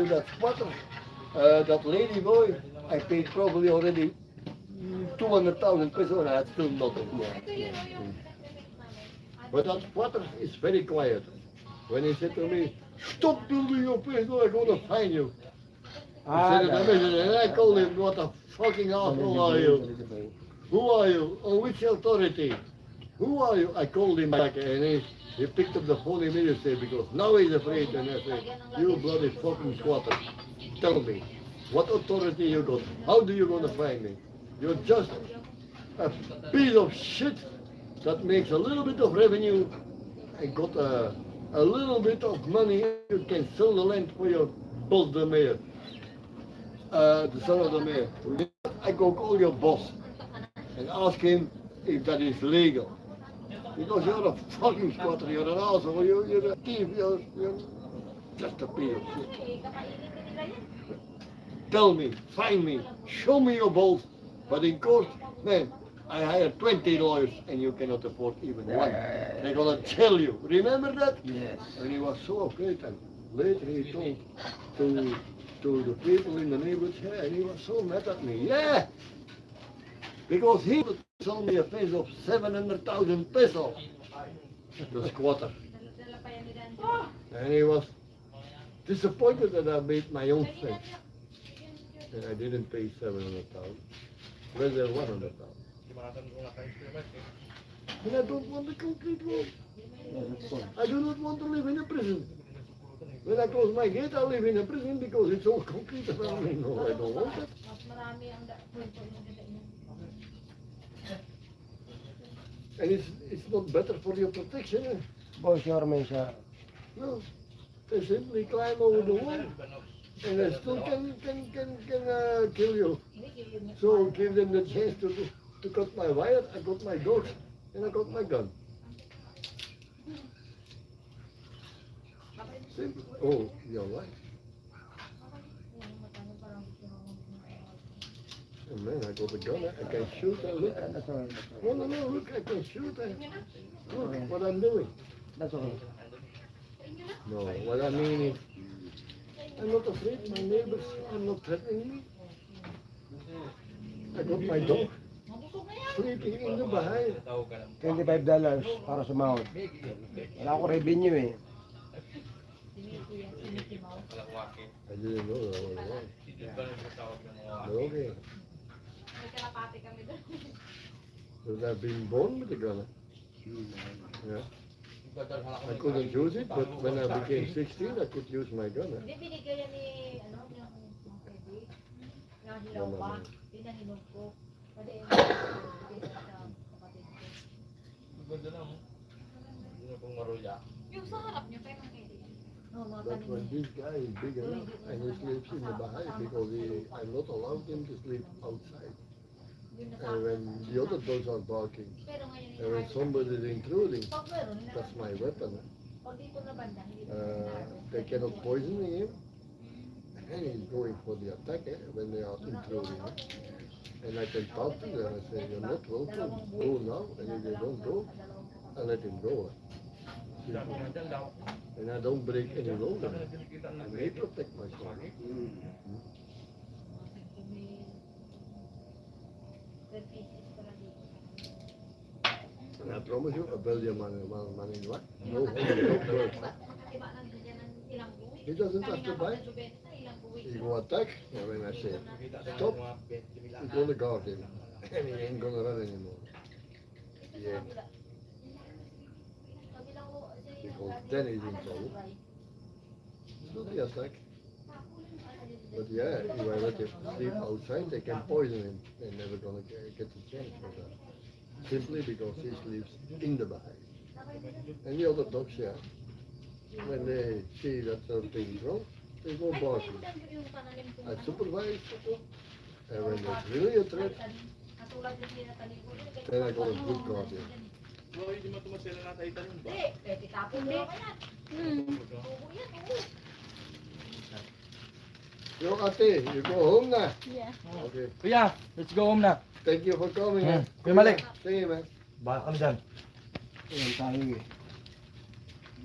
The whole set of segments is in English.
that squatter, that lady boy, I paid probably already 200,000 pesos and I had still nothing. Mm. But that squatter is very quiet. When he said to me, stop building your place or I'm gonna find you. He said it to me, and I called him, what a fucking asshole are you? Who are you? On which authority? Who are you? I called him back and he picked up the phone immediately because now he's afraid and I said, you bloody fucking squatter, tell me, what authority you got? How do you gonna find me? You're just a piece of shit that makes a little bit of revenue and got a little bit of money. You can sell the land for your boss, the mayor, the son of the mayor. I go call your boss and ask him if that is legal. Because you're a fucking squatter, you're an asshole, you're a thief, you're just a piece of shit. Tell me, find me, show me your balls. But in court, man, I hired 20 lawyers and you cannot afford even one. They're gonna tell you. Remember that? Yes. And he was so afraid and later he told to the people in the neighborhood, yeah, and he was so mad at me. Yeah! Because he sold me a face of 700,000 pesos. The squatter. And he was disappointed that I made my own fence. And I didn't pay 700,000. Rather 100,000. And I don't want a concrete road. I do not want to live in a prison. When I close my gate, I live in a prison because it's all concrete around me. No, I don't want that. And it's not better for your protection. Eh? Boss, Yorme siya. No, they simply climb over the wall. And they still can kill you. So give them the chance to cut my wire, I got my dogs, and I got my gun. Simple. Oh, you're right. Oh man, I got a gun, I can shoot, look. No, look, I can shoot. Look what I'm doing. That's okay. No, what I mean is, I'm not afraid, my neighbors are not threatening me. I got my dog sleeping in the bahay. $25 para sumahod. Wala ako revenue eh. I didn't know that was wrong. But okay. Because I've been born with a gun. Yeah. I couldn't use it, but when I became 16, I could use my gun. But when this guy is big enough and he sleeps in the bahay because I'm not allowed him to sleep outside. And when the other dogs are barking, and when somebody is intruding, that's my weapon. They cannot poison him, and he's going for the attack when they are intruding. And I can talk to them and say, you're not welcome, go now, and if they don't go, I let him go. And I don't break any law. I may protect myself. And I promise you, a Belgian man is what? No bird. He doesn't have to bite. He will attack, and when I say stop, he's gonna guard him. And he ain't gonna run anymore. Yeah. Because then he's in trouble. So they attack. But yeah, if I let him sleep outside, they can poison him. They're never gonna get a chance for that. Simply because he sleeps in the bahay. And the other dogs, yeah, when they see that something is wrong, they go barking. I supervise people, and when there's really a threat, then I got a good guardian. Yo, ate, you go home now? Yeah. Okay. Kuya, let's go home na. Thank you for coming. Kuya Malik. See you, man. Baka kami dyan. Ayan tayo eh.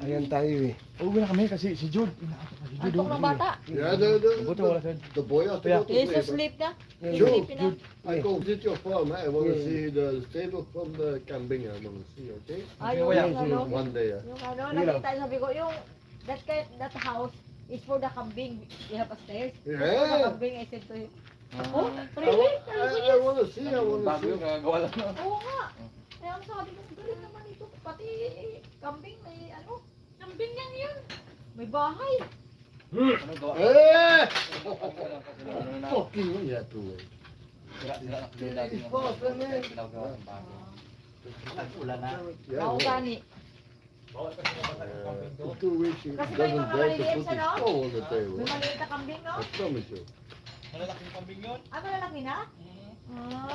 Ayan tayo eh. Uwi na kami kasi si Jude. Inaatok na si Jude. Antok ng bata. Yeah, Buti wala siya. the boy has to Yeah. go to He's sleep. asleep na. He's Jude, sleeping na. I go visit your farm. I want to Yeah. see the stable from the kambing. I want to see, okay? Yung Yeah, ano, One day. yung ano, Sige lang. nakita sabi ko, yung that house is for the kambing. You have upstairs. Yeah. For the kambing, I said to him, oh, I, really? I want to see. I want to Bago see. yung gagawa lang. Oo nga. Kaya ang sabi ko, galing naman ito. Pati kambing, may ano, kambing yan yun. May bahay. Ano gawa? Eh! Ano na? Fucking yeah, too late. Sira na kasi lagi It's fast, man. ginagawa ng bago. Ulan na. Yeah, Bao no. gani. In 2 weeks, he Kasi doesn't may mga dare to maliliit put siya, his no? toe on the table. May maliit na kambing, no? I promise you. Malalaking kambing yun? Ah, malalaki na? Ah.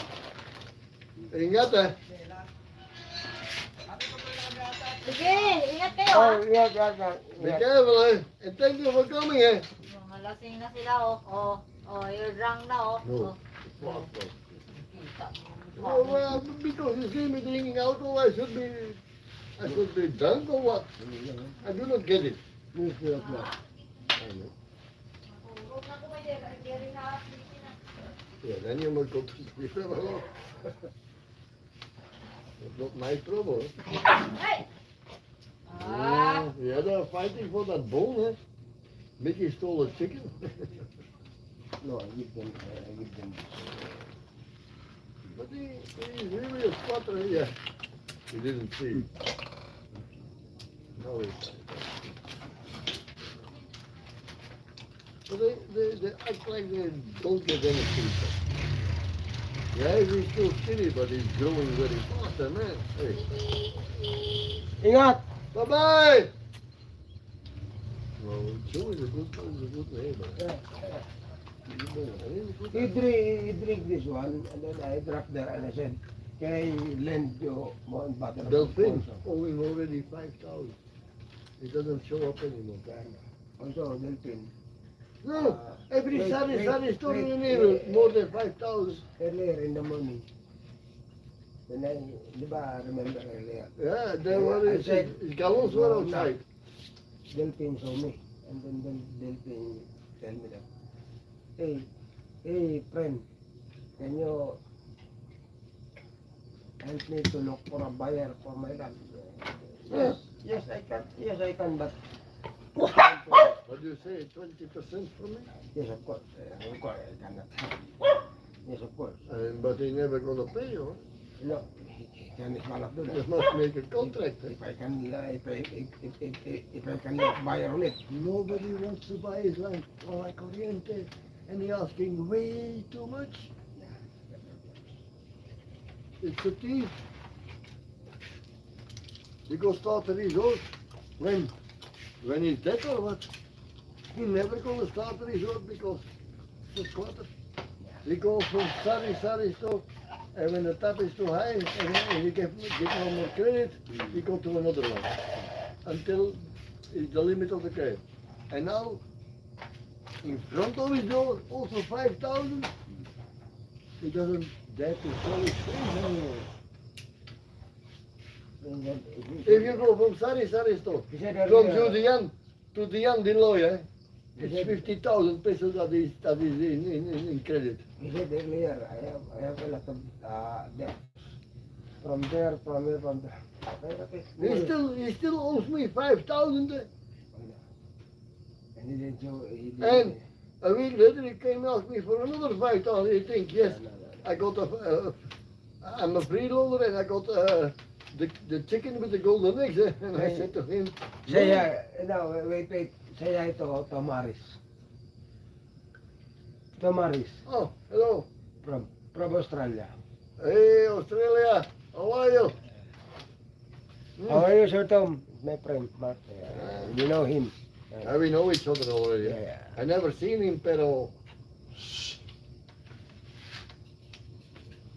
Ingat eh. Sige, ingat kayo, Oh, ah. ingat, ingat. Be careful eh. And thank you for coming eh. Mga lasing na sila, oh. Oh, you're drunk na, oh. No. Oh. Fuck, fuck. Kita. Oh, well, because you see me drinking alcohol, I should be drunk or what? I do not get it. Yes, yes, yes. I know. Yeah, then you must go to sleep alone. It's not my trouble. Hey! Ah. Yeah, they're fighting for that bone, eh? Mickey stole a chicken. No, I give them, I give them. But he's really a spotter, yeah. He didn't see. No, he's but they act like they don't get any sleep. Yeah, he's still skinny, but he's growing very fast, eh, man. Hey. Ingat! Bye-bye! Well, Joe is a good neighbor. He drink this one, and then I dropped there and I said, can I lend you one bottle of Delphine also? owing already 5,000. It doesn't show up anymore. Also, Delphine. No, every wait, Sunday store wait, in here, wait. more than 5,000. Earlier in the morning, when I, di ba, remember earlier, Yeah, there were I said, his gallons were no, outside. Delphine saw me, and then Delphine tell me that, hey friend, can you help me to look for a buyer for my land? Yes, I can, but What do you say, 20% from me? yes, of course, I cannot. Yes, of course. But he never gonna pay you. No, he can malak doon. You must make a contract. Eh? If I can buy on it. Nobody wants to buy his land for la corriente, and he asking way too much. It's a thief. He goes start a resort when he's dead or what? He never gonna start a resort because it's a squatter. He goes from sorry store, and when the tap is too high, and he give no more credit, he go to another one until it's the limit of the credit. And now, in front of his door, also 5,000. He doesn't dare to show his face anymore. If you go from Sari store, He said from earlier, Julian to the young lawyer, it's 50,000 pesos that is in credit. he said earlier, I have a lot of debts. From there. He still owes me 5,000. And he didn't show, he didn't. And a week later he came and asked me for another 5,000. He think, yes, I got I'm a freeloader and I got the chicken with the golden eggs. And I said to him, Say hi, no, wait, say hi to Tomaris. Tomaris, oh, hello. from Australia. Hey, Australia, how are you? How are you, Sir Tom? My friend, Mark. You know him. We know each other already. Yeah. I never seen him, pero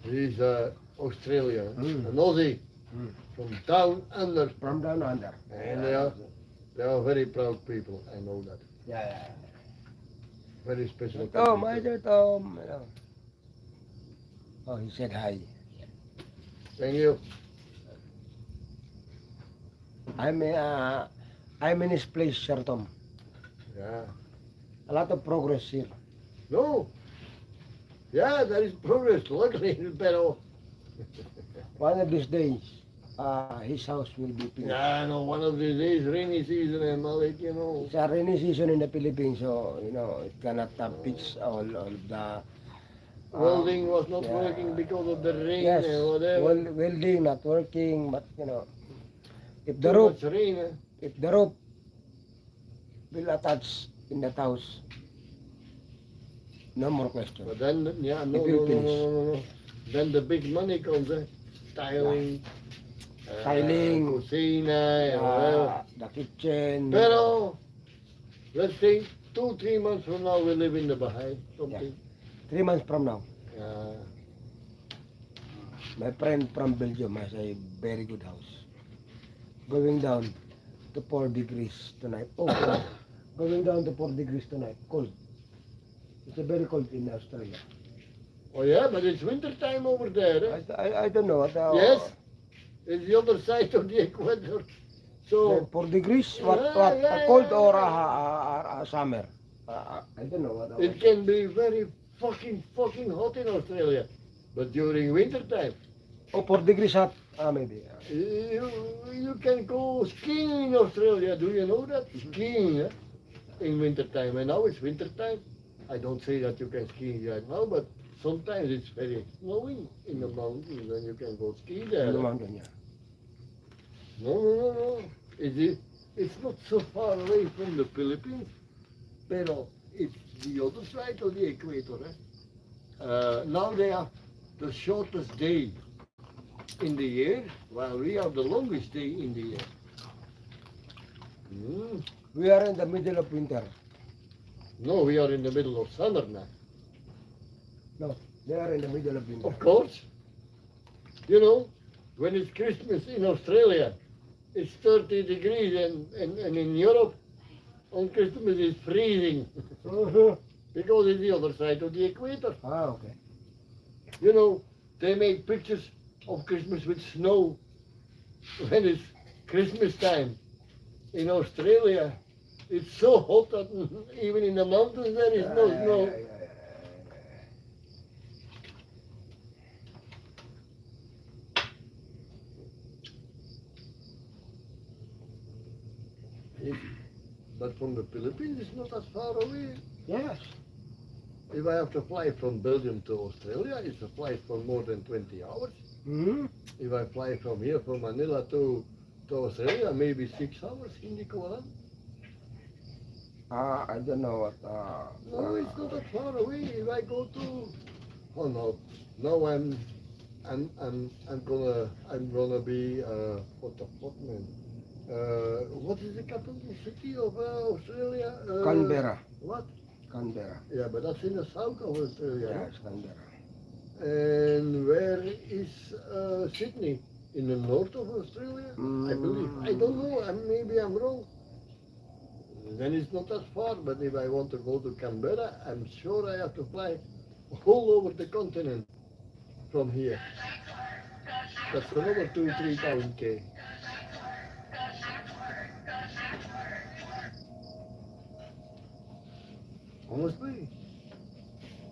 he's Australian, an Aussie from down under, From down under. and they are very proud people. I know that. Yeah. Very special. Tom, country, hi, too. Sir Tom. Hello. Oh, he said hi. Thank you. I'm I'm in his place, Sir Tom. Yeah. A lot of progress here. No. Yeah, there is progress, luckily, pero... One of these days, his house will be finished. Yeah, no, one of these days, rainy season and Malik, you know. It's a rainy season in the Philippines, so it cannot fix all of the Welding was not yeah. working because of the rain Yes, and whatever. welding not working, but if the Too roof, much rain. if the roof will attach in that house, no more question. But then, yeah, no, It no, will no, finish. no. Then the big money comes, tiling, Tiling, cocina, and whatever. the kitchen. Pero, let's say 2-3 months from now we live in the Baha'i, something. 3 months from now, Yeah. my friend from Belgium has a very good house. Going down to 4 degrees tonight. Oh, cold. Going down to 4 degrees tonight. Cold. It's a very cold in Australia. Oh yeah, but it's winter time over there. I don't know what. Yes, it's the other side of the equator. So 4 degrees? What? Yeah, A cold yeah, or yeah. a summer? I don't know what. it can be very fucking hot in Australia, but during winter time, Oh, 4 degrees hot. Maybe. you can go skiing in Australia. Do you know that? Skiing in winter time, and now it's winter time. I don't say that you can ski right now, but sometimes it's very snowing in the mountains, and you can go ski there. In the mountain, yeah. No. It's not so far away from the Philippines, pero it's the other side of the equator. Now they have the shortest day in the year, while we have the longest day in the year. We are in the middle of winter. No, we are in the middle of summer now. No, they are in the middle of winter. Of course. You know, when it's Christmas in Australia, it's 30 degrees, and in Europe, on Christmas it's freezing. Because it's the other side of the equator. Okay. You know, they make pictures of Christmas with snow when it's Christmas time. In Australia, it's so hot that even in the mountains there is no snow. But from the Philippines, it's not as far away. Yes. If I have to fly from Belgium to Australia, it's a flight for more than 20 hours. Hmm. If I fly from here, from Manila to Australia, maybe 6 hours in the Kuala. I don't know what. No, it's not that far away. If I go to, oh no, now I'm gonna be what the fuck, man? What is the capital city of Australia? Canberra. What? Canberra. Yeah, but that's in the south of Australia. Yeah, no? it's Canberra. And where is Sydney? In the north of Australia, I believe. I don't know. Maybe I'm wrong. Then it's not that far. But if I want to go to Canberra, I'm sure I have to fly all over the continent from here. That's another 2,000-3,000 K. Honestly,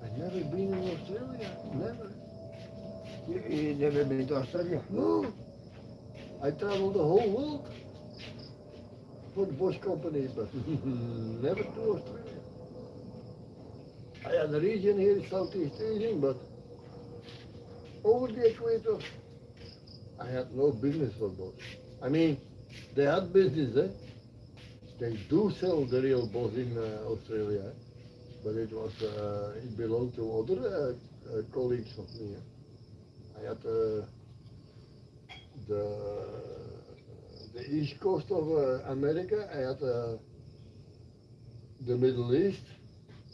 I've never been in Australia. Never. You never been to Australia? No. I traveled the whole world for the Bosch company, but never to Australia. I had a region here in Southeast Asia, but over the equator, I had no business for Bosch. I mean, they had business, They do sell the real Bosch in Australia, but it belonged to other colleagues of me. I had the east coast of America. I had the Middle East,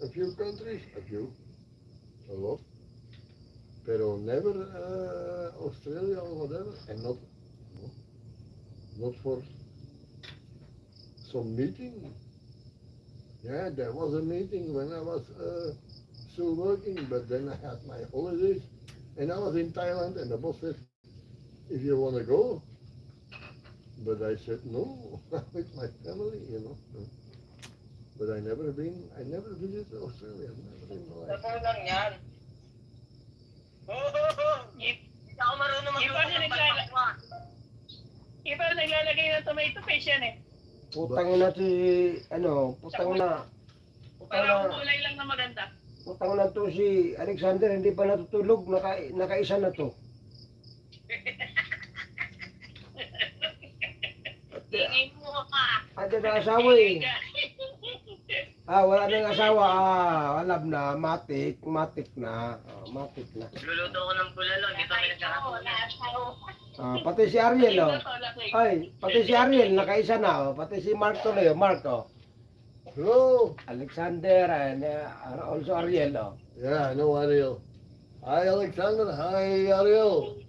a few countries, a lot, pero never Australia or whatever, and not for some meeting. Yeah, there was a meeting when I was still working, but then I had my holidays. And I was in Thailand, and the boss said, if you want to go, But I said no, with my family, you know. But I never visited Australia, never in my life. Totoo lang yan. Hindi ako marunong magluto ng palpakwa. Iba naglalagay ng tomato paste yan eh. Putang na si, ano, putang na Para kulay lang na maganda. putang na to si Alexander, hindi pa natutulog, nakaisa na to. Tingin mo ka. Ate na asawa eh. Wala nang asawa, alam na, matik na. Luluto ko ng bulalo, hindi kami nagkakapunan. Pati si Ariel, oh. Ay, pati si Ariel, nakaisa na, oh. Pati si Mark tuloy, oh. Mark, oh. Hello. Alexander, and also Ariel, oh. Yeah, I know Ariel. Hi Alexander, hi Ariel.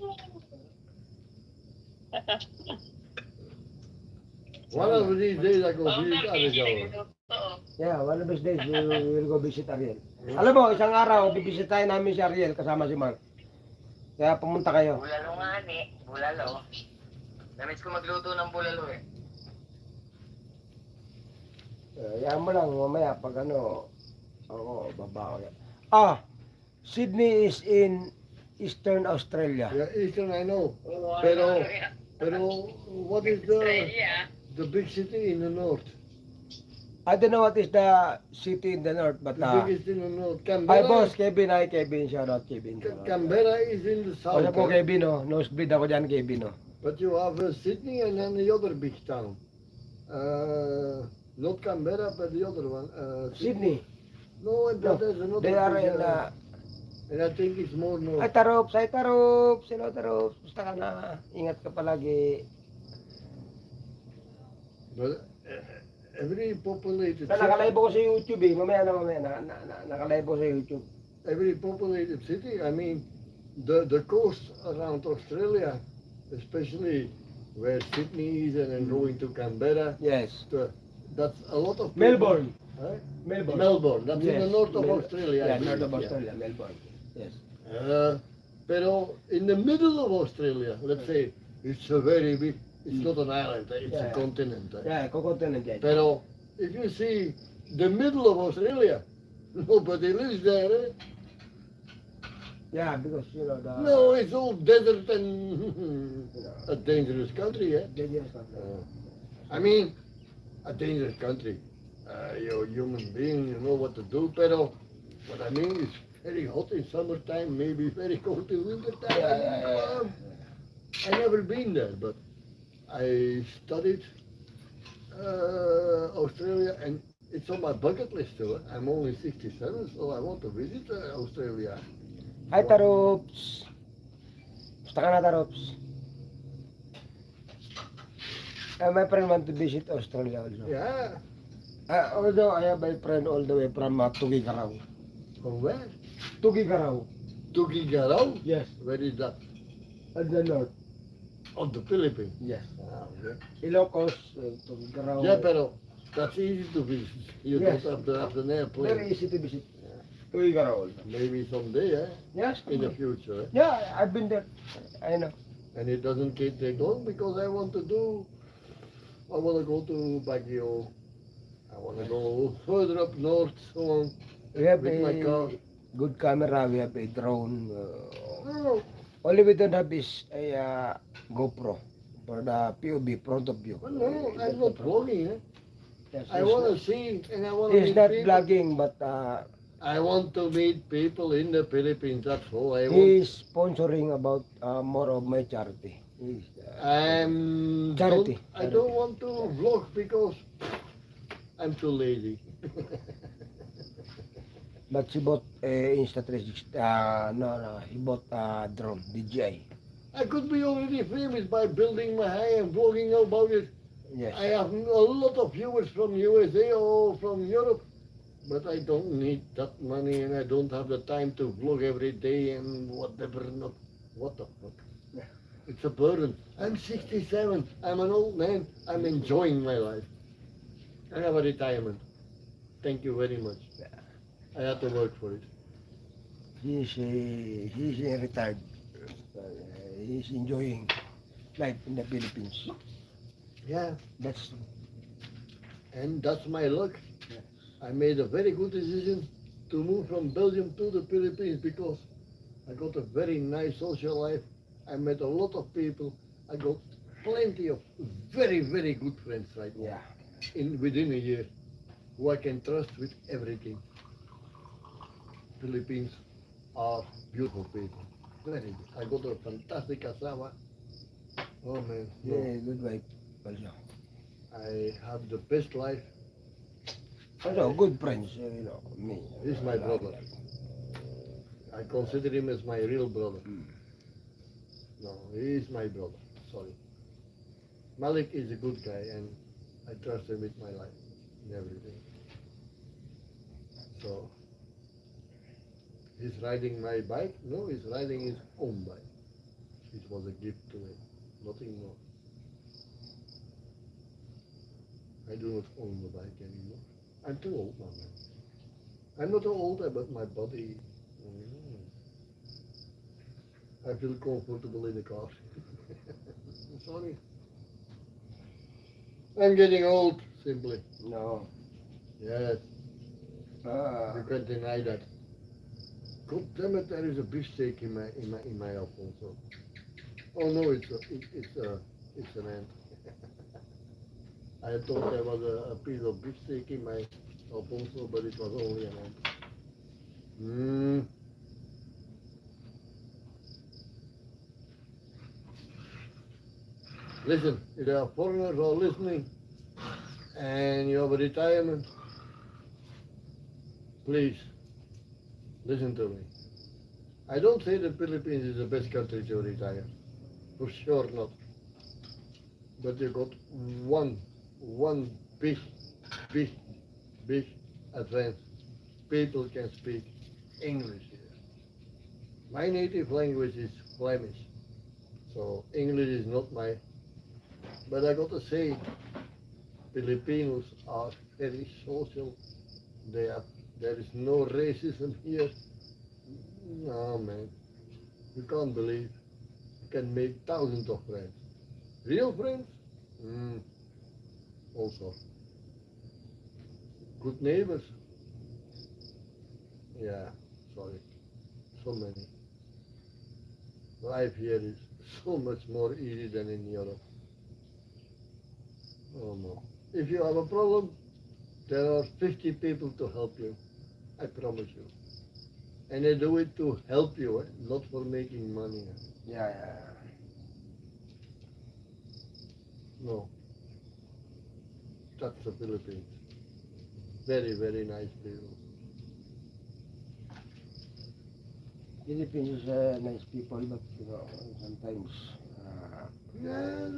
One of these days I go visit Ariel. Yeah, one of these days, we will go visit Ariel. Alam mo, isang araw, bibisitahin namin si Ariel kasama si Mark. Kaya pumunta kayo. Bulalo nga ni, bulalo. Namiss ko magluto ng bulalo eh. Yan mo lang, mamaya, pag ano, ako, baba ko yan. Sydney is in Eastern Australia. Yeah, Eastern I know. Oo, Pero, ano, yeah. pero what is Australia. the big city in the north? I don't know what is the city in the north, but The biggest in the north. hi Canberra. boss, Kevin, shout out Kevin. Canberra is in the south. Kasi po eh? Kevin, oh, nosebleed ako dyan, Kevin, oh. But you have Sydney and then the other big town. Not Canberra, but the other one. Sydney. No, No, there's another. they are big, in, and I think it's more north. ay Tarops, hello Tarops, basta ka na, ingat ka palagi. But every populated Nakalive ko sa YouTube eh, mamaya, nakalive ko sa YouTube. every populated city. I mean, the coast around Australia, especially where Sydney is, and then going to Canberra. Yes. That's a lot of people. Melbourne. Huh? Melbourne. Melbourne. That's in the Yes, north of Australia. I Yeah, north believe, of Australia, Melbourne. Yes. Pero in the middle of Australia, let's say, it's a very big. It's not an island. It's Yeah, a yeah. continent. Yeah, continent yan. Pero if you see the middle of Australia, nobody lives there. Eh? Yeah, because you know the No, it's all desert and a dangerous country. Eh? dangerous country. I mean, a dangerous country. You're a human being, you know what to do. Pero what I mean is very hot in summertime, maybe very cold in wintertime. Yeah. I never been there, but I studied Australia, and it's on my bucket list too. I'm only 67, so I want to visit Australia. Hi Tarops. Basta ka na Tarops. My friend want to visit Australia also. Yeah. Although I have a friend all the way from Tugigaraw. From where? Tugigaraw. Tugigarao? Yes. Where is that? At the north. Of the Philippines. Yes. Okay. Ilocos, Tugigaraw. Yeah, pero that's easy to visit. You Yes. don't have to have an airplane. Very easy to visit. Tugigaraw also. Maybe someday, eh? Yes. In the future. Eh? Yeah, I've been there. I know. And it doesn't take long because I want to go to Baguio. I want to go further up north, so on. We have With my car. a good camera. We have a drone. Oh, Only we don't have is a GoPro for the POV, front of view. no, I'm not vlogging. Eh? Yes, I want to see and I want to He's meet not people. vlogging, but I want to meet people in the Philippines. That's all I want. he's sponsoring about more of my charity. Charity. I don't want to vlog because I'm too lazy. But he bought Insta360. No, he bought drone, DJI. I could be already famous by building my high and vlogging about it. Yes. I have a lot of viewers from USA or from Europe, but I don't need that money and I don't have the time to vlog every day and whatever. Not what the fuck. It's a burden. I'm 67. I'm an old man. I'm enjoying my life. I have a retirement. Thank you very much. I had to work for it. He's retired. He's enjoying life in the Philippines. Yeah, That's and that's my luck. yes. I made a very good decision to move from Belgium to the Philippines because I got a very nice social life. I met a lot of people. I got plenty of very, very good friends right now. Yeah. Within a year, who I can trust with everything. Philippines are beautiful people. Very good. I got a fantastic cassava. Oh man, no. Yeah, good wife. Also. I have the best life. Also, good friends, you know, me. He's my brother. I consider him as my real brother. Mm. No, he is my brother. Sorry. Malik is a good guy and I trust him with my life and everything. So, he's riding my bike? No, he's riding his own bike. It was a gift to him, nothing more. I do not own the bike anymore. I'm too old now, man. I'm not too old, but my body, I feel comfortable in the car. Sorry. I'm getting old, simply. No. Yes, Ah. you can't deny that. God damn it, there is a beefsteak in my Alfonso. Oh no, it's an ant. I thought there was a piece of beefsteak in my Alfonso, but it was only an ant. Mm. Listen, if there are foreigners all listening and you have a retirement, please listen to me. I don't say the Philippines is the best country to retire. For sure not. But you got one big, big, big advance. People can speak English here. My native language is Flemish. So English is not my, but I got to say, Filipinos are very social. There is no racism here. No man, you can't believe. You can make thousands of friends. Real friends? Mm, also. Good neighbors? Yeah, sorry. So many. Life here is so much more easy than in Europe. Oh no. If you have a problem, there are 50 people to help you. I promise you. And they do it to help you, not for making money. Yeah, yeah. No, that's the Philippines. Very, very nice people. Philippines is nice people, but you know, sometimes Yeah,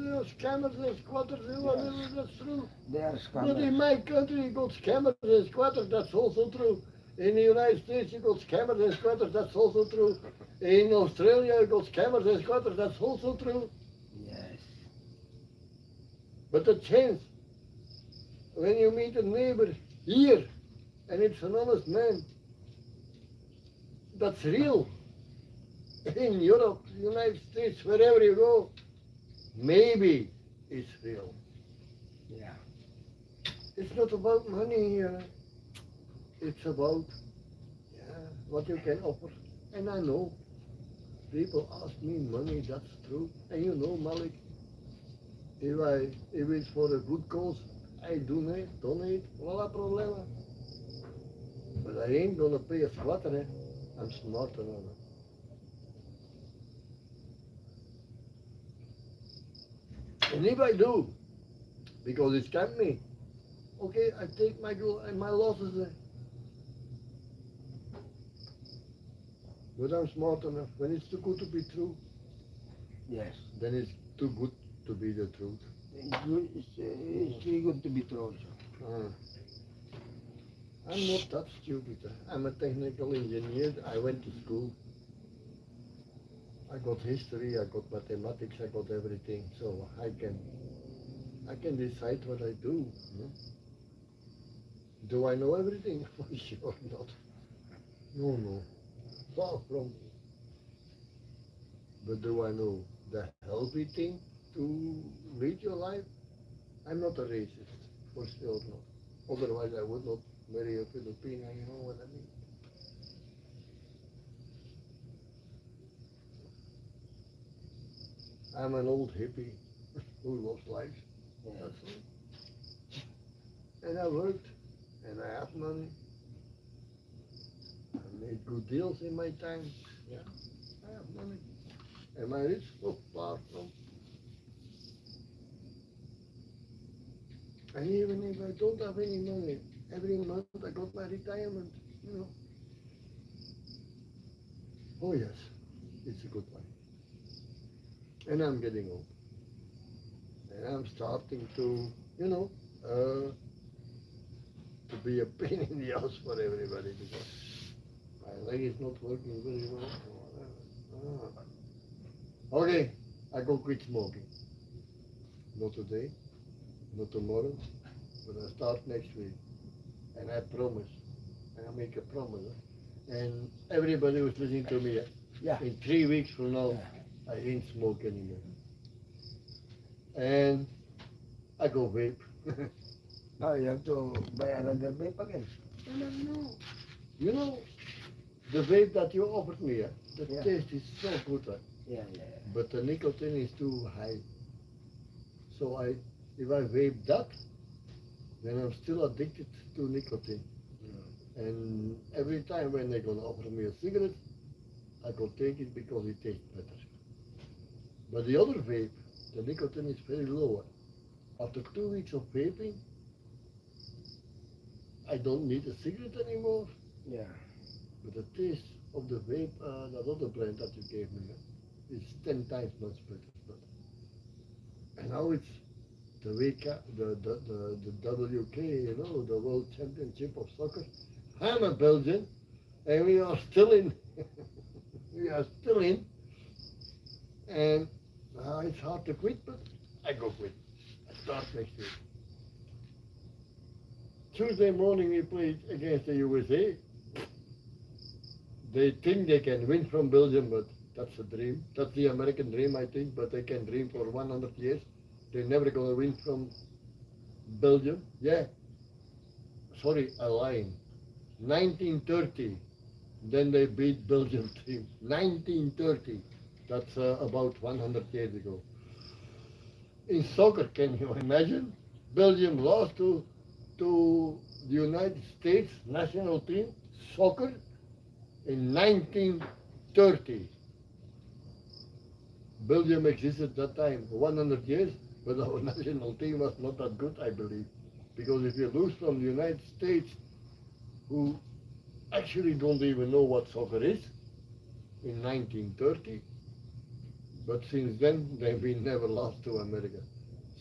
there are scammers and squatters, Yes. that's true. they are But in scammers. my country, you got scammers and squatters, that's also true. In the United States, you got scammers and squatters, that's also true. In Australia, you got scammers and squatters, that's also true. Yes. But the chance, when you meet a neighbor here, and it's an honest man, that's real. In Europe, United States, wherever you go, maybe it's real. Yeah. It's not about money here. It's about what you can offer. And I know people ask me money, that's true. And you know, Malik, if it's for a good cause, I donate, voila problema. But I ain't gonna pay a squatter, eh? I'm smarter than that. And if I do, because it's scammed me, okay, I take my losses there. But I'm smart enough. When it's too good to be true, Yes. then it's too good to be the truth. It's really good to be true also. I'm not that stupid. I'm a technical engineer. I went to school. I got history, I got mathematics, I got everything. So I can decide what I do. Do I know everything? For sure not. No. Far from. But do I know the healthy thing to lead your life? I'm not a racist, for sure not. Otherwise I would not marry a Filipino, you know what I mean? I'm an old hippie who loves life, that's all. And I worked, and I have money. I made good deals in my time, yeah, I have money. Am I rich? Oh, far from. And even if I don't have any money, every month I got my retirement, you know. Oh yes, it's a good life. And I'm getting old. And I'm starting to, you know, to be a pain in the ass for everybody because my leg is not working very well. Okay, I go quit smoking. Not today, not tomorrow, but I start next week. And I promise, and I make a promise. And everybody who's listening to me, Yeah. in 3 weeks from now, I ain't smoke anymore. And I go vape. Oh, you have to buy another vape again. No. You know, the vape that you offered me, the Yeah. taste is so good, Yeah. but the nicotine is too high. So if I vape that, then I'm still addicted to nicotine. And every time when they're gonna offer me a cigarette, I go take it because it tastes better. But the other vape, the nicotine is very low. After 2 weeks of vaping, I don't need a cigarette anymore. Yeah. But the taste of the vape, that other brand that you gave me, is 10 times much better. And now it's the the WK, you know, the World Championship of Soccer. I'm a Belgian, and we are still in. We are still in. And it's hard to quit, but I go quit. I start next week. Tuesday morning we played against the USA. They think they can win from Belgium, but that's a dream. That's the American dream, I think, but they can dream for 100 years. They're never going to win from Belgium. Yeah. Sorry, I'm lying. 1930, then they beat Belgium team. 1930. That's about 100 years ago. In soccer, can you imagine? Belgium lost to the United States national team, soccer, in 1930. Belgium existed that time, 100 years, but our national team was not that good, I believe. Because if you lose from the United States, who actually don't even know what soccer is, in 1930, but since then, we never lost to America.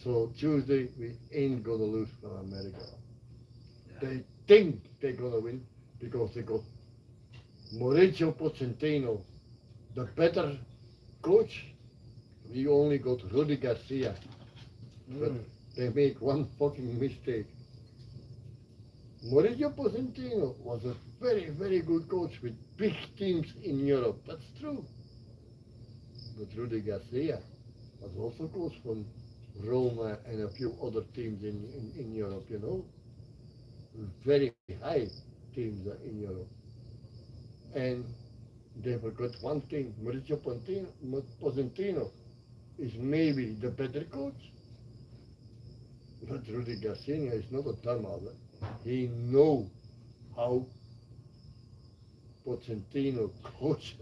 So Tuesday, we ain't gonna lose from America. They think they're gonna win because they got Mauricio Pochettino, the better coach. We only got Rudy Garcia, but they make one fucking mistake. Mauricio Pochettino was a very, very good coach with big teams in Europe. That's true. But Rudy Garcia was also coach from Roma and a few other teams in Europe, you know. Very high teams in Europe. And they forgot one thing. Mauricio Pochettino is maybe the better coach. But Rudy Garcia is not a dumbass. He knows how Pochettino coach.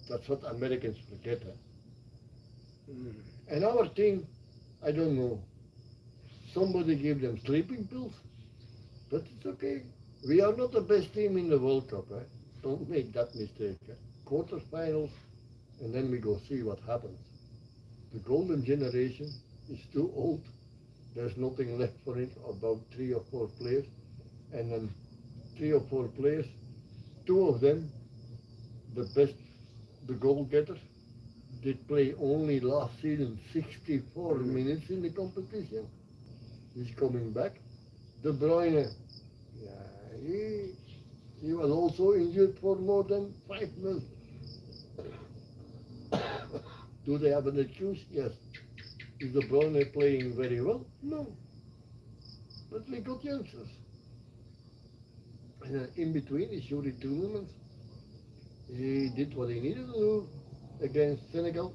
That's what Americans forget. And our team, I don't know, somebody gave them sleeping pills, but it's okay. We are not the best team in the World Cup. Don't make that mistake. Quarterfinals, and then we go see what happens. The golden generation is too old. There's nothing left for it, about 3 or 4 players. And then 3 or 4 players, 2 of them, the best, the goal getters, did play only last season 64 minutes in the competition. He's coming back. De Bruyne, yeah, he was also injured for more than 5 months. Do they have an excuse? Yes. Is De Bruyne playing very well? No. But we got youngsters. And in between his Yuri tournaments, he did what he needed to do against Senegal.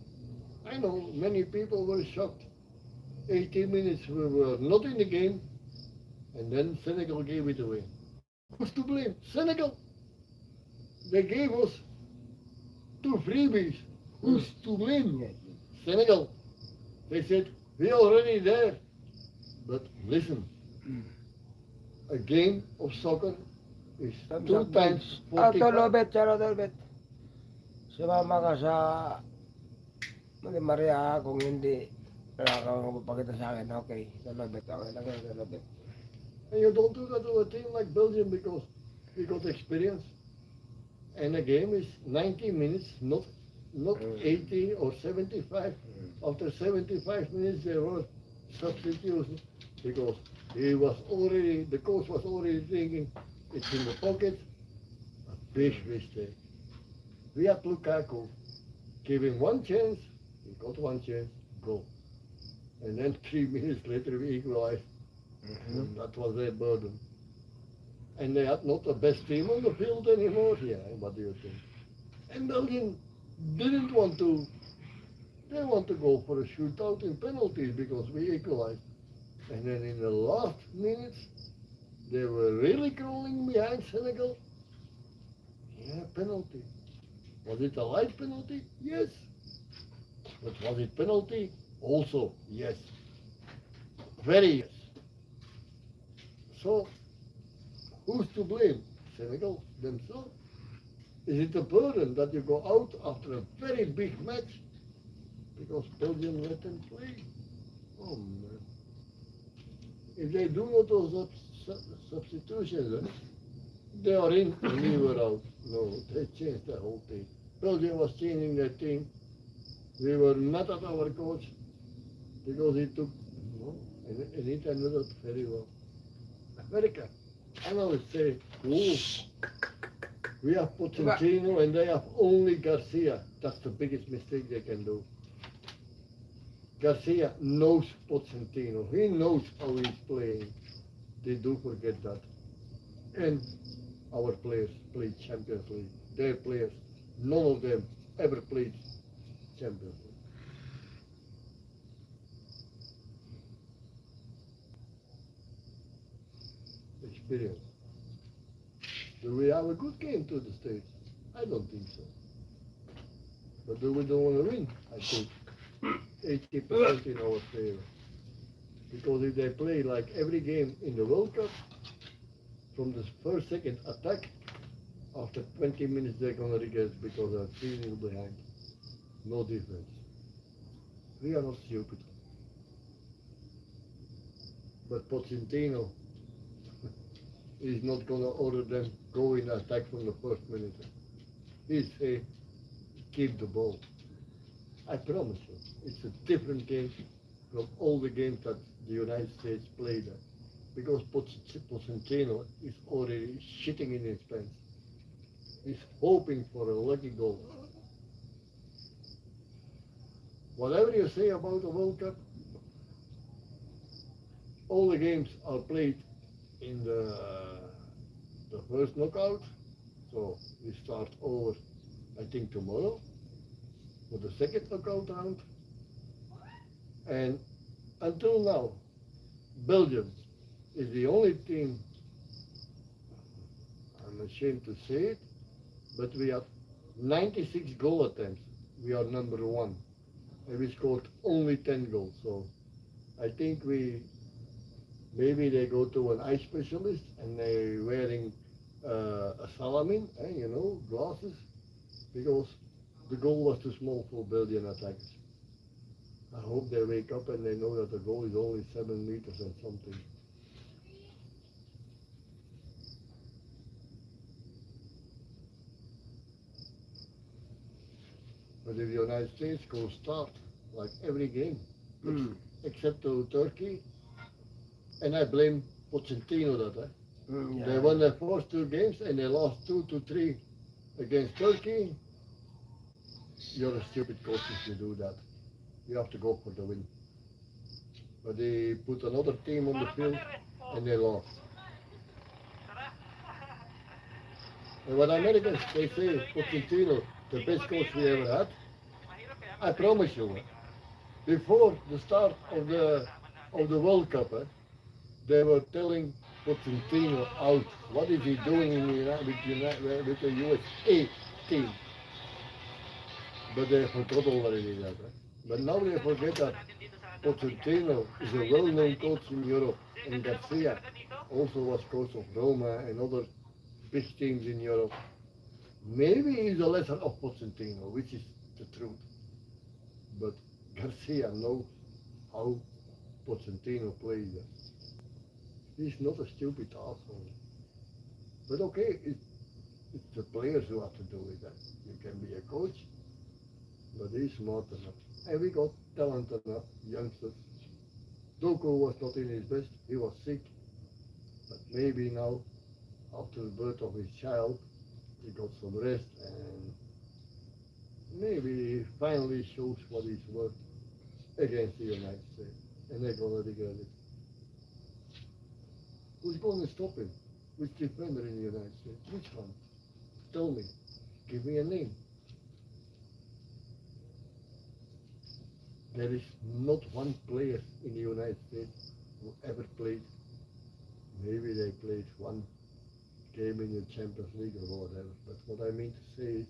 I know many people were shocked. 18 minutes we were not in the game, and then Senegal gave it away. Who's to blame? Senegal. They gave us two freebies. Who's to blame? Senegal. They said, we're already there. But listen, a game of soccer is two times Ah, 45. Tolobet, Charo Tolobet. Sumama ka sa Maria kung hindi nakakapagpakita sa akin, okay. Tolobet, okay lang yun, Tolobet. And you don't do that to a team like Belgium because we got experience. And a game is 90 minutes, not 80 or 75. After 75 minutes there were substitutions because the coach was already thinking it's in the pocket. A big mistake. We had Lukaku, gave him one chance, he got one chance, go. And then 3 minutes later we equalized. And that was their burden. And they had not the best team on the field anymore. Yeah, what do you think? And Belgium didn't want to. They want to go for a shootout in penalties because we equalized. And then in the last minutes, they were really crawling behind Senegal. Yeah, penalty. Was it a light penalty? Yes. But was it penalty? Also, yes. Very yes. So, who's to blame? Senegal themselves? Is it a burden that you go out after a very big match because Belgium let them play? Oh man. If they do not those substitutions, they are in and we were out. No, they changed the whole thing. Belgium was changing their team. We were mad at our coach because he took, and he handled it very well. America, analysts say, oh, we have Pochettino and they have only Garcia. That's the biggest mistake they can do. Garcia knows Pochettino. He knows how he's playing. They do forget that. And our players played Champions League. Their players, none of them ever played Champions League. Experience. Do we have a good game to the States? I don't think so. But do we don't want to win? I think 80% in our favor. Because if they play like every game in the World Cup, from the first second attack, after 20 minutes they're going to regret because they're 3-0 behind. No difference. We are not stupid. But Pochettino is not going to order them go in attack from the first minute. He say, keep the ball. I promise you, it's a different game from all the games that the United States played at. Because Pochettino is already shitting in his pants. He's hoping for a lucky goal. Whatever you say about the World Cup, all the games are played in the first knockout. So we start over, I think, tomorrow for the second knockout round. And until now, Belgium is the only team, I'm ashamed to say it, but we have 96 goal attempts. We are number one. And we scored only 10 goals. So I think maybe they go to an eye specialist and they're wearing a salamin, glasses, because the goal was too small for Belgian attackers. I hope they wake up and they know that the goal is only 7 meters and something. But if the United States go start like every game, except to Turkey, and I blame Pochettino that. They won their first two games and they lost 2-3 against Turkey. You're a stupid coach if you do that. You have to go for the win. But they put another team on the field. and they lost. And what Americans, they say, Pochettino, the best coach we ever had, I promise you, before the start of the World Cup, they were telling Pochettino out, what is he doing in the with the USA team? But they forgot already that. But now they forget that Pochettino is a well-known coach in Europe, and Garcia also was coach of Roma and other big teams in Europe. Maybe he's a lesser of Pochettino, which is the truth. But Garcia knows how Pochettino plays. He's not a stupid asshole. But okay, it's the players who have to do it. You can be a coach, but he's smart enough. And we got talent enough, youngsters. Doko was not in his best, he was sick. But maybe now, after the birth of his child, he got some rest and maybe he finally shows what he's worth against the United States. And they're gonna regret it. Who's going to stop him? Which defender in the United States? Which one? Tell me. Give me a name. There is not one player in the United States who ever played. Maybe they played one game in the Champions League or whatever. But what I mean to say is,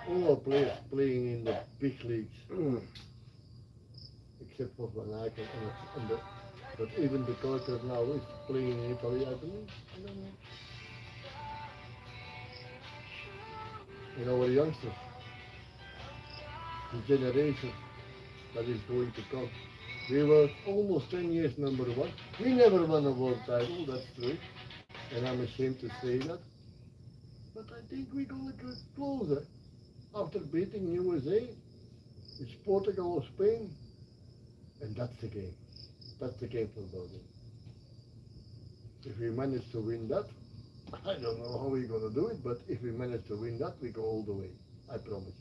all our players playing in the big leagues, except for Van Aken but even the Carter now is playing in Italy, I believe. I don't know. And our youngsters, the generation that is going to come. We were almost 10 years number one. We never won a world title, that's true. And I'm ashamed to say that. But I think we're going to get closer. After beating USA, it's Portugal or Spain, and that's the game. That's the game for Belgium. If we manage to win that, I don't know how we're going to do it, but if we manage to win that, we go all the way. I promise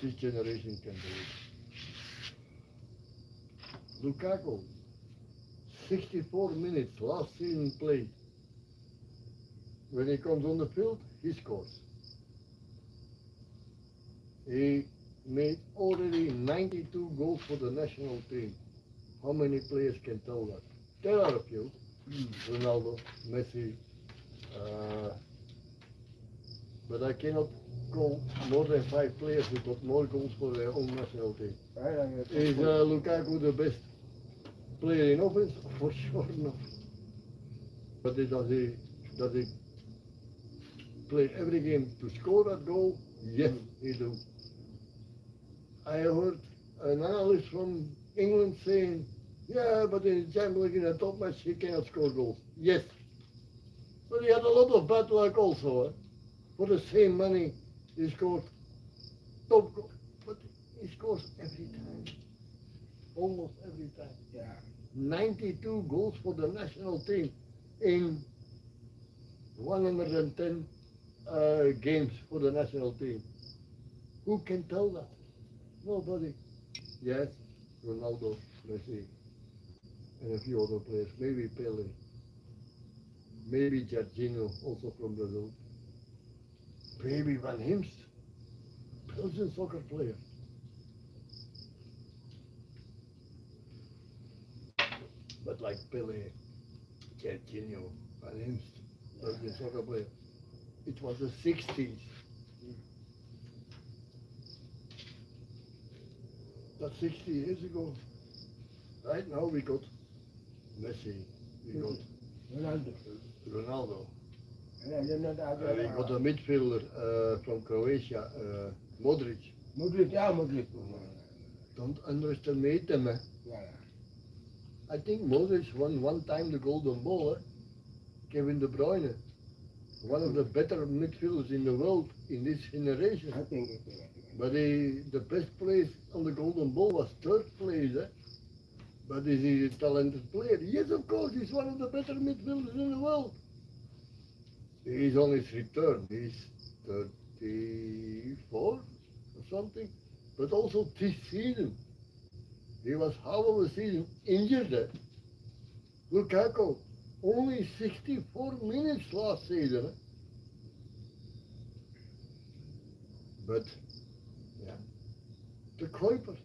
you. This generation can do it. Lukaku, 64 minutes last season played. When he comes on the field, he scores. He made already 92 goals for the national team. How many players can tell that? There are a few. Ronaldo, Messi, but I cannot call more than 5 players who got more goals for their own national team. Is Lukaku the best player in offense? For sure not. But does he play every game to score that goal? Yes, he do. I heard an analyst from England saying, yeah, but in the Champions League in a top match he cannot score goals. Yes. But he had a lot of bad luck also. For the same money he scored top goal. But he scores every time. Almost every time. Yeah. 92 goals for the national team in 110 games for the national team. Who can tell that? Nobody. Yes, Ronaldo, Messi, and a few other players. Maybe Pele. Maybe Jorginho, also from Brazil. Maybe Van Himst, Belgian soccer player. But like Pele, Jorginho, Van Himst, Belgian soccer player. It was the 60s. That's 60 years ago. Right now we got Messi, we got Ronaldo. We got a midfielder from Croatia, Modric. Modric. Don't underestimate them. Yeah. I think Modric won one time the Golden Ball. Kevin De Bruyne, one of the better midfielders in the world in this generation. I think But the best place on the Golden Ball was third place. But is he a talented player? Yes, of course, he's one of the better midfielders in the world. He's on his return. He's 34 or something. But also this season, He was half of the season injured. Lukaku, only 64 minutes last season. But, yeah, the Kuiper,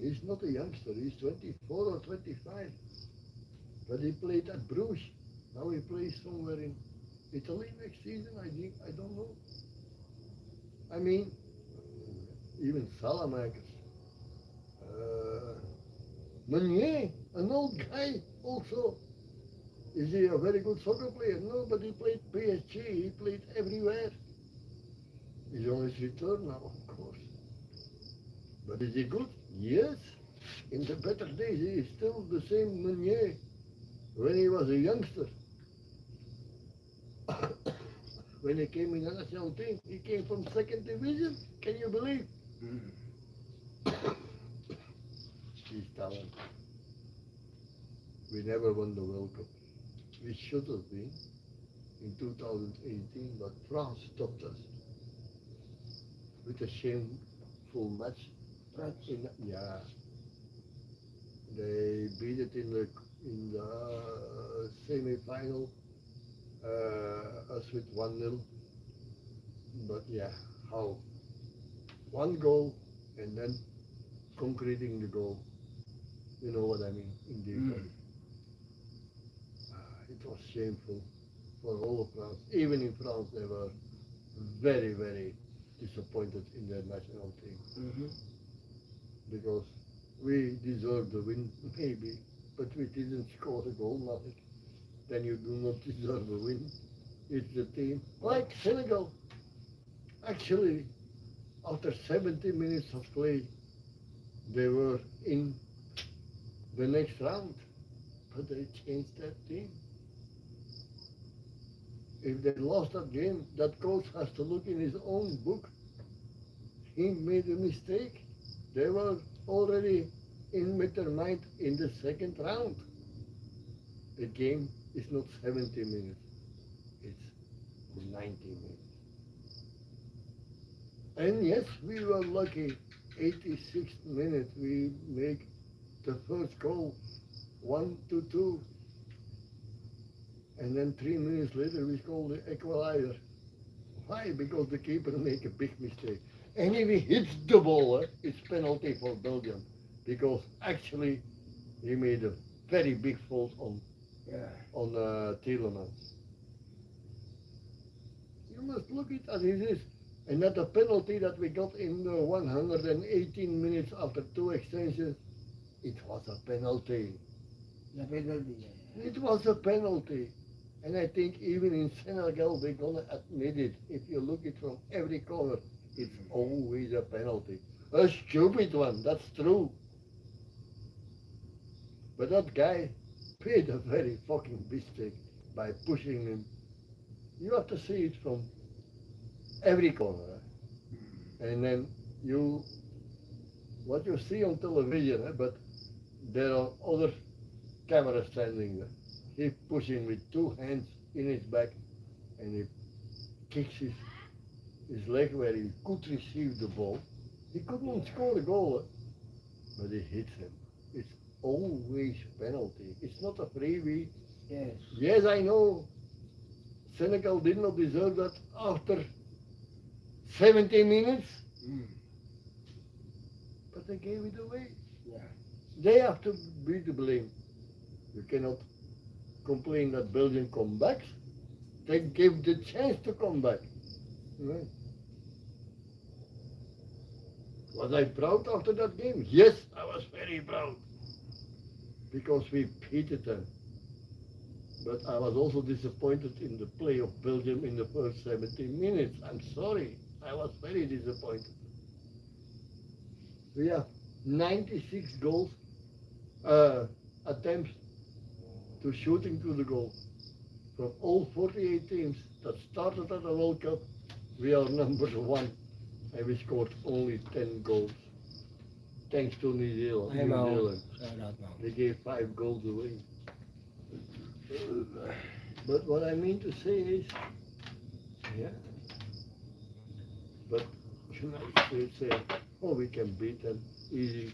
he's not a youngster, he's 24 or 25. But he played at Bruges. Now he plays somewhere in Italy next season, I think, I don't know. I mean, even Salamakers. Meunier, an old guy also. Is he a very good soccer player? No, but he played PSG, he played everywhere. He's on his return now, of course. But is he good? Yes. In the better days, he is still the same Meunier when he was a youngster. When he came in the national team, he came from second division. Can you believe? He's talent. We never won the World Cup. We should have been in 2018, but France stopped us with a shameful match. France. Yeah, they beat it in the semi-final, us with 1-0. But yeah, how? One goal and then concreting the goal. You know what I mean? Indeed. It was shameful for all of France. Even in France, they were very, very disappointed in their national team. Because we deserved the win, maybe, but we didn't score a goal, nothing. Then you do not deserve a win. It's the team. Like Senegal. Actually, after 70 minutes of play, they were in the next round, but they changed that team. If they lost that game, that coach has to look in his own book. He made a mistake. They were already in with their mind in the second round. The game is not 70 minutes, it's 90 minutes. And yes, we were lucky. 86th minute, we make the first goal, 1-2. And then 3 minutes later, we score the equalizer. Why? Because the keeper made a big mistake. And if he hits the ball, it's penalty for Belgium. Because actually, he made a very big fault on Tielemans. You must look it as it is. And not the penalty that we got in the 118 minutes after 2 extensions, it was a penalty. The penalty. It was a penalty. And I think even in Senegal, they're going to admit it. If you look it from every corner, it's always a penalty. A stupid one, that's true. But that guy made a very fucking mistake by pushing him. You have to see it from every corner. And then what you see on television, but there are other cameras standing there. He pushed him with 2 hands in his back and he kicks his leg where he could receive the ball. He couldn't score the goal, but he hits him. It's always penalty. It's not a freebie. Yes. Yes, I know. Senegal did not deserve that after 70 minutes. But they gave it away. Yeah. They have to be to blame. You cannot complain that Belgium come back. They gave the chance to come back. Right. Was I proud after that game? Yes, I was very proud. Because we beat them. But I was also disappointed in the play of Belgium in the first 70 minutes. I'm sorry. I was very disappointed. We have 96 goals, attempts to shooting to the goal. From all 48 teams that started at the World Cup, we are number 1. And we scored only 10 goals. Thanks to New Zealand. I know. New Zealand. Shout out now. They gave 5 goals away. But what I mean to say is, yeah. But United States say, oh, we can beat them easy.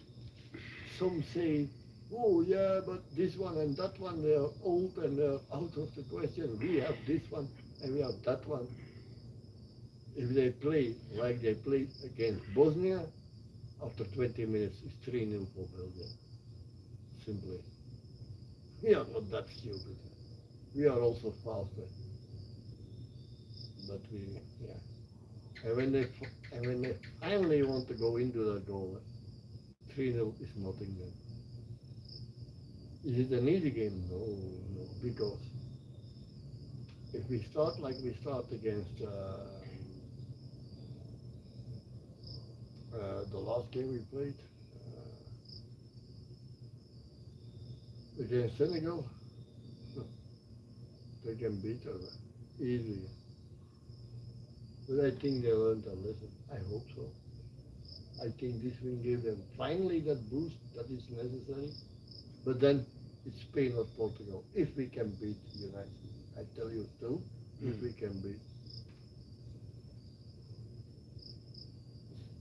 some say, oh yeah, but this one and that one, they are old and they are out of the question. We have this one and we have that one. If they play like they played against Bosnia, after 20 minutes it's 3-0 for Belgium. Simply. We are not that stupid. We are also faster. But yeah. And when they finally want to go into that goal, 3-0 is nothing then. Is it an easy game? No, no, because if we start like we start against the last game we played against Senegal, they can beat us easily. But I think they learned a lesson. I hope so. I think this will give them finally that boost that is necessary. But then it's Spain or Portugal. If we can beat United, I tell you still, if we can beat.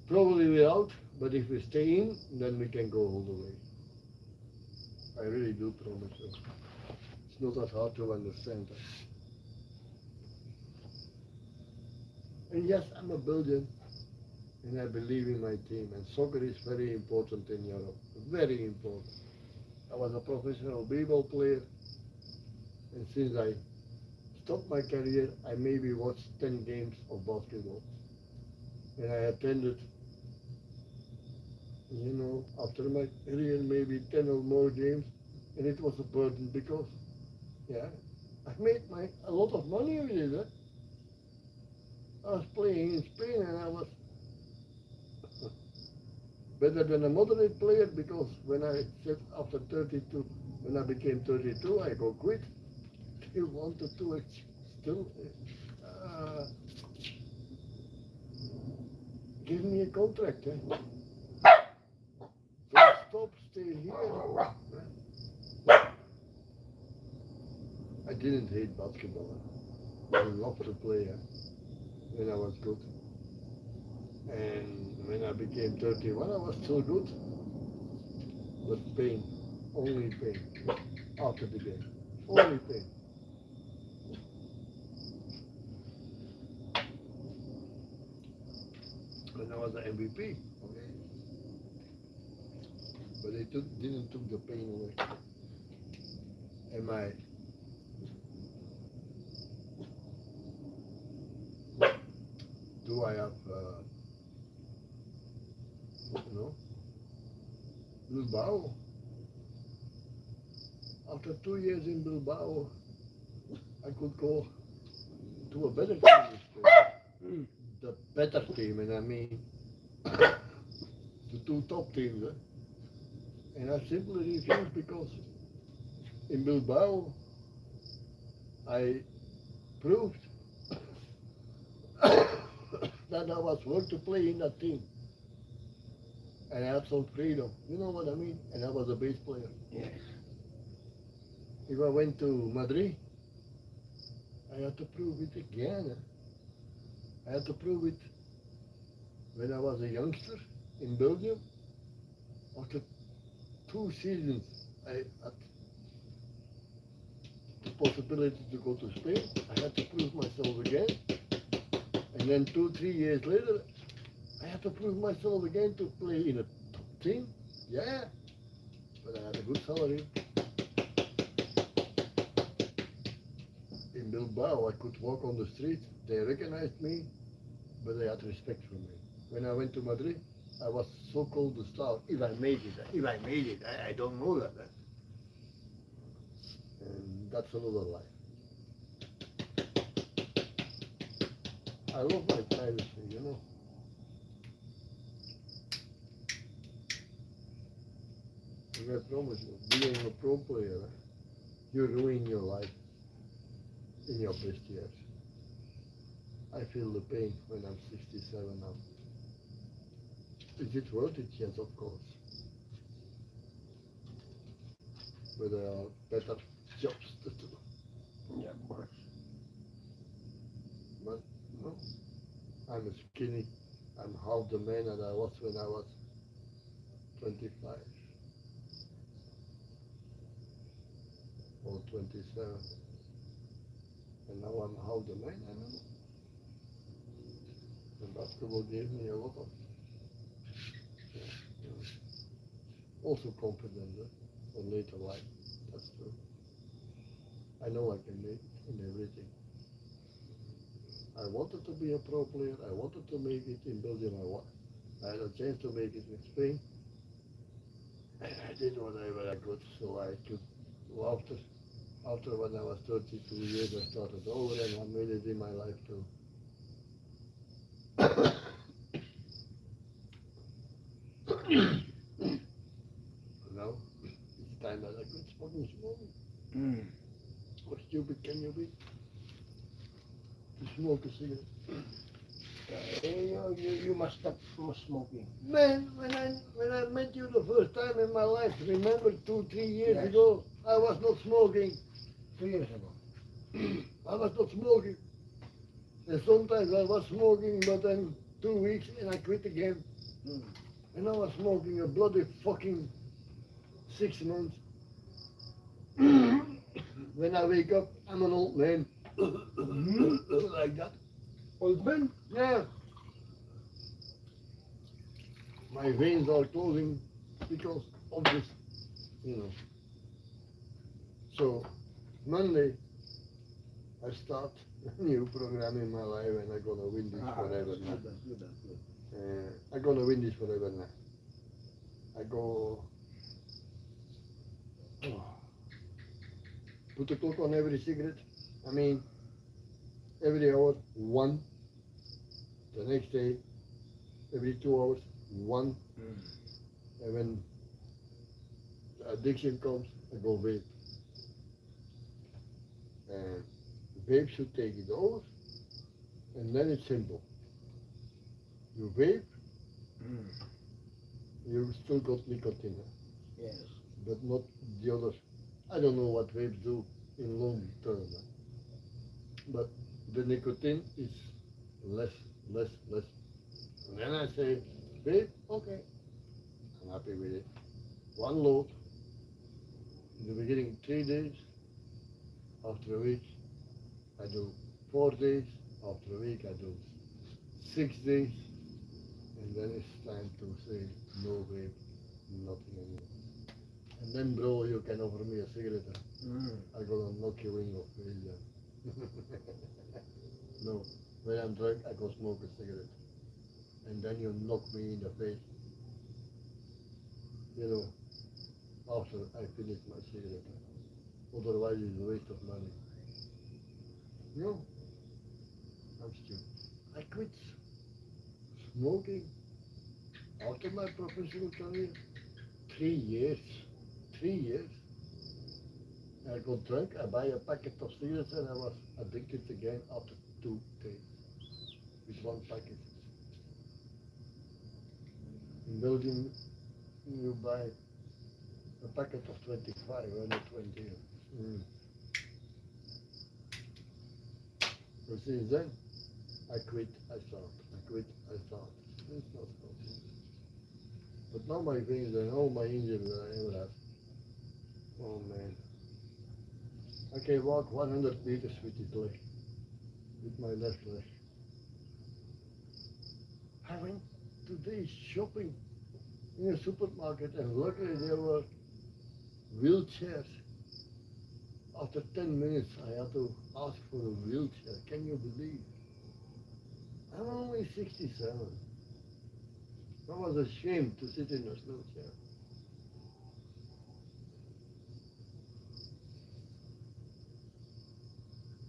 Probably we're out, but if we stay in, then we can go all the way. I really do promise you. It's not that hard to understand that. And yes, I'm a Belgian, and I believe in my team. And soccer is very important in Europe, very important. I was a professional b-ball player, and since I stopped my career, I maybe watched 10 games of basketball. And I attended, after my career, maybe 10 or more games, and it was a burden because, I made a lot of money with it. I was playing in Spain, and I was better than a moderate player because when I said after 32, when I became 32, I go quit. They wanted to still give me a contract. So stop, stay here. I didn't hate basketball. I loved to play when I was good. And when I became 31, I was still good. But pain, only pain, after the game, only pain. When I was the MVP, okay. But they didn't took the pain away. And do I have, Bilbao? After 2 years in Bilbao, I could go to a better team in Spain. The better team, and I mean the 2 top teams. And I simply refused because in Bilbao I proved that I was worth to play in that team. And I had some freedom. You know what I mean? And I was a bass player. Yes. If I went to Madrid, I had to prove it again. I had to prove it when I was a youngster in Belgium. After 2 seasons, I had the possibility to go to Spain. I had to prove myself again. And then 2-3 years later, I had to prove myself again to play in a top team. Yeah, but I had a good salary. In Bilbao, I could walk on the street. They recognized me, but they had respect for me. When I went to Madrid, I was so called the star. If I made it, I don't know that. And that's another life. I love my privacy, And I promise you, being a pro player, you ruin your life in your best years. I feel the pain when I'm 67 now. Is it worth it? Yes, of course. But there are better jobs to do. Yeah, of course. But no, I'm skinny. I'm half the man that I was when I was 25. 27. And now I'm how the man, I don't know. The basketball gave me a lot of also confidence for later life. That's true. I know I can make it in everything. I wanted to be a pro player. I wanted to make it in Belgium. I had a chance to make it in Spain. And I did whatever I could. So I could, after when I was 32 years, I started over and I made it in my life too. Now, it's time that I quit smoking. Mm. How stupid can you be? To smoke a cigarette. You must stop smoking. Man, when I met you the first time in my life, remember 2-3 years Yes. ago, I was not smoking. 2 years ago. I was not smoking. And sometimes I was smoking, but then 2 weeks and I quit again. Mm. And I was smoking a bloody fucking 6 months. When I wake up, I'm an old man. Like that. Old man? Yeah. My veins are closing because of this, you know. So, Monday, I start a new program in my life and I'm gonna win this forever now. Good. I'm gonna win this forever now. I go, put a clock on every cigarette. I mean, every hour, one. The next day, every 2 hours, one. And when the addiction comes, I go vape. And vape should take it over, and then it's simple. You vape, you still got nicotine, Yes. but not the others. I don't know what vapes do in long term, but the nicotine is less. And then I say, vape, okay, I'm happy with it. One load, in the beginning 3 days, after a week I do 4 days, after a week I do 6 days, and then it's time to say no vape, nothing anymore. And then bro, you can offer me a cigarette, I'm gonna knock your wing off with that. No, when I'm drunk I go smoke a cigarette, and then you knock me in the face, you know, after I finish my cigarette. Otherwise it's a waste of money. No, I'm stupid. I quit smoking after my professional career. 3 years. 3 years. I got drunk, I buy a packet of cigarettes and I was addicted again after 2 days with one packet. In Belgium, you buy a packet of 25 or not 20. So since then, I quit, I start. I quit, I start. It's not possible. But now my veins and all my injuries that I ever have. Oh man. I can walk 100 meters with this leg. With my left leg. I went today shopping in a supermarket and luckily there were wheelchairs. After 10 minutes I had to ask for a wheelchair. Can you believe? I'm only 67. I was ashamed to sit in a wheelchair.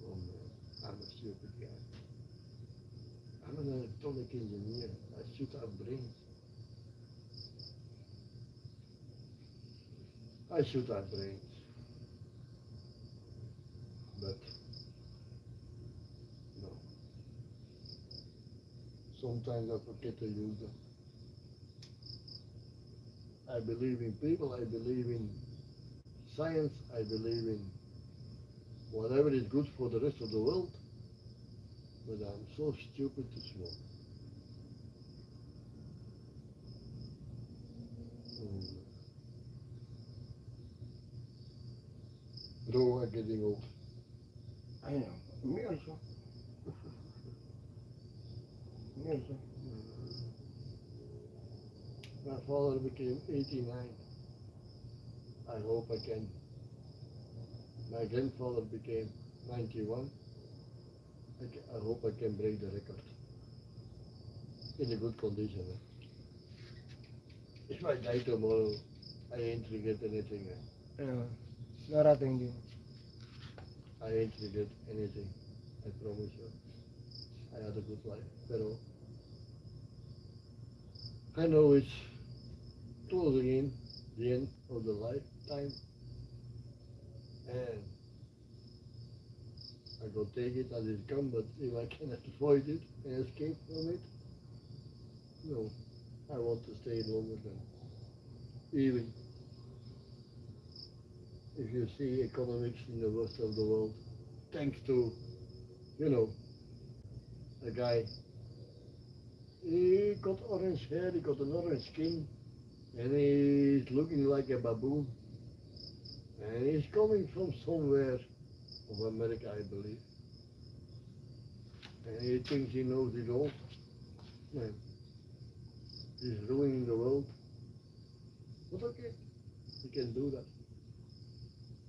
Oh man, I'm a stupid guy. I'm an electronic engineer. I should have brains. I should have brains. But no. Sometimes I forget to use them. I believe in people, I believe in science, I believe in whatever is good for the rest of the world, but I'm so stupid to smoke. Bro, I'm getting old. I know. Me also. Me also. My father became 89. I hope I can. My grandfather became 91. I hope I can break the record in a good condition. If I die tomorrow, I ain't regret anything. Narating din. I ain't regret anything. I promise you. I had a good life. Pero I know it's closing in the end of the lifetime. And I go take it as it comes, but if I cannot avoid it and escape from it, no, I want to stay longer than even if you see economics in the rest of the world, thanks to, you know, a guy, he got orange hair, he got an orange skin, and he's looking like a baboon, and he's coming from somewhere of America, I believe, and he thinks he knows it all. Man, he's ruining the world. But okay, he can do that,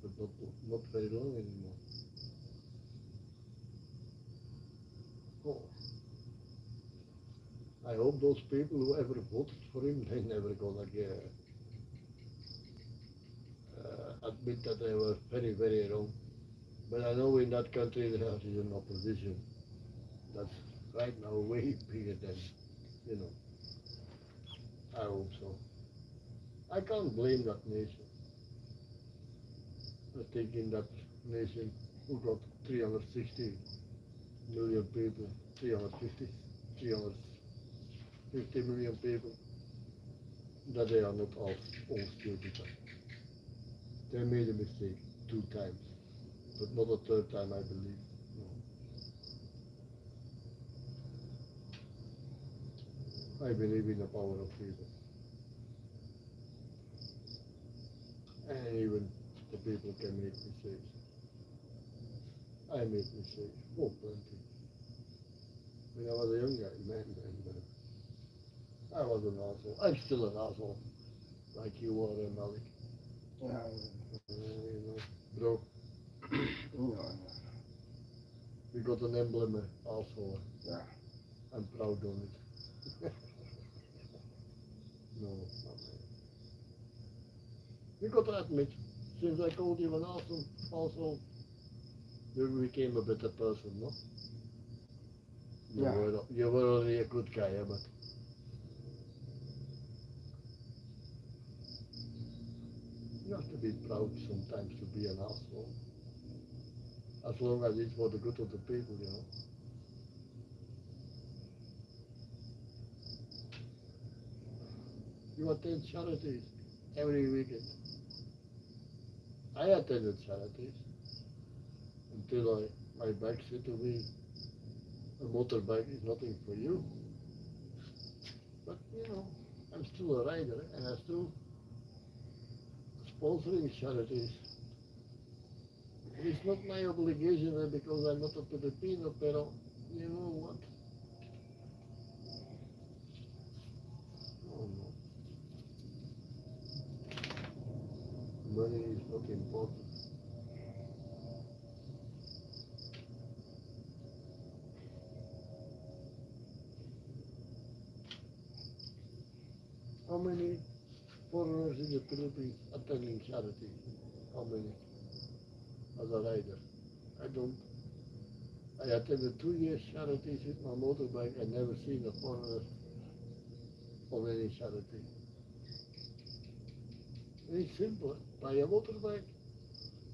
but not very long anymore. Oh, I hope those people who ever voted for him, they never gonna get, admit that they were very, very wrong. But I know in that country there is an opposition that's right now way bigger than, you know, I hope so. I can't blame that nation. I think in that nation who got 360 million people, 350 million people, that they are not all stupid. They made a mistake 2 times, but not a third time, I believe. No. I believe in the power of people. And even the people can make mistakes. I made mistakes, oh plenty. When I was a young guy, man, I was an asshole. I'm still an asshole, like you are, Malik. You know, bro, we got an emblem, asshole. Yeah. I'm proud on it. No, not me. You got to admit, since I called you an asshole, you became a better person, no? Yeah. You were already a good guy, but you have to be proud sometimes to be an asshole. As long as it's for the good of the people, you know. You attend charities every weekend. I attended charities until my back said to me, a motorbike is nothing for you. But you know, I'm still a rider and I'm still sponsoring charities. It's not my obligation because I'm not a Filipino, pero you know what? Oh no. Money is not important. How many foreigners in the Philippines attending charity? How many? As a rider? I don't. I attended 2 years charities with my motorbike. I never seen a foreigner on any charity. It's simple. Buy a motorbike,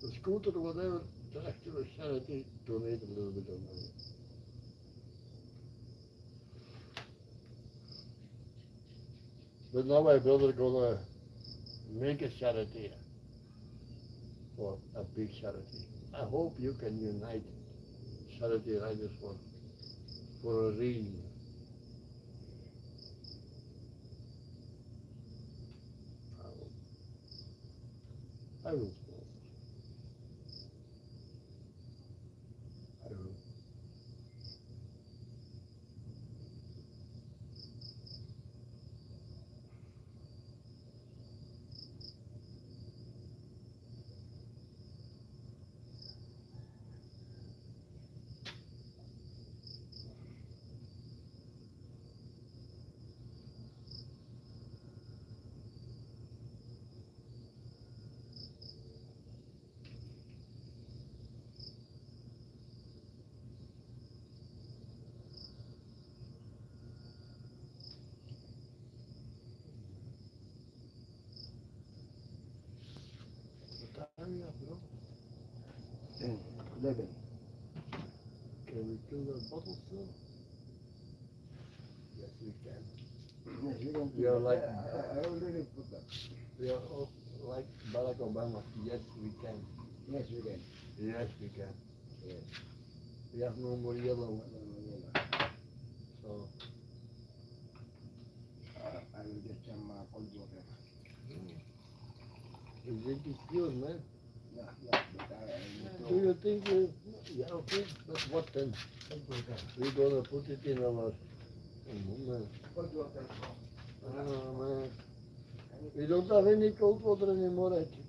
a scooter, whatever, drive to a charity, donate a little bit of money. But now my brother gonna make a charity for a big charity. I hope you can unite charity riders for a reason. I will sponsor. 11. Can we kill the bottles now? Yes, we can. Yes, we can. We are like- I already put that. We are all like Barack Obama. Yes, we can. Yes, we can. Yes, we can. Yes. We have no more yellow. So, I will get some cold water. it is pure, man. Yeah, yeah. But I need Do you think, yeah, okay, but what then? cold water. We're gonna put it in our, man. Cold water. Oh, man. We don't have any cold water anymore, I think.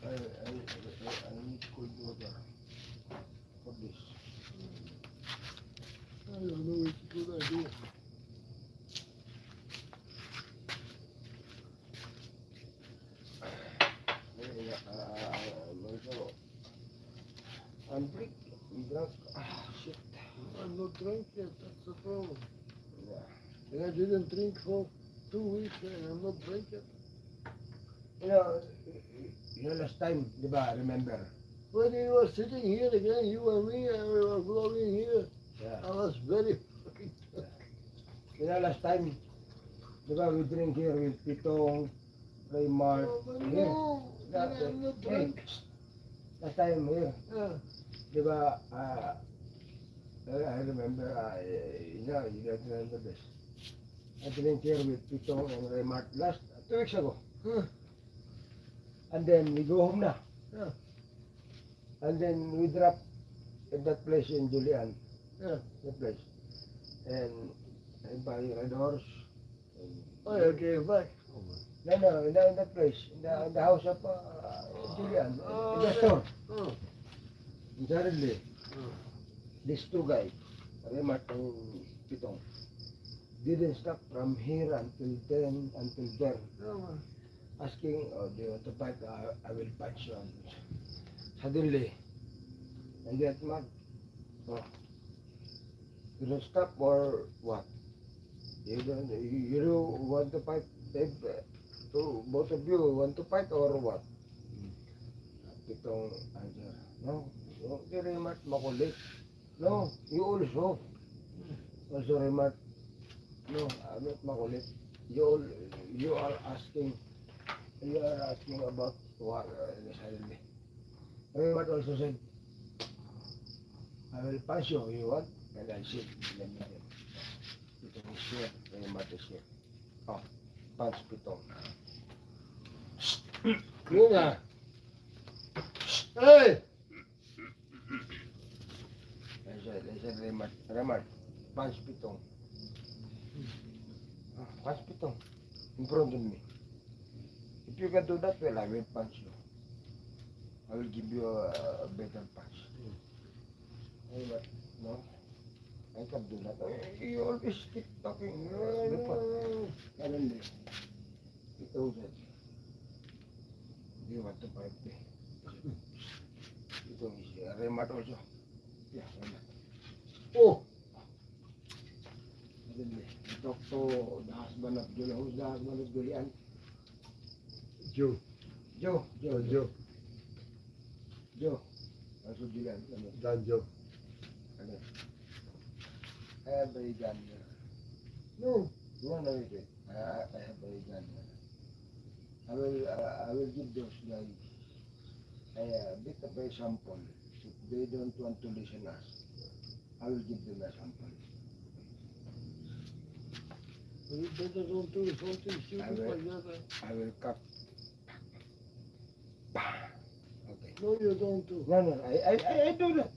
I need cold water for this. I don't know, it's a good idea. Also, I'm drunk. Shit. I'm not drunk yet, that's the problem. Yeah. And I didn't drink for 2 weeks and I'm not drunk yet. You know, last time, di ba, remember? When we were sitting here again, you and me, and we were blowing here, Yeah. I was very fucking drunk. You know, last time, di ba, we drink here with Pitong, Raymart, Oh, but here. no, That, I'm not hey, drunk. last time here, Yeah. di ba, I remember, you don't remember this. I drink here with Pitong and Raymart last, 2 weeks ago. Huh. And then we go home na. Yeah. And then we drop at that place in Julian, Yeah. that place. And I buy Red Horse. And Oh, you came back. no, in that place, in the house of Julian, in the store. Oh. And suddenly, Oh. these two guys, Remat and Pitong, didn't stop from here until there, Yeah, man. asking, oh, do you want to fight? I will fight you. And suddenly, I get mad. Oh, you don't stop or what? You don't want to fight? If, both of you want to fight or what? Pitong answer, no, di Remat makulit. No, you also. Also Remat, no, I'm not makulit. You are asking about what suddenly. Remat also said, I will punch you, you want? And I said, let me get. Pitong is here, Remat is here. Oh, punch Pitong. Yun na. Hey! I said, Remat, punch Pitong. Oh, punch Pitong in front of me. If you can do that, well, I will punch you. I will give you a better punch. Remat, no, I can't do that. You always keep talking. Suddenly, Pitong said, do you want to fight me? Pitong is here. Remat also. Yeah, Remat. Oh! Suddenly, I talked to the husband of Julian. Who's the husband of Julian? Joe. Joe. Joe. Also Julian. Dan Joe. Ano? I have a gun here. No. No, it is. I have a gun here. I will give those guys a bit of a sample. If they don't want to listen us, I will give them a sample. You better don't do something I stupid will. like that. I will cut. Bah. Okay. No, you don't do. No, I do that.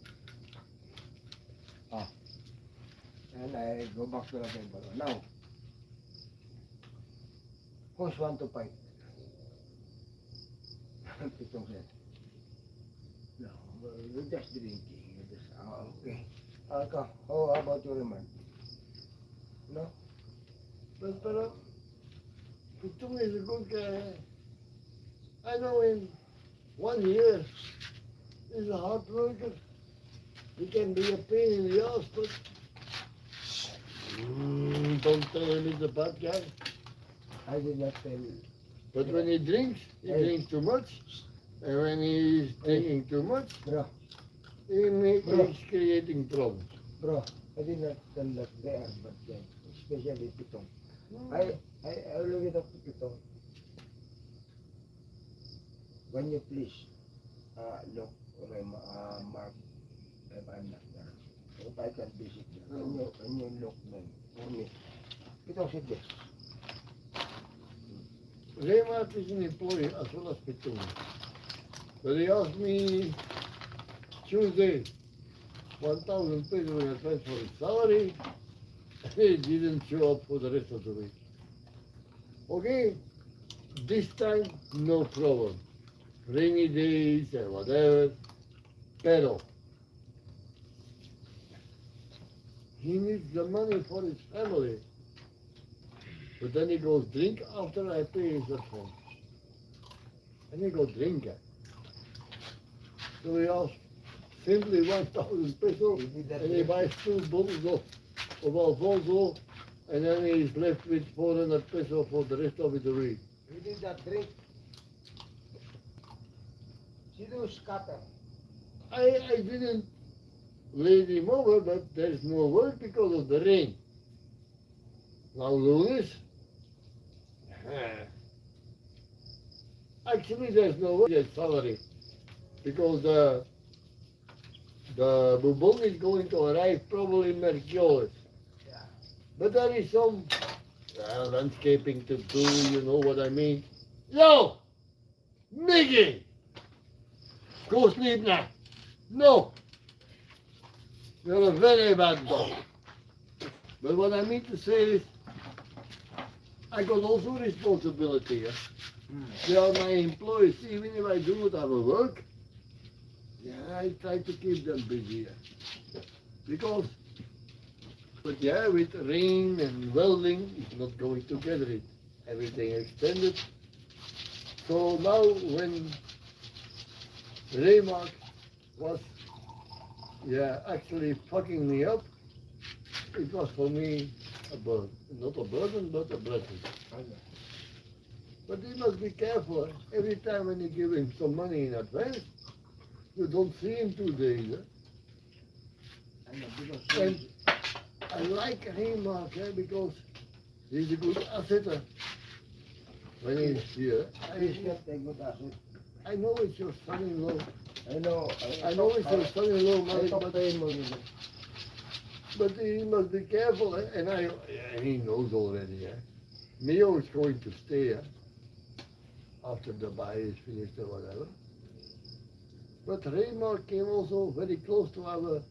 Ah. And I go back to the table. Now, who's want to fight? Pitong said, no, you're just drinking. You're just, okay. How about your man? No? But Pitong is a good guy. I know him 1 year. He's a hard worker. He can be a pain in the ass, but don't tell him he's a bad guy. I did not tell. But when he drinks too much. And when he's drinking too much, Bro, he's creating problems. bro, I did not tell that they are bad guys, especially Pitong. I look it up to Pitong. When you please look or mark if I'm not there. If I can visit there. When you look then for me. Pitong said yes. Raymart is an employee as well as Pitong. But he asked me Tuesday, 1,000 pesos in advance for his salary. He didn't show up for the rest of the week. Okay, this time no problem. Rainy days and whatever. Pero he needs the money for his family. But then he goes drink after I pay his phone. And he goes drink. So he asks simply 1,000 pesos and he buys 2 bottles of Alfonso and then he's left with 400 pesos for the rest of the week. You did that drink. Sino scatter? I didn't lead him over, but there's no work because of the rain. Now Louis, actually there's no work yet salary because the bubong is going to arrive probably Mercure. Yeah. But there is some landscaping to do, you know what I mean? Yo! Miggy! Go sleep now. No! You're a very bad dog. But what I mean to say is, I got also responsibility. They are my employees, even if I do not have a work. Yeah, I try to keep them busy. Because, but yeah, with rain and welding, it's not going together. It everything extended. So now when Raymark was, actually fucking me up, it was for me a burden. Not a burden, but a blessing. But you must be careful. Every time when you give him some money in advance, you don't see him 2 days. And I like Raymark because he's a good asset when he's here. He's not a good asset. I know it's your son-in-law. I know. I know it's your son-in-law, I Mike, talked to him already. but he must be careful. And he knows already. Mio is going to stay after the buy is finished or whatever. But Raymark came also very close to have a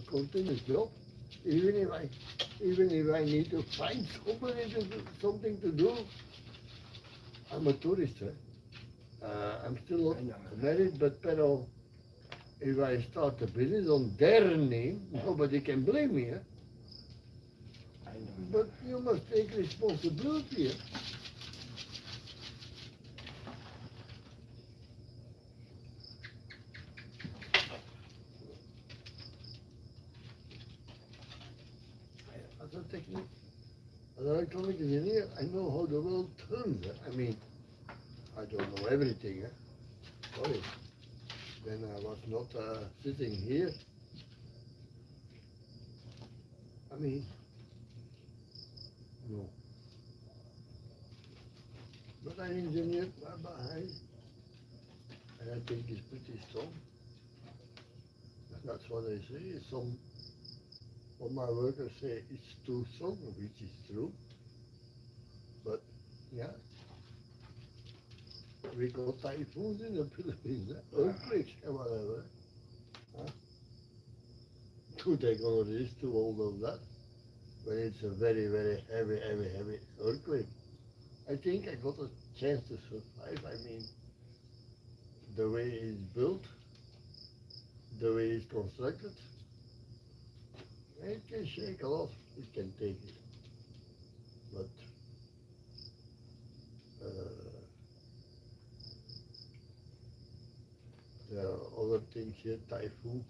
continuous job. Even if I need to find something to do, I'm a tourist. I'm still not married, but if I start a business on their name, nobody can blame me. I know. But you must take responsibility. As a technique, as an electronic engineer, I know how the world turns. I mean, I don't know everything. Sorry. Then I was not sitting here. I mean, no. But I engineered my behind, and I think it's pretty strong. And that's what I say. Some of my workers say it's too strong, which is true. But yeah. we got typhoons in the Philippines, earthquakes and whatever. Huh? Two technologies to all of that. When it's a very, very heavy earthquake. I think I got a chance to survive. I mean, the way it's built, the way it's constructed, it can shake a lot. It can take it. But there are other things here, typhoons.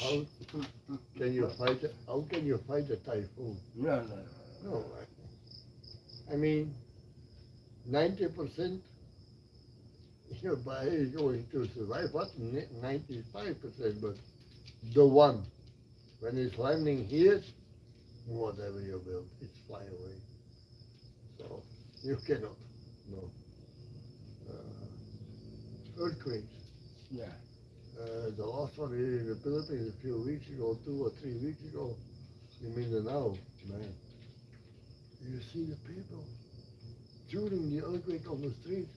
How can you fight? How can you fight a typhoon? No, no. No, I mean, 90% your body is going to survive. What 95%? But the one when it's landing here, whatever you build, it's fly away. So you cannot. No. Earthquakes. Yeah. The last one here in the Philippines a few weeks ago, 2 or 3 weeks ago, in Mindanao, man. You see the people during the earthquake on the street,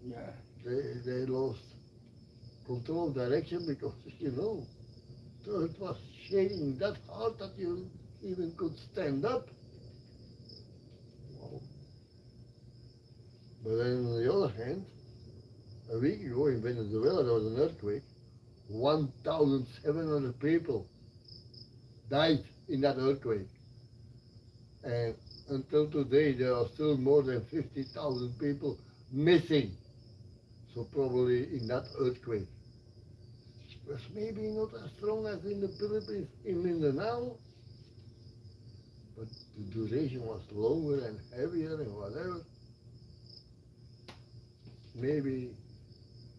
Yeah. they lost control of direction because, the earth was shaking that hard that you even could stand up. Wow. But then on the other hand, a week ago in Venezuela there was an earthquake. 1,700 people died in that earthquake. And until today, there are still more than 50,000 people missing. So probably in that earthquake. It was maybe not as strong as in the Philippines, in Mindanao, but the duration was longer and heavier and whatever. Maybe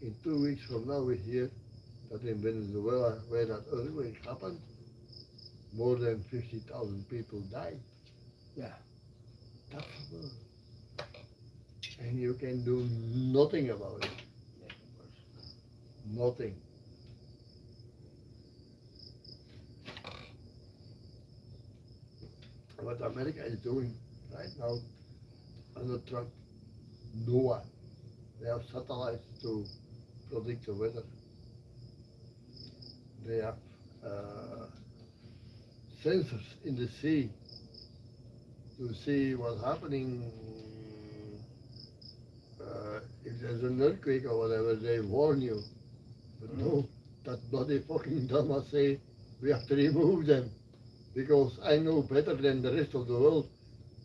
in 2 weeks from now we hear that in Venezuela, where that earthquake happened, more than 50,000 people died. Yeah. That's the world. And you can do nothing about it. Yes, of course. Nothing. What America is doing right now under Trump, NOAA, they have satellites to predict the weather. They have sensors in the sea to see what's happening. If there's an earthquake or whatever, they warn you. But no, that bloody fucking dumbass say we have to remove them because I know better than the rest of the world.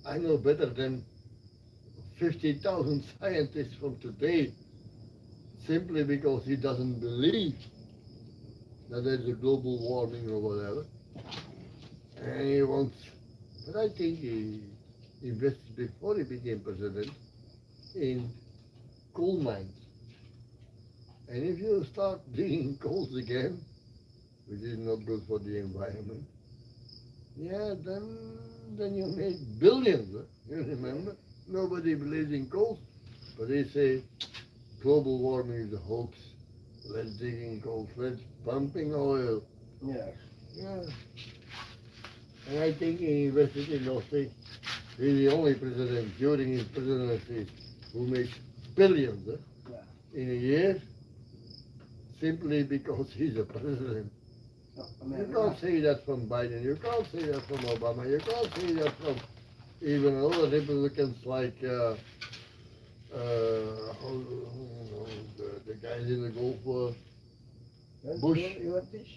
I know better than 50,000 scientists from today, simply because he doesn't believe that there's a global warming or whatever. And he wants, but I think he invested before he became president in coal mines. And if you start digging coals again, which is not good for the environment, yeah, then you make billions. Huh? You remember? Nobody believes in coal, but they say global warming is a hoax. Let's dig in coal, let's pumping oil. Yes. Yeah. And I think he invested in those things. He's the only president during his presidency who makes billions Yeah. in a year simply because he's a president. No, You can't say that from Biden, you can't say that from Obama, you can't say that from even other Republicans like the guys in the Gulf War. Bush. You want this?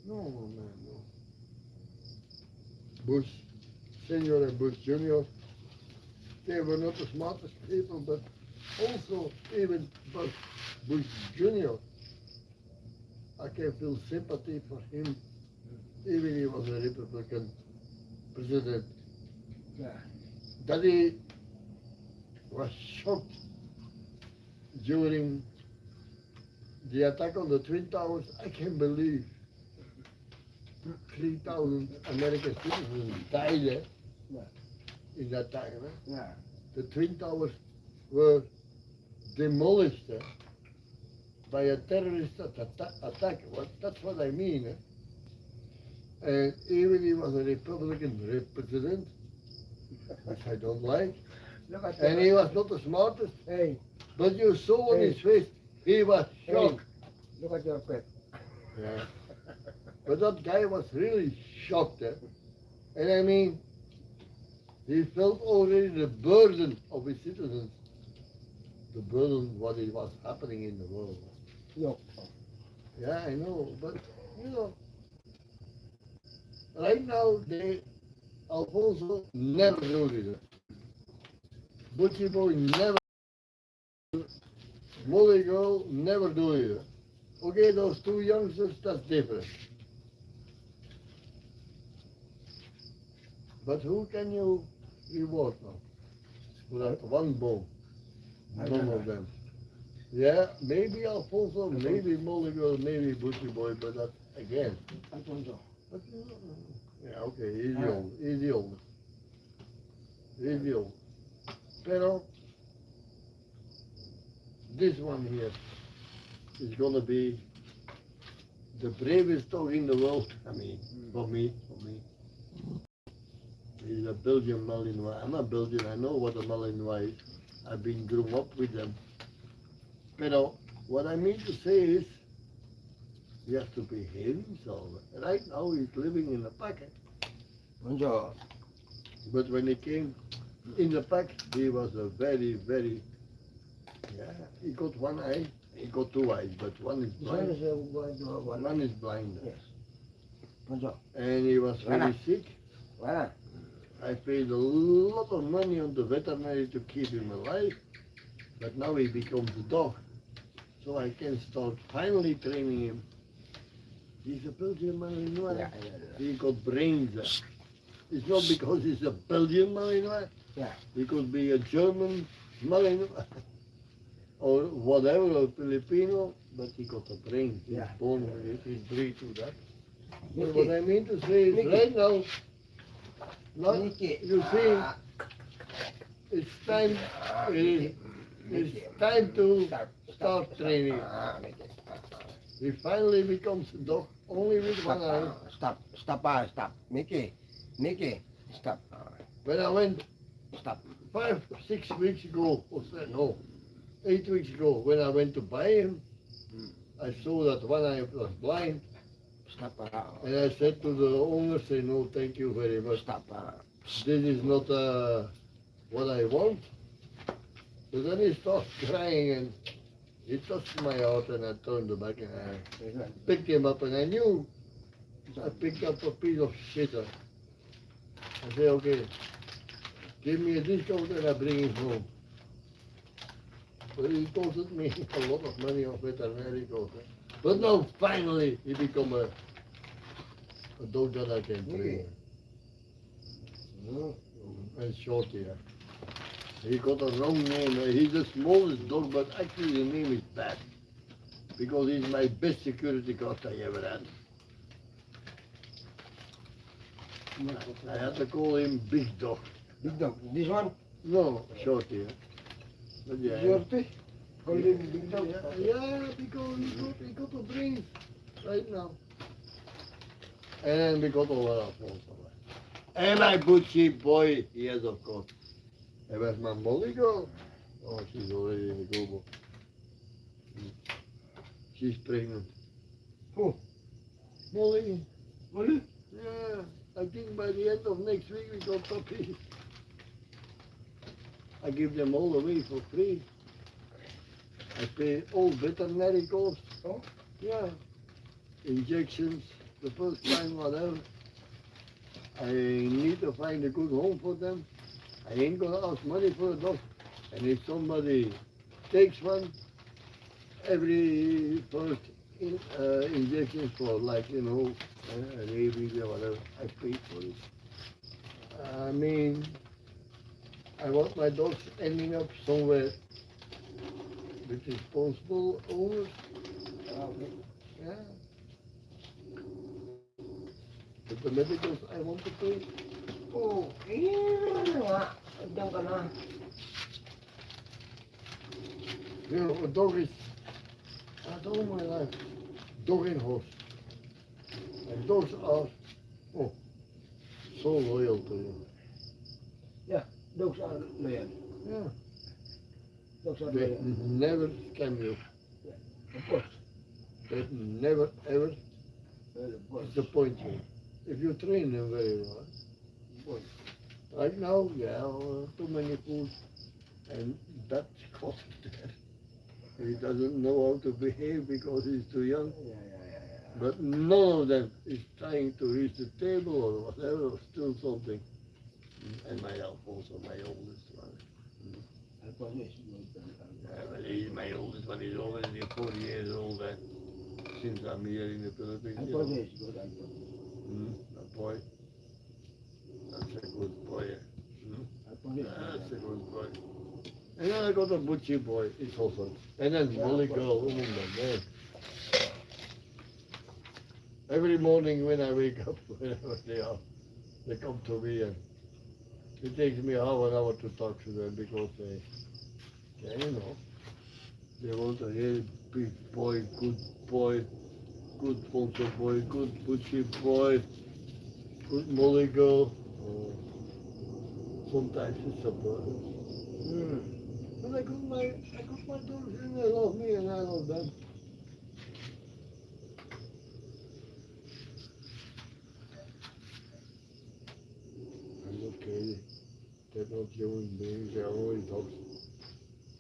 No, man, no. Bush Senior and Bush Junior, they were not the smartest people, but also even Bush Junior, I can feel sympathy for him, even he was a Republican president. Yeah. That he was shocked during the attack on the Twin Towers. I can't believe 3,000 American citizens died Yeah. in that time. Yeah. The Twin Towers were demolished by a terrorist attack. That's what I mean. And even he was a Republican president, which I don't like, Look at And he was not the smartest, Hey, but you saw on Hey. his face, he was hey, shocked. look at your pet. Yeah. But that guy was really shocked. Eh? And I mean, he felt already the burden of his citizens, the burden what it was happening in the world. Yo. Yeah, I know, but you know, right now they Alfonso never do it. Butchie boy never, Molly girl never do it. Okay, those two youngsters, that's different. But who can you reward now? Without one bone, I none don't of know. them. Yeah, maybe Alfonso, maybe Molly girl, maybe Butchie boy, but that again. Alfonso. But, yeah, okay, he's the old, he's the old. He's the old. Pero this one here is gonna be the bravest dog in the world. I mean, for me. He's a Belgian Malinois. I'm a Belgian. I know what a Malinois is. I've been grew up with them. Pero what I mean to say is, he has to behave himself. Right now he's living in a pack. Bonjour. But when he came in the pack, he was a very, very, yeah, he got one eye, he got two eyes, but one is This one blind. is one. One is blind. Yes. Bonjour. And he was very Voilà. sick. Voilà. I paid a lot of money on the veterinary to keep him alive, but now he becomes a dog. So I can start finally training him. He's a Belgian Malinois. Yeah. He got brains. It's not because he's a Belgian Malinois. Yeah. He could be a German Malinois or whatever, a Filipino, but he got a brain. He's Yeah. born with it. He's breed to that. But Mickey. what I mean to say is Mickey. right now, Mickey. you see, it's time. It's time to start training. Mickey. He finally becomes a dog only with one eye. Stop. Stop. Mickey. Stop. When I went Stop. 5, 6 weeks ago, or no, 8 weeks ago, when I went to buy him, I saw that one eye was blind, Stop. and I said to the owner, say, no, thank you very much. Stop. This is not what I want. So then he starts crying, and he touched my heart, and I turned back, and I picked him up, and I knew I picked up a piece of shit. I said, okay, give me a discount and I bring him home. But it costed me a lot of money on veterinary cost. But now finally he become a dog that I can train. And short here. He got a wrong name. He's the smallest dog, but actually the name is bad. Because he's my best security guard I ever had. I had to call him Big Dog. Big dog. This one? No, short here. But yeah. Shorty? Call him big dog? Yeah, because he got the brains right now. And then we got all our phones. And my butchie boy, yes, of course. And where's my Molly girl? Oh, she's already in the global. She's pregnant. Who? Molly? Molly? Yeah, I think by the end of next week we got puppies. I give them all away for free. I pay all veterinary costs. Oh? Yeah. Injections, the first time, whatever. I need to find a good home for them. I ain't gonna ask money for a dog. And if somebody takes one, every first injection for like, you know, rabies or whatever, I pay for it. I mean, I want my dogs ending up somewhere with responsible owners. Yeah. But the medicals I want to pay. Oh, yun nga. Diyan ka na. You know, a dog is, all my life, dog and horse. And dogs are, so loyal to you. Dogs are loyal. Yeah. Dogs are They very, never scam you. of course. They never ever Well, of course. disappoint you. If you train them very well. Of course. Right now, yeah, too many food, and that's caused that. He doesn't know how to behave because he's too young. Yeah. But none of them is trying to reach the table or whatever, or steal something. And my also my oldest one. Alfonso is good. But my oldest one is already 40 years old, and since I'm here in the Philippines. You Alfonso know. is good. Alfonso. That boy, that's a good boy. Alfonso is That's a good. good boy. And then I got a butchy boy, it's also. And then Molly girl, oh my man. Every morning when I wake up, whenever they are, they come to me, and it takes me half an hour to talk to them because they they want a real big boy, good sponsor boy, good butchy boy, good Molly girl. Sometimes it's a brother. But I got my dogs and they love me and I love them. I'm not crazy. They're not human beings, they're only dogs.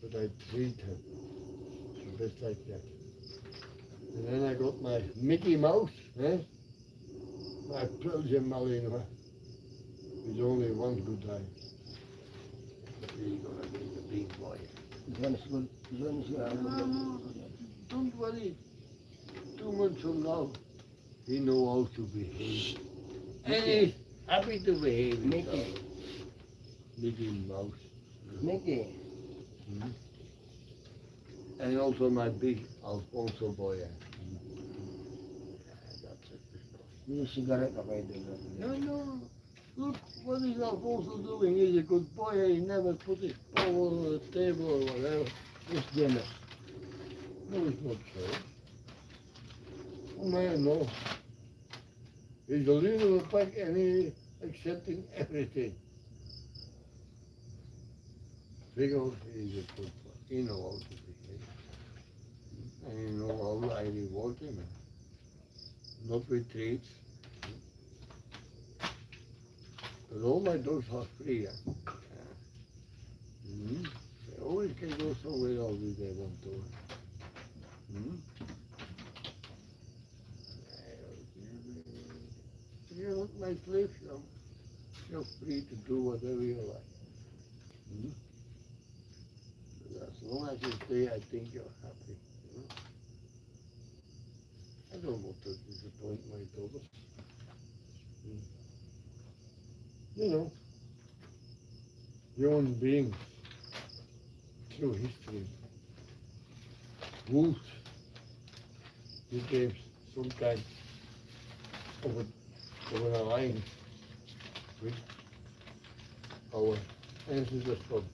But I treat them the best I can. And then I got my Mickey Mouse, my Belgian Malinois. He's only one good eye. But he's gonna be the big boy. This one is good. This one is good. Don't worry. 2 months from now, he know how to behave. And he's happy to behave. Mickey. Mickey Mouse. Mickey. And also my big Alfonso boy. That's it. This is cigarette okay doon. No. Look what is Alfonso doing. He's a good boy. He never put his paw on the table or whatever. It's jealous. No, it's not so. Oh man, no. He's a little pack and he's accepting everything. Because he's a good boy. He knows how to behave. And he knows how I reward him. Not with treats. But all my dogs are free. They always can go somewhere else if they want to. You look my place, you're free to do whatever you like. But as long as you stay, I think you're happy. I don't want to disappoint my dogs. You know, human beings through history, wolves became some kind of an alliance with our ancestors from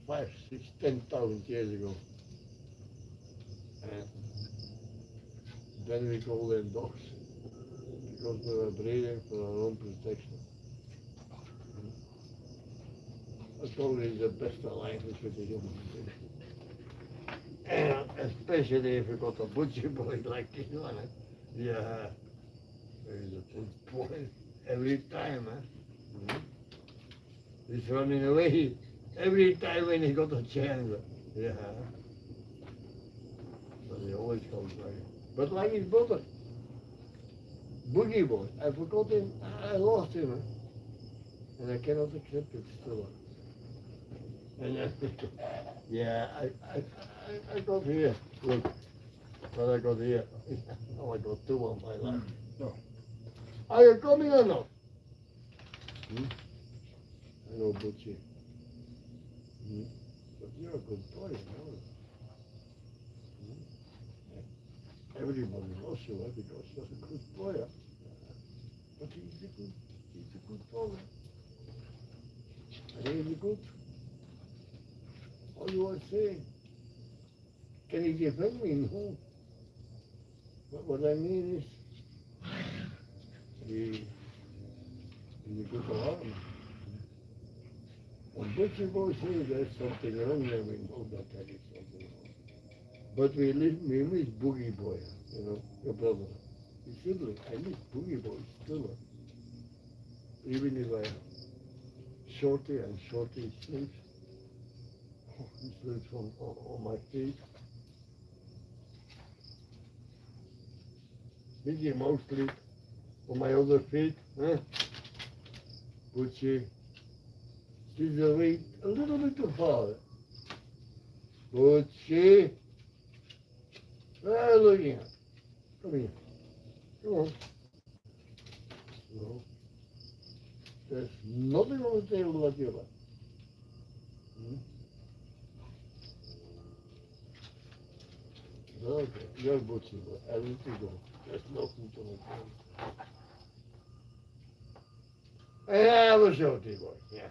5, 6, 10,000 years ago. And then we call them dogs because they were breeding for our own protection. That's probably the best alliance with the human being. And especially if you got a butcher boy like this one. Yeah, he's a good boy every time. He's running away every time when he got a chance. Yeah. But he always comes back. But like his brother, Boogie Boy, I forgot him, I lost him. And I cannot accept it still. And yeah, I got here. Look, what I got here. Now I got 2 on my lap. No. Are you coming or not? I know, Butchie. But you're a good boy, you know. Everybody loves you because you're a good boy. But he's a good boy. Really good. All you are saying, can he defend me? No. But what I mean is, he's a good alarm. And butcher boy say there's something wrong there, we know that there is something wrong. But we miss Boogie Boy, you know, your brother. His sibling, I miss Boogie Boy still. Even if I Shorty and Shorty sleeps. Oh, he sleeps on my feet. Mickey Mouse sleep on my other feet. Huh? But she's a little bit too far. But look here. Come here. Come on. No. There's nothing on the table that you like. Okay, you're butcher, but I need to go. There's nothing to the table. I have a shorty boy, yeah.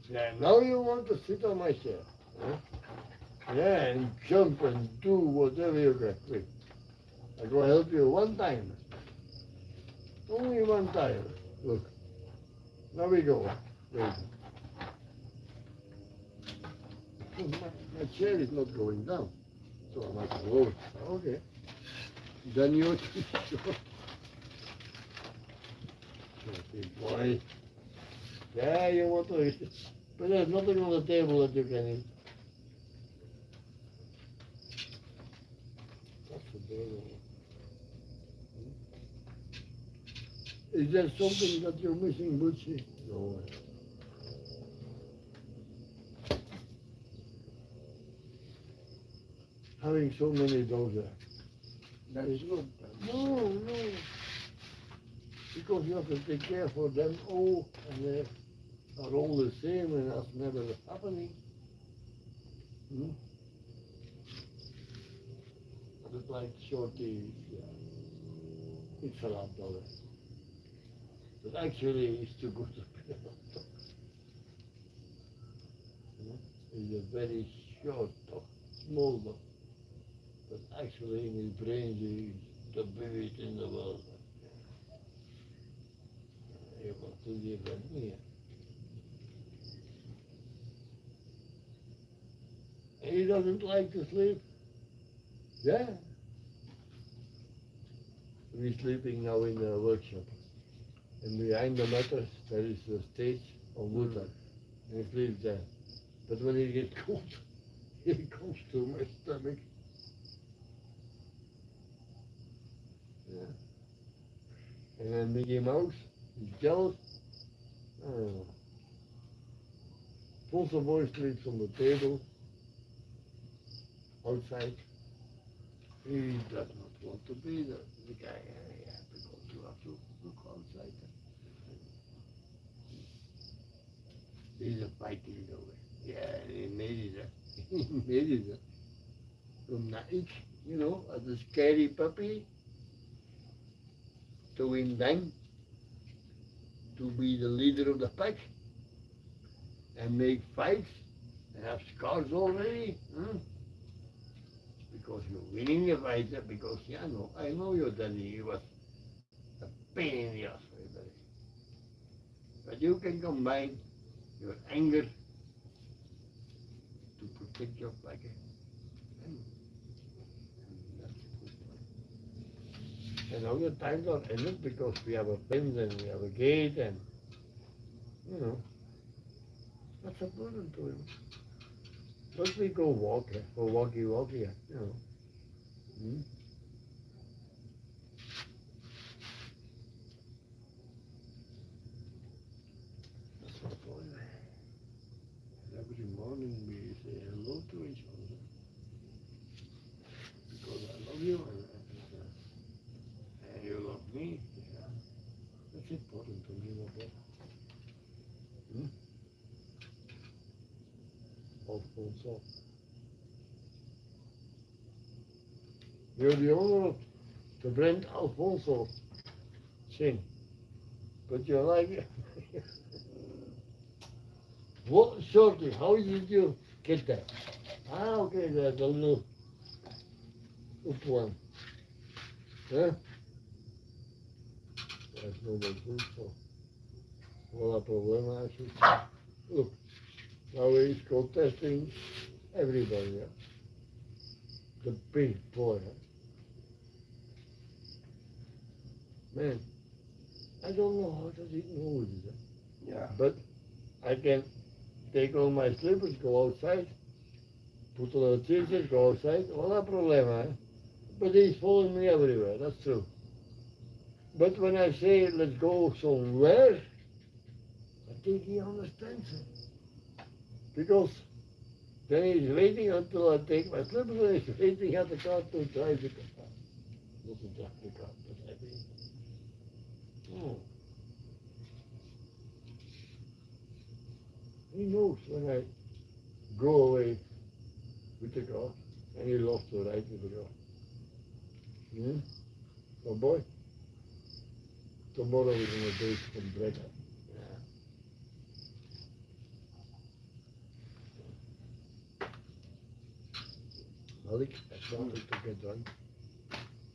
Yeah, now you want to sit on my chair. Huh? Yeah, and jump and do whatever you can. Wait, I go help you one time. Only one time. Look, now we go. Wait. Oh, my chair is not going down, so I must go. Okay. Then you shorty boy. Yeah, you want to eat. But there's nothing on the table that you can eat. That's a bad one. Is there something that you're missing, Butchie? No. Having so many dogs there. That is good. No. Because you have to take care for them all, and they are all the same, and that's never happening. But like Shorty, it's a lot better. But actually, it's too good to be a dog. He's a very short dog, small dog. But actually, in his brain, he's the biggest in the world. He wants to live in here. He doesn't like to sleep. Yeah. We're sleeping now in the workshop. And behind the mattress, there is a stage of wood. And he sleeps there. But when he gets cold, he comes to my stomach. Yeah. And then Mickey Mouse, he's jealous. Oh. Ponce boy sleeps on the table, outside. He does not want to be there. The guy, because you have to look outside. He's a fighting dog. Yeah, he made it. He made it. From night, you know, as a scary puppy, to win them, to be the leader of the pack, and make fights, and have scars already. Because you're winning a fight, because I know your daddy, he was a pain in the ass for your daddy. But you can combine your anger to protect your pack. And that's a good one. And all the times are ended because we have a fence and we have a gate and, that's a burden to him. Let me go walk, or walkie, That's my point. Every morning we say hello to each other. Because I love you and you love me. Yeah. That's important to me, my brother. Alfonso. You're the owner of the brand Alfonso Sing. But you're like, what, Shorty, how did you get that? Okay, the little up one. Huh? There's no Alfonso. Hola, problema, I should say. Look, now he's contesting everybody. Yeah? The big boy. Huh? Man, I don't know how does he know this. Huh? Yeah. But I can take on my slippers, go outside, put on a t-shirt, go outside, no problema. Eh? But he's following me everywhere, that's true. But when I say let's go somewhere, I think he understands it. Because then he's waiting until I take my slippers and he's waiting at the car to drive the car. Not to drive the car, but I mean. Oh. He knows when I go away with the car and he loves to ride with the car. Hmm? Oh boy, tomorrow we're gonna bake some bread. Yeah. Malik, I started to get done.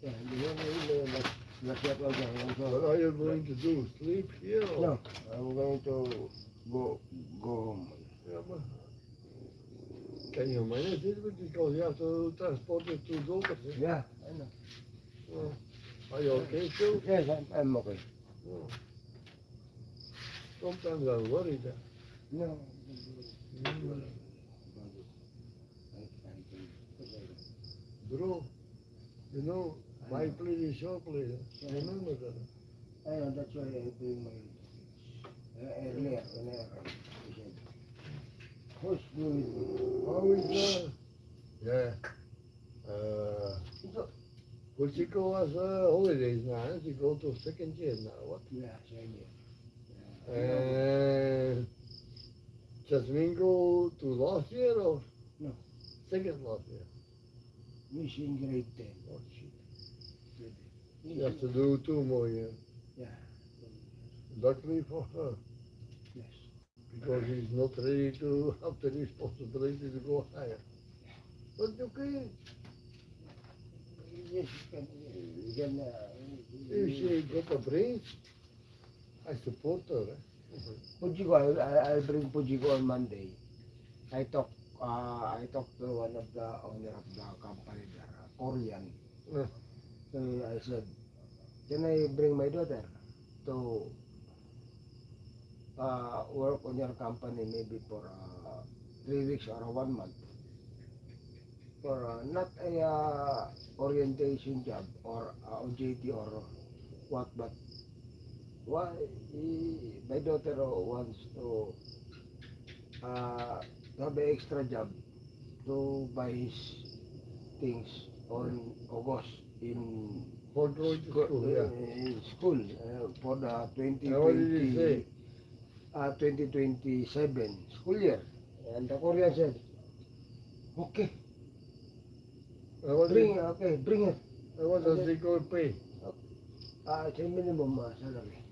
Yeah, let's get all done. What are you going to do? Sleep here? Or? No, I'm going to go home. Yeah, but can you manage it? Because you have to transport it to Dover. Yeah, I know. Oh. Are you okay too? Yes, I'm okay. Oh. Sometimes I'm worried. No. Mm. Bro, you know, my place is your place. Remember that. I know, that's why I bring my earlier when I said, who's doing How is that? Yeah. She go as holidays now. She go to second year now. What? Yeah, same here. And Jasmine go to last year or? No. Second last year. He's in grade 10. Oh shit. He's She has to do 2 more years. Yeah. Luckily for her. Yes. Because he's not ready to have the responsibility to go higher. But okay. Yes, you can, If she got a brain, I support her. Pujigo, I'll bring Pujigo on Monday. I talked to one of the owner of the company there, Korean. Yeah. So I said, can I bring my daughter to work on your company maybe for 3 weeks or 1 month? For not a orientation job or OJT or what, but why my daughter wants to have an extra job to buy his things on August in For going to school, yeah. in school for the And what did he say? 2027 school year. And the Korean said, okay, And what, bring it. and what does he go pay? It's a minimum salary.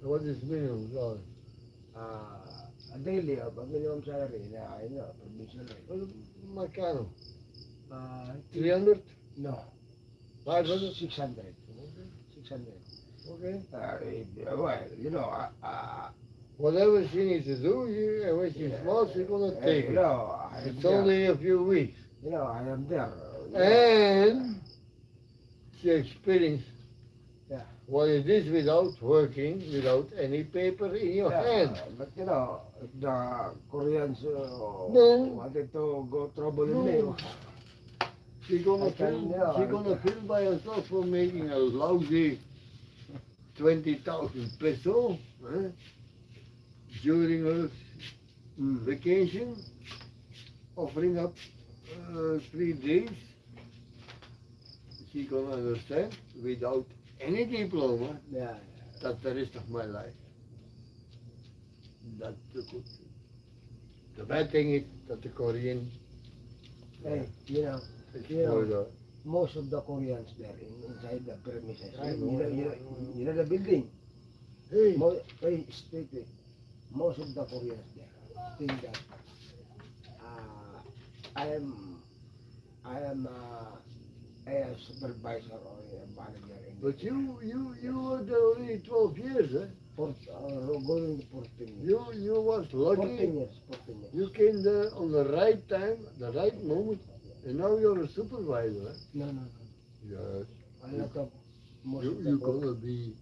And what is minimum salary? A daily a minimum salary na provincial rate. Well, Macano. 300? 300? No, 500? 600. 600. Okay. Well, you know, Whatever she needs to do, and when she's small, she's gonna take you it. know, I am It's there. only a few weeks. You know, I am there. And she experienced Yeah. what it is without working, without any paper in your hand. But you know, if the Koreans No. wanted to go trouble in No. me. She's gonna I can- feel, yeah, she's I gonna can- feel by herself for making a lousy 20,000 peso during her vacation, offering up 3 days. She gonna understand without any diploma Yeah. that the rest of my life. That's the good thing. The bad thing is that the Korean Hey, you know, is Yeah. for the most of the Koreans there inside the premises. I You know, know, I you know, know, I know. you know the building. hey, Hey, strictly, most of the Koreans there think that I am a supervisor or a manager. But you were there only 12 years, eh? Going to 14 years. You was 14 lucky. years, 14 years. You came there on the right time, the right moment, and now you're a supervisor, eh? No, no, no. Yes. A lot of most of the You're work. gonna be.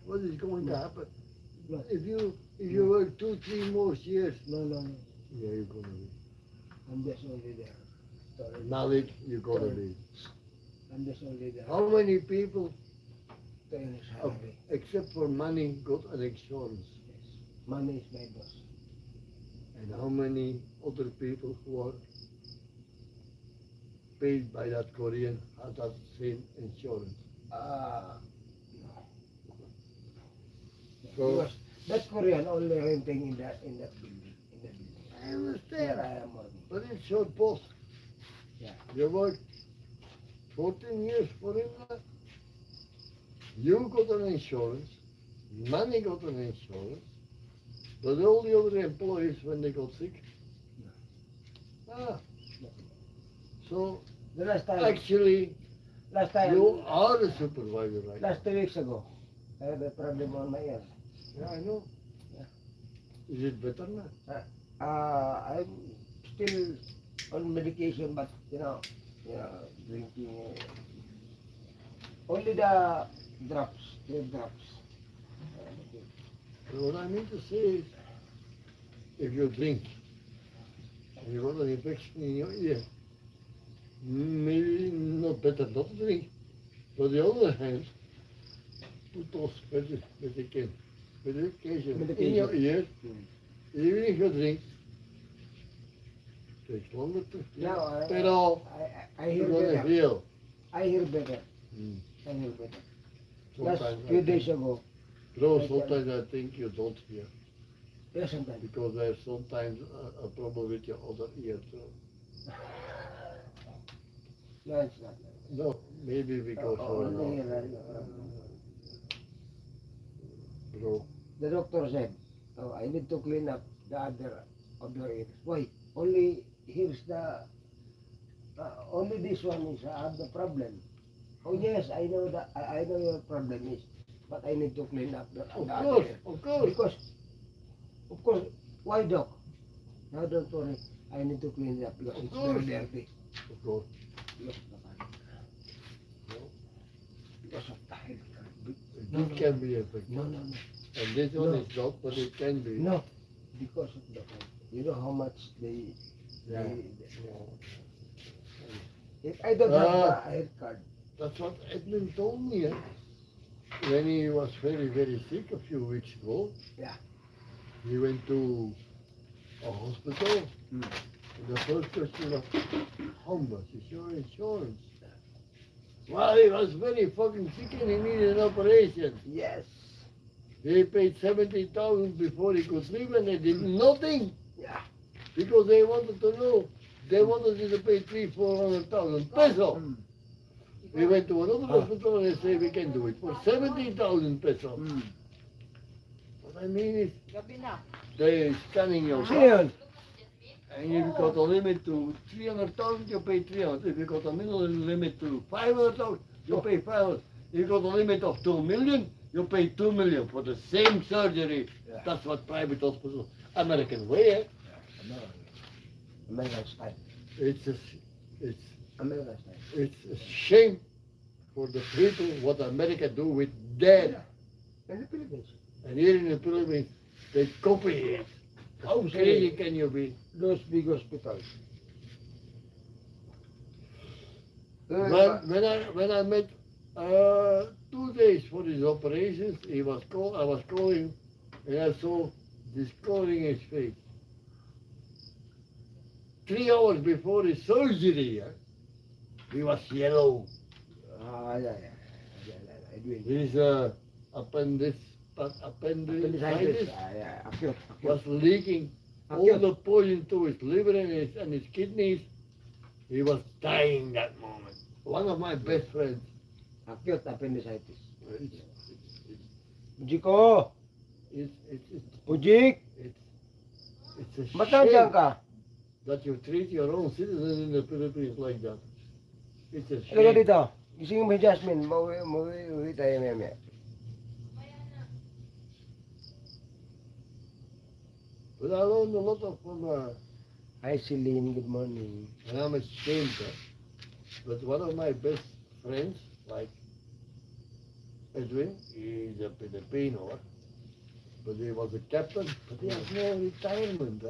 What is going to happen? No. If you work 2-3 more years, No, no, no. yeah, you're gonna be. I'm just only there. Sorry. Malik, you're gonna be. I'm just only there. How many people, To earn salary. except for money, got an insurance? Yes. Money is my boss. And how many other people who are paid by that Korean have that same insurance? No. So- Because that Korean only renting in that building. In the building. I Here understand, I am working. but it's your boss. Yeah. You worked 14 years for him. You got an insurance, money got an insurance, but all the other employees when they got sick. Ah, so The last time, actually time, you are a supervisor, right? last 2 weeks ago, I had a problem on my ear. Yeah, I know. Yeah. Is it better now? I'm still on medication, but drinking only the drops, 2 drops. So what I mean to say is, if you drink and you got an infection in your ear, maybe not better not to drink. But on the other hand, put those medication in your ear, even if you drink, takes longer to heal. Now Pero I hear you're gonna better. heal. I hear better. Mm. I hear better. Last Sometimes few I days think- ago, No, sometimes I think you don't hear yes, sometimes. because there's sometimes a problem with your other ear too. No, it's not. No, maybe because Only of here, bro. the doctor said, "Oh, I need to clean up the other ears." Why? Only here's the. Only this one is have the problem. Oh yes, I know that. I know your problem is, but I need to clean up the Of other course, ear. of course. Because, of course, why doc? Now don't worry. I need to clean it up because Of it's course. very dirty. Of course. Look, No. because of the head. It can be affected. No, no, no. And this one No. is not, but it can be. No, because of the head. You know how much they. Yeah. If I don't have Ah. the head card, That's what Edmund told me. Eh? When he was very, very sick a few weeks ago. Yeah. He went to a hospital. Mm. And the first question was, how much is your insurance? Well, he was very fucking sick and he needed an operation. yes. They paid 70,000 before he could live and they did nothing Yeah. because they wanted to know. They wanted you to pay 300,000-400,000 peso. Mm. We went to another hospital and they say we can do it for 70,000 peso. Mm. What I mean is, Gabi na. they're scanning your Sino heart. yun? And if you got a limit to 300,000, you pay 300. If you got a minimum limit to 500,000, you pay 500. If you got a limit of 2 million, you pay 2 million for the same surgery. Yeah. That's what private hospitals, American way, eh? American style. It's it's American style. it's a shame for the people what America do with dead. In the Philippines, And here in the Philippines, they copy it. How Oh, crazy sorry. can you be? those big hospitals. When I met 2 days for his operations, I was calling, and I saw this scoring his face. 3 hours before his surgery, he was yellow. Yeah. I do it. His appendicitis Yeah. Acute. was leaking all Acute. the poison to his liver and his kidneys. He was dying that moment. One of my best friends. Acute appendicitis. It's, Pujiko! it's Pujik! a Ba't nandiyan shame ka? that you treat your own citizens in the Philippines like that. It's a Halika shame. dito. Gisingin mo si Jasmine. Mauwi tayo maya. But I learned a lot from Hi, Celine. Good morning. and I'm ashamed, but one of my best friends, like Edwin, he's a Filipino, but he was a captain, but he has no retirement.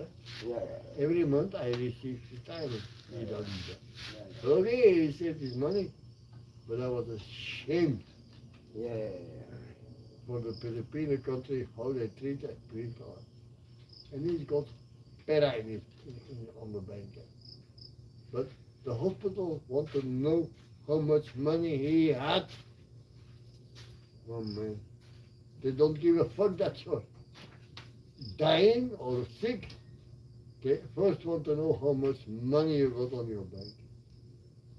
Yeah. Every month I receive retirement. He doesn't. Okay, he saved his money, but I was ashamed Yeah. for the Filipino country, how they treat their people. And he's got pera on the bank. But the hospital want to know how much money he had. Oh man, they don't give a fuck that you're dying or sick. They first want to know how much money you got on your bank.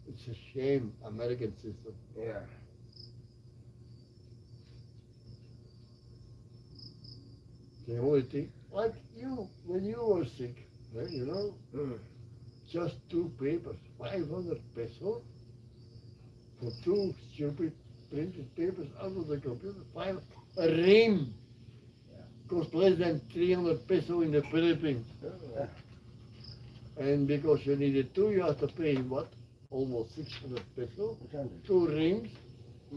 It's a shame, American system. Yeah. The only thing, like you, when you were sick, you know, just 2 papers, 500 pesos for 2 stupid printed papers out of the computer. A ring cost less than 300 pesos in the Philippines. Yeah. And because you needed 2, you have to pay what? Almost 600 pesos. 600. 2 rings.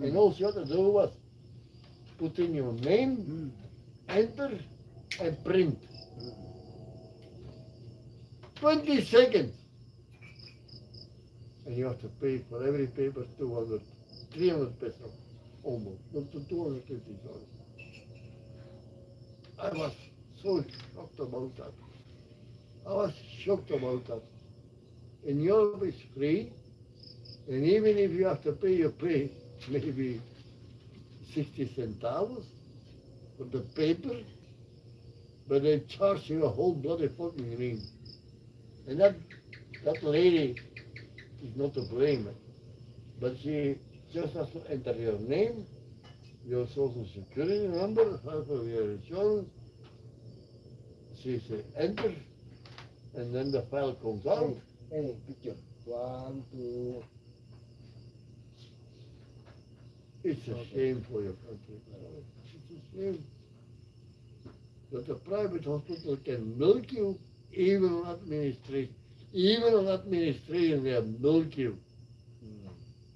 And all you have to do was put in your name, enter, and print. 20 seconds. And you have to pay for every paper 300 pesos, almost, not to 250, sorry. I was so shocked about that. I was shocked about that. In Europe it's free, and even if you have to pay, you pay maybe 60 centavos for the paper, but they charge you a whole bloody fucking ring. And that lady is not to blame, but she just has to enter your name, your social security number, half of your insurance. She say enter, and then the file comes out. Hey, picture. 1, 2. It's a shame for your country. It's a shame that the private hospital can milk you even on administration. Even on administration, they milk you.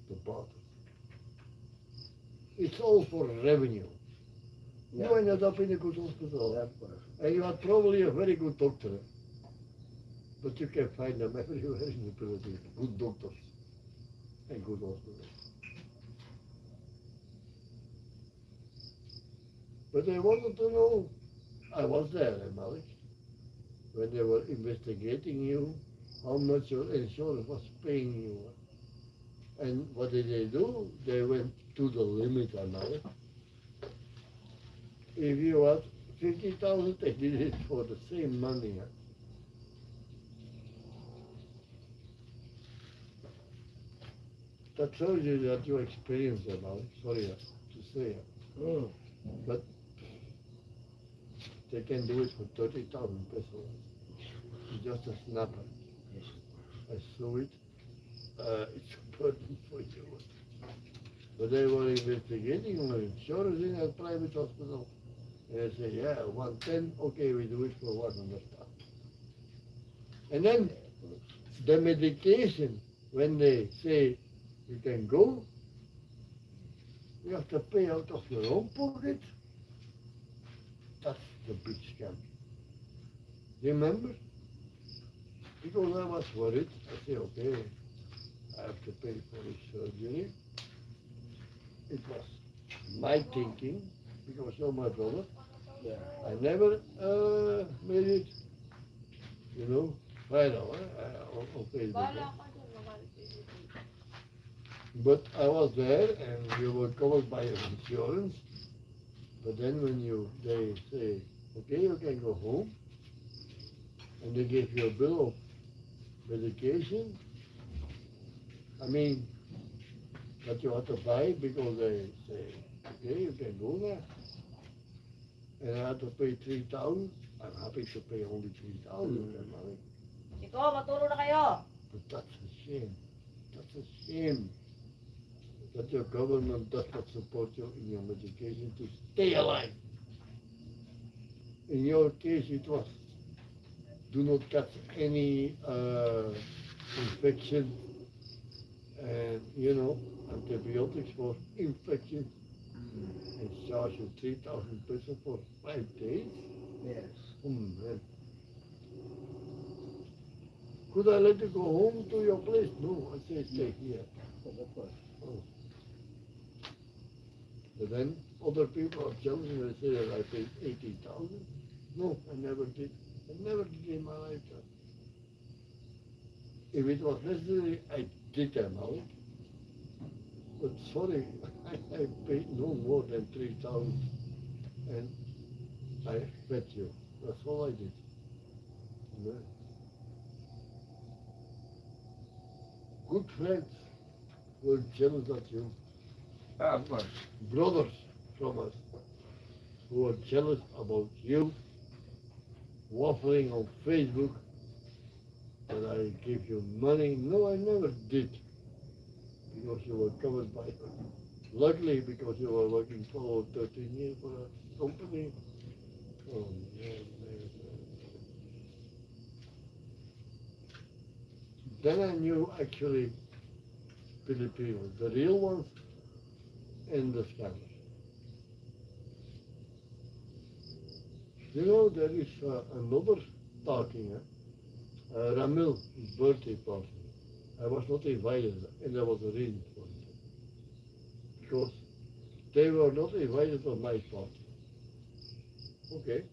The bottom. It's all for revenue. You ended up in a good hospital, Yeah, of course. and you are probably a very good doctor, but you can find them everywhere in the Philippines. Good doctors and good hospitals. But I wanted to know, I was there, Malik, when they were investigating you, how much your insurance was paying you. And what did they do? They went to the limit, Malik. If you had 50,000, they did it for the same money. That shows you that you experienced it, Malik. Sorry to say it. But they can do it for 30,000 pesos. It's just a snapper. I saw it. It's a burden for you. But they were investigating on insurance in a private hospital. And they say, yeah, 110, okay, we do it for 100,000. And then the medication, when they say you can go, you have to pay out of your own pocket. That's the big scam. Remember? Because I was worried. I say, okay, I have to pay for his surgery. It was my thinking, because you're my brother. Yeah. I never made it, final on Facebook. Bala ka dun, mga But I was there and you were covered by your insurance. But then when they say, okay, you can go home, and they give you a bill of medication, that you have to buy because they say, okay, you can go now. And I had to pay 3,000. I'm happy to pay only 3,000. Ito, matulog na kayo. But that's a shame. That's it's a shame that your government does not support you in your medication to stay alive. In your case, it was do not catch any infection and, antibiotics for infection and charge you 3,000 pesos for 5 days. Yes. Oh, man. Could I let you go home to your place? No, I say stay here. Of course. Oh. But then other people are jealous and they say that I paid 80,000. No, I never did. I never did in my lifetime. If it was necessary, I did them out. But sorry, I paid no more than 3,000 and I fed you. That's all I did. Yeah. Good friends were jealous of you. Of course. Brothers from us who were jealous about you waffling on Facebook that I gave you money. No, I never did because you were covered by luckily because you were working for 13 years for a company. Oh, man, man, man. Then I knew actually Filipinos, the real ones and the scammers. There is another talking, Ramil, his birthday party. I was not invited, and there was a reason for it. Because they were not invited on my party. Okay.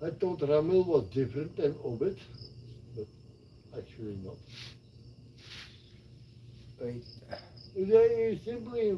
I thought Ramil was different than Obed, but actually not. Wait. They simply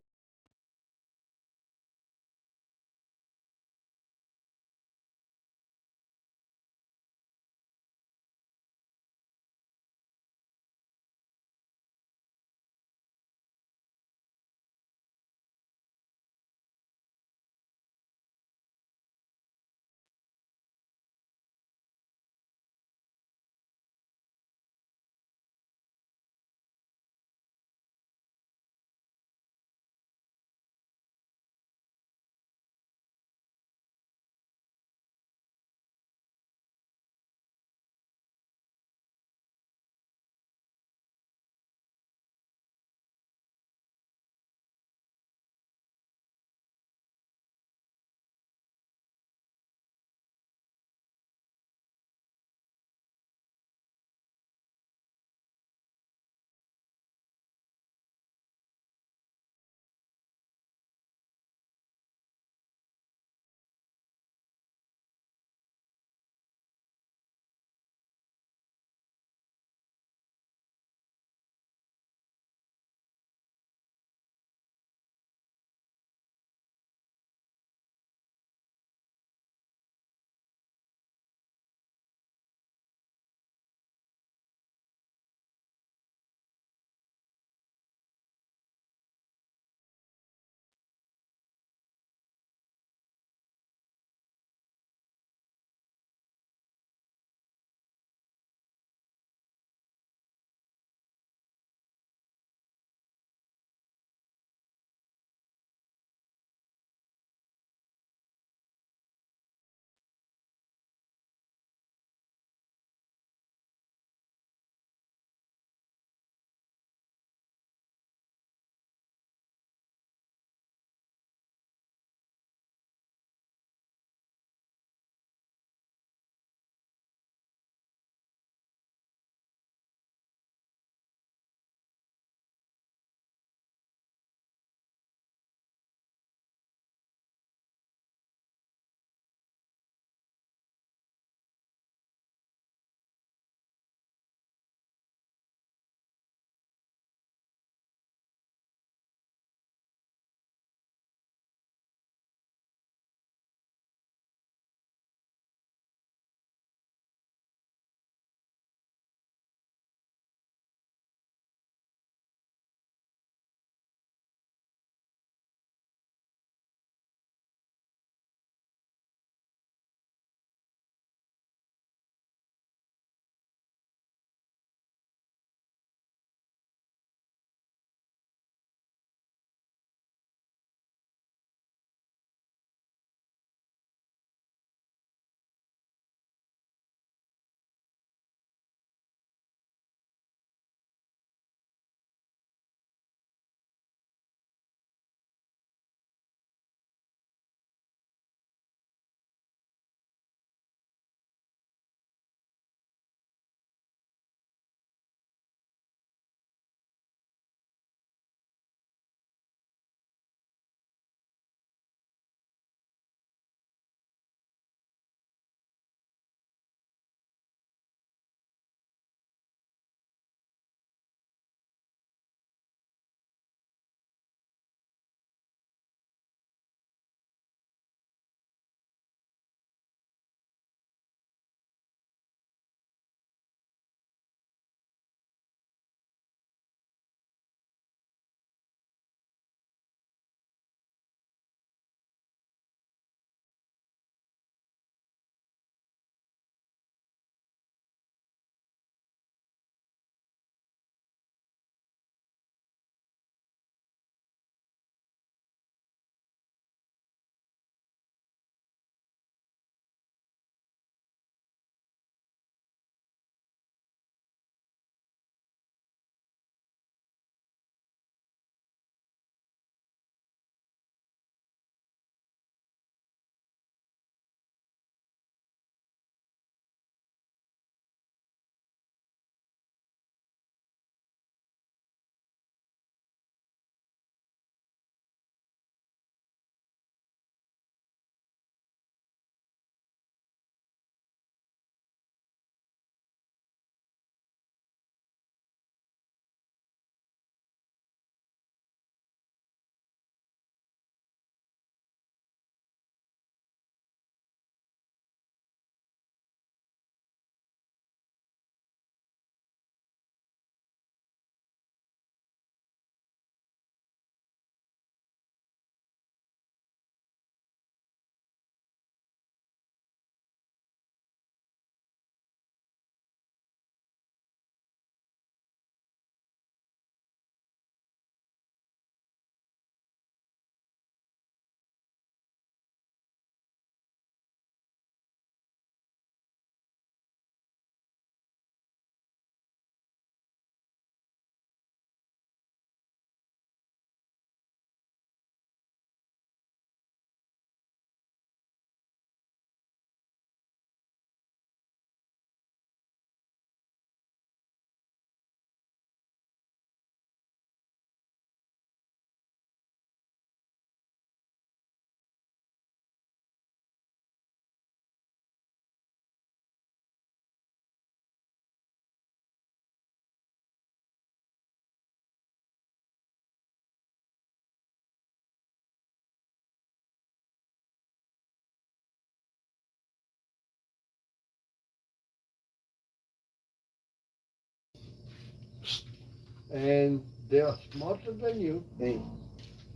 and they are smarter than you, Hey,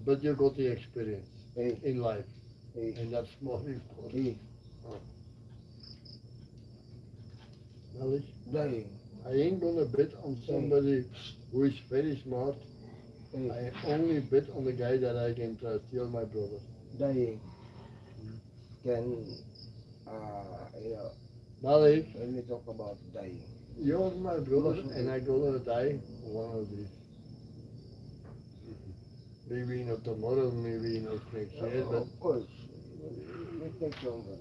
but you got the experience hey, in life, hey, and that's more important. hey, Knowledge. dying. I ain't gonna bet on somebody who is very smart. Hey, I only bet on the guy that I can trust. You're my brother. dying can, you know, Malik, when we talk about dying, you're my brother, and I'm gonna die one of these. Maybe not tomorrow, maybe not next year, but of course, it takes longer.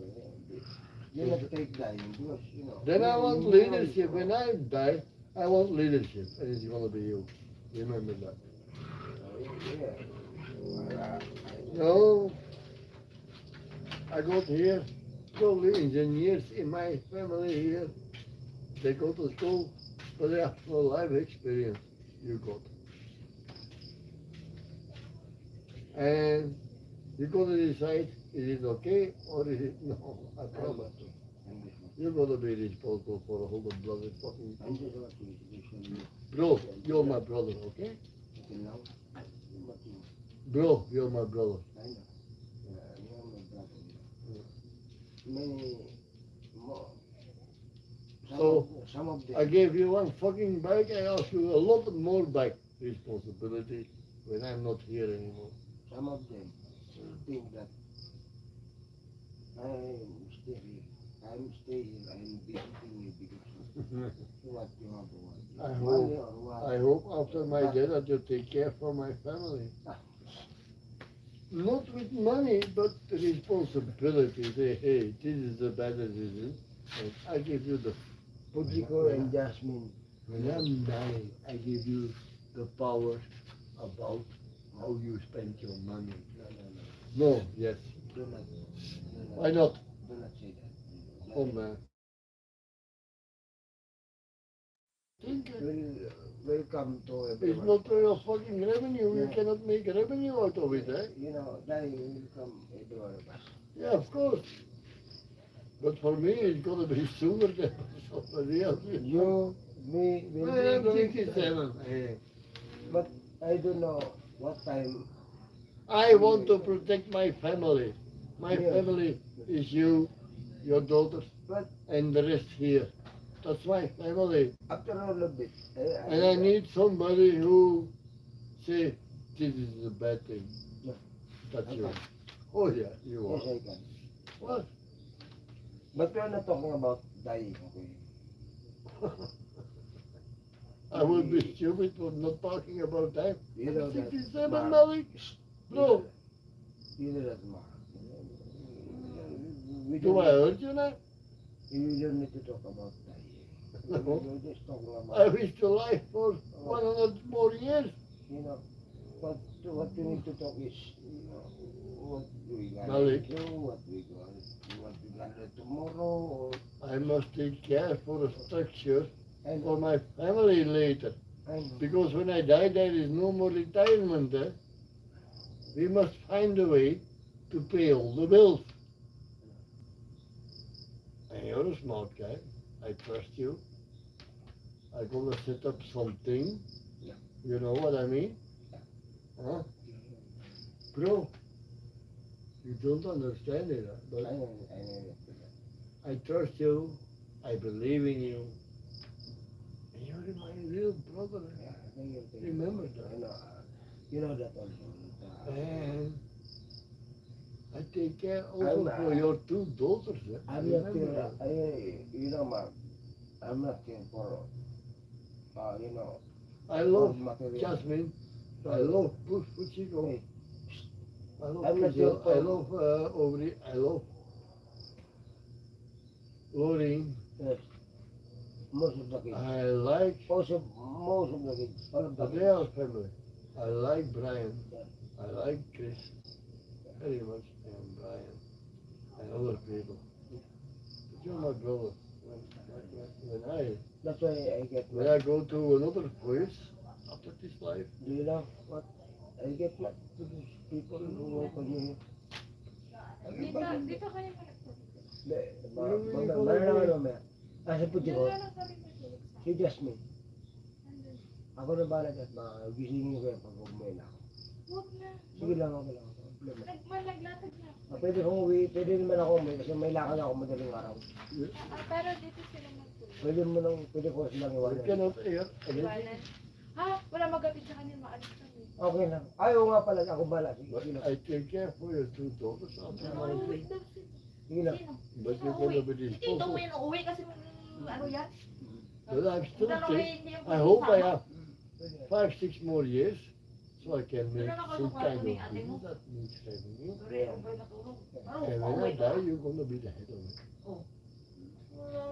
You not take dying because, you know. then I you- want you leadership. know, When I die, I want leadership, and it's gonna be you. Remember that. Yeah. No, I got here 12 engineers in my family here. They go to school, but they have no life experience. You got. And you got to decide, is it okay or is it no? I promise. You're gonna be responsible for a whole bloody fucking. Bro, you're my brother, okay? Bro, you're my brother. Many more. So, Some of them. I gave you one fucking bike, I ask you a lot more bike responsibility when I'm not here anymore. Some of them think that I'm still here. I'm staying here. I'm visiting you because what you have I want. hope- Money or what? I hope after my death that you take care for my family. Not with money, but responsibility. Say, hey, this is a bad decision, and I give you the. Political and Jasmine. When I'm dying, I give you the power about how you spend your money. No, yes. Do not. Why not? Do not say that. Oh man. Think Welcome to it's everyone. not your fucking revenue. You Yeah. cannot make revenue out of it, eh? You know, dying will come every one of us. Yeah, of course. But for me, it's gonna be sooner than somebody else. You, me, will I be am going to 67. Hey. But I don't know what time. I want to protect my family. My Yeah. family is you, your daughters, But and the rest here. That's my family. after all of it, And I need somebody who say, this is a bad thing. Yeah. That's I you. can. Oh yeah, you Yes, are. I can. What? But we are not talking about dying, okay? I would be stupid for not talking about that. You know that. 67, Mark. Malik? No. You know that, Mark. We Do don't I need- hurt you now? You don't need to talk about dying. No. We're just talking about, I wish to life for 100 more years. you know, what you need to talk is, you know, what we gonna Malik. do, what we gonna do tomorrow, or, I must take care for a structure and, for my family later. and Because when I die, there is no more retirement. Eh? We must find a way to pay all the bills. And you're a smart guy. I trust you. I'm gonna set up something. Yeah. You know what I mean? Huh? Bro, you don't understand it, huh? I But know. I trust you. I believe in you. And you're my real brother. Yeah, I know you're thinking. Remember I that. know. You know that also. And I take care also I'm, for your two daughters. Eh? I'm not Remember here, that. you know, Mark, I'm not here for, you know, I love material. Jasmine. I love Puchiko. Hey, I love I'm not Kizil. your I problem. love Aubrey. I love Lorraine. yes, most of the kids. I like, Most of the kids, all of the but kids. they are family. I like Brian. Yeah. I like Chris. Very much. And Brian. And other people. But you're my brother. That's why I get When mad. I go to another place after this life, Do you know what? I get mad to those people who work on you. Dito kayo Meron ako naman. Sa Puti ko, Yan lang kami matulog sa. si Jasmine. Ako na bahala dyan. Magisingin ko yan pag umuwi na ako. Huwag na. Sige lang ako lang. Problema. Nagmalaglatag na. Pwede kong uwi, pwede naman ako umuwi kasi may lakad ako madaling araw. Pero dito sila magtulog. Pwede ko silang You iwanan. cannot air anything. Iwanan. Ha? Wala magapit sa kanya, maalis kami. Okay lang. Ay, oo nga pala, ako bala. Sige, But sige lang. I take care for your two daughters. Something like Uuwi that. daw sila. Sige lang. Sino? But Sino you're uuwi? gonna be Si Tito mo disposable. yun uuwi kasi ano yan? But I'm still Tanong think, eh, hindi yung I hope I kasama. have 5, 6 more years so I can make Wala na some kasama kind kami, of ate mo. business that needs revenue. Sorry, ang bay matulog. Ano? And when Uuwi I ka? die, you're gonna be the head of it. Oh.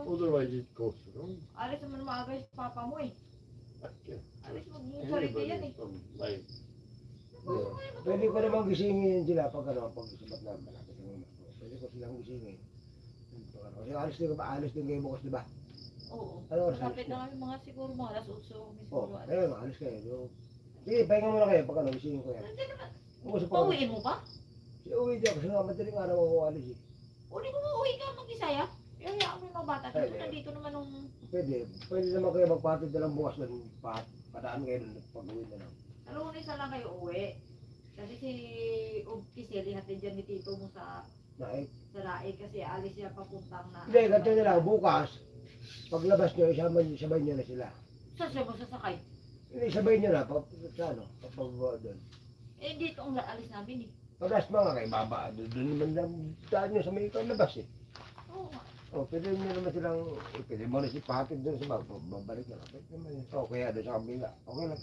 Otherwise it goes wrong. Alis naman maaga yung papa mo eh. I can't Alis trust mo, yung sarili yan anybody eh. from life. Pwede ko naman gisingin sila pag sabat na malapit ng umas ko. Pwede ko silang gisingin. Kasi alis din kayo bukas, di ba? Oo. Ano oras Kapit alis mo? na kami mga siguro mga alas 8 Oo, siguro. ayun, alis kayo. So, sige, pahinga muna kayo pag gisingin ko yan. Hindi naman. Umusap ako. Pauwiin mo ba? Siya uwi dyan kasi nga madaling araw ako alis eh. Uli mo uuwi ka mag-isaya? Kaya mo yung mga bata. Ay, Dito nandito naman nung... Pwede naman kayo magpatid na lang bukas doon. Padaan kayo doon pag uwi na lang. Lunes na lang kayo uwi. Kasi si Kiseli hatid dyan ni Tito mo sa Naik. Laig kasi alis siya papuntang na... Hindi, ganito na lang. Bukas, paglabas nyo, sabay nyo na sila. Saan siya masasakay? Hindi, sabay nyo na. Sa ano, kapag doon. Eh dito ang alis namin eh. Paglas mga kayo, baba. Doon naman lang daan nyo sa may labas eh. Oo nga. O, pwede nyo naman silang, pwede mo na si patid doon sa baba. Babalik na lang. Pwede naman yun. O, kaya doon sa kabila. Okay lang.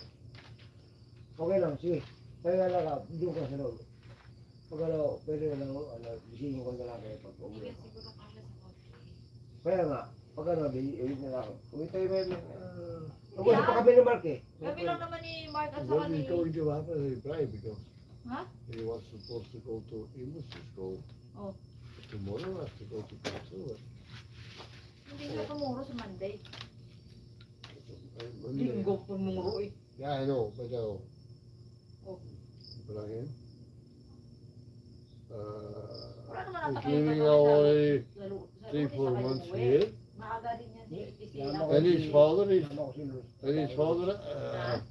Okay lang, sige. Kaya lang ka, doon ka sa loob. Pag ano, pwede na lang, gisingin ko na lang kayo pag uwi. Hindi siguro kami sa konti. Kaya nga, pag ano, uwi na lang. Uwi tayo ba yun? Mag-usap pa kami ni Mark eh. Kami lang naman ni Mark at saka What ni... is going to happen in Brian because Ha? he was supposed to go to English school. Oh. Tomorrow has to go to Passover. Hindi siya tumuro sa Monday. Monday. Linggo tumuro eh. Yeah, I know, but Oh. Brian, Wala naman he's ata kayo living kasama now sa- already sa Lu- sa 3-4 Lunes na kayo months umuwi. here. Maaga din yan si Kisela. Tama. And his father is, Tama ko si Luz. and his father,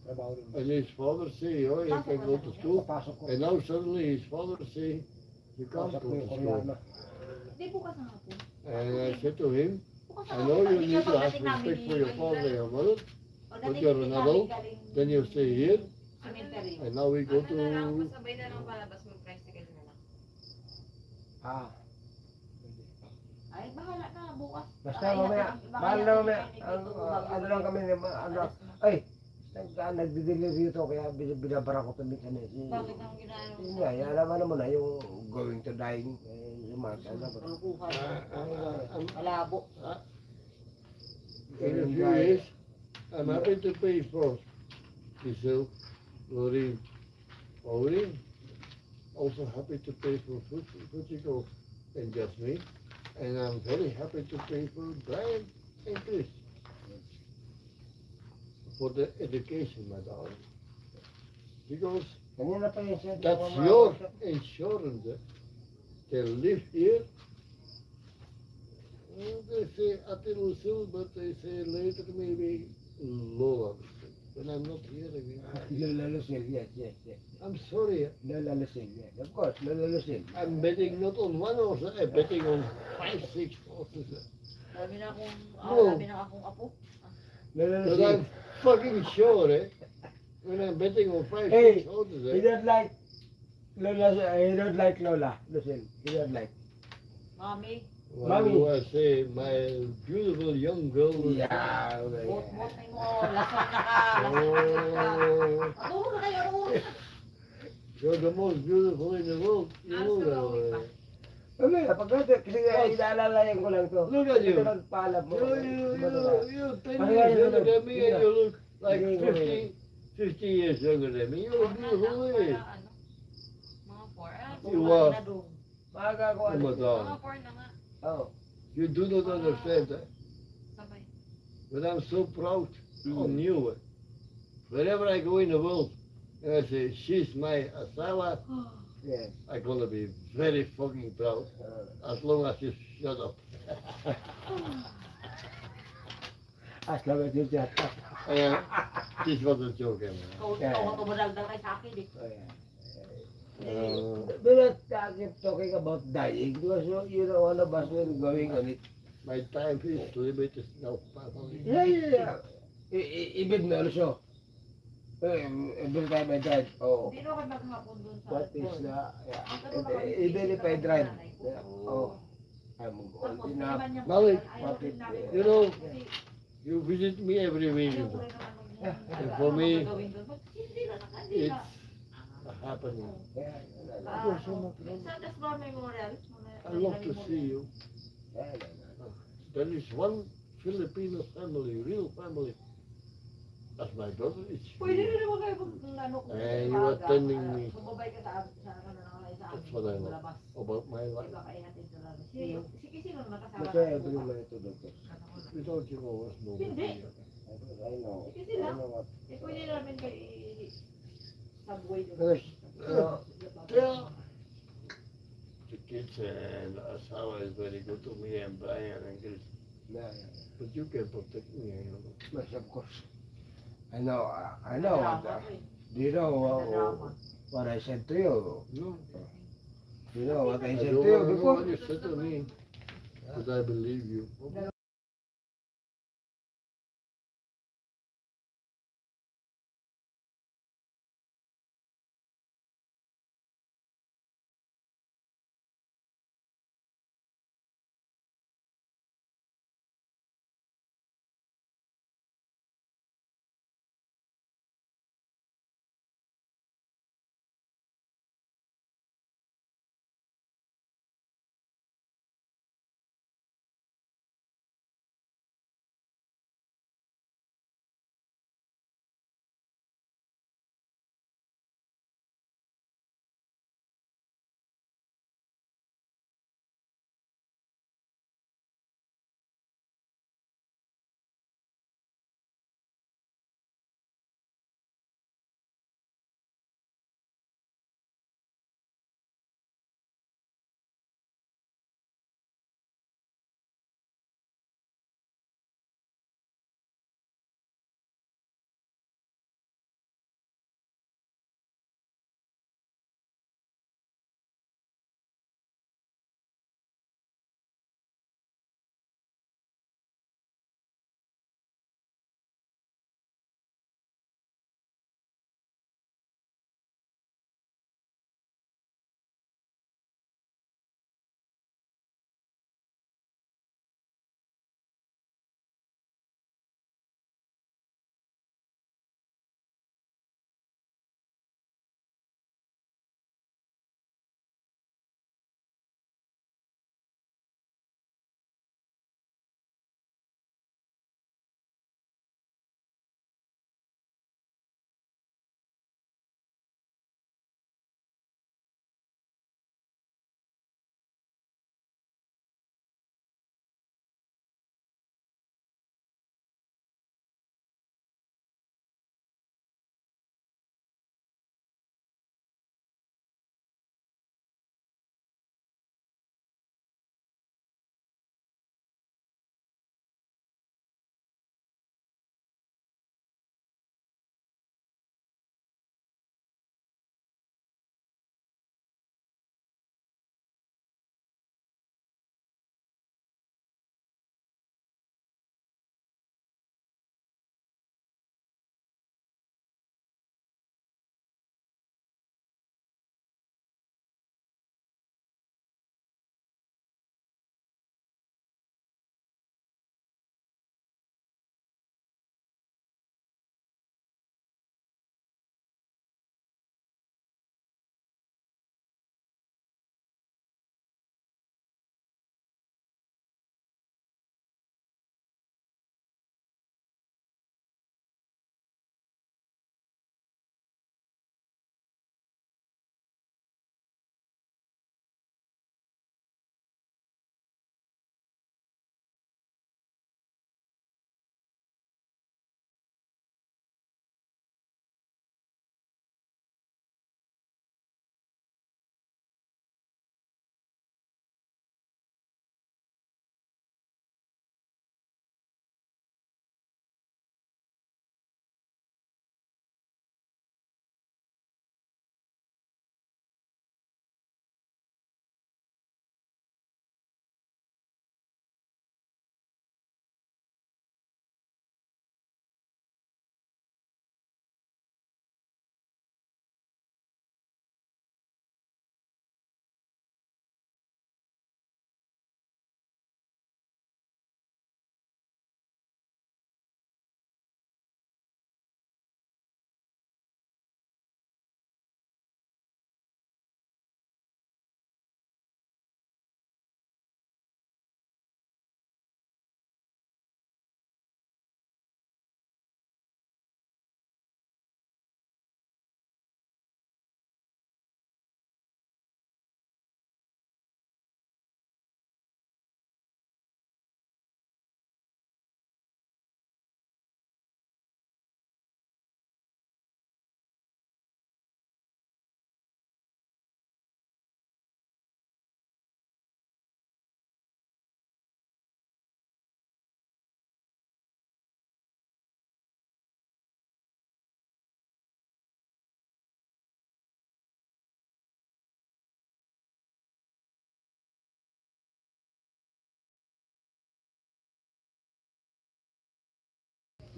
Trabaho rin. and his father say, oh, you can go to school. Papasok ko. And now suddenly his father say, you can't Pasok go ko yung to school. Koreano. Hindi bukas na hapon. And I said to him, Bukas na I hapon. know you Hindi need ka to have pagdating namin respect ni- for your father and your mother, Pagdating but you're ni an Galing- adult, galing then you stay here, cemetery. and now we go to, Pasabay na lang palabas mo, tricycle na lang. Ah. Ay, bahala na bukas. Basta Baka mamaya, ingat- baka mahal na ingat mamaya. ni Tito Ubag. Ano lang kami, ano, ay, nagdi-deliver ito kaya binabara ko ito minsan eh. Bakit ang ginagawa Yun nga, alam mo na yung going to dying, yung mga alam mo. Kalukuhan. I'm, Malabo. in a few years, I'm happy to pay for myself, Lorraine, Maureen, also happy to pay for Fujiko and just me, and I'm very happy to pay for Brian and Chris for the education, my darling. Because Kanina pa yun siya. that's your insurance. They live here. They say Ate Lucille, but they say later maybe Lola. When I'm not here again. Lola Lucille, yes, yes, yes. I'm sorry. Lola Lucille, yes. Of course, Lola Lucille. I'm betting not on one horse, I'm betting on 5, 6 horses. Dami na akong, No. dami na akong apo. Lola But Lucille. I'm fucking sure, when I'm betting on 5, Hey, 6 horses, He don't like Lola, he don't like Lola Lucille. He don't like. Mami, what do I say? My beautiful young girl. Yeah. bot-bot na mo, lasang na ka, lasang na ka. Oh, Naturo na kayo, naturo. you're the most beautiful in the world. You know that. Mamaya, kasi inaalalayan ko lang to. Look at you. Ito nagpaalam mo. You 10 Ano years yan, younger than me and yeah. you look like Yeah. 50 years younger than me. You're a beautiful lady. Ano? Mga 4. You are. Na doon. Maaga ko Oh my Mga God. 4 na nga. Oh. You do not understand. Sabay. But I'm so proud of you. Wherever I go in the world, and I say, she's my asawa, Yes. I'm gonna be very fucking proud. As long as you shut up. As long as you just This was a joke, man. Do not keep talking about dying because you know one of us will going on it. My time is limited now, family. Yeah. Even also, every time I drive, oh, Hindi na ako maghapon dun sa what is Alcor. the, yeah, Ang ganun ako, even if I drive, nanay ko. oh, I'm Tapos, old enough. naman niyang Malik, ayaw what rin it- namin you know, kasi You visit me every week. ayaw ko rin naman And for me, hindi na nakandi na. It's happening. Sa Desbar Memorial. I love to see you. There is one Filipino family, real family. As my brother is Pwede rin here. naman kayo kung ano kung Eh, you are telling me. Bumabay ka sa ano na sa That's what I know labas. about my life. Iba kaya natin sa labas. Si sino naman kasama Masaya natin? bring my to doctor. Without you always know. Hindi. I know. Sige sila. I know what. Pwede namin kayo subway doon. Because, Yeah. The kids and Asawa is very good to me and Brian and Chris. yeah, But you can protect me, you know. yes, of course. I know what, do you know what I said to you? No. You know what I I said don't to you know before? what you said to me. But I believe you.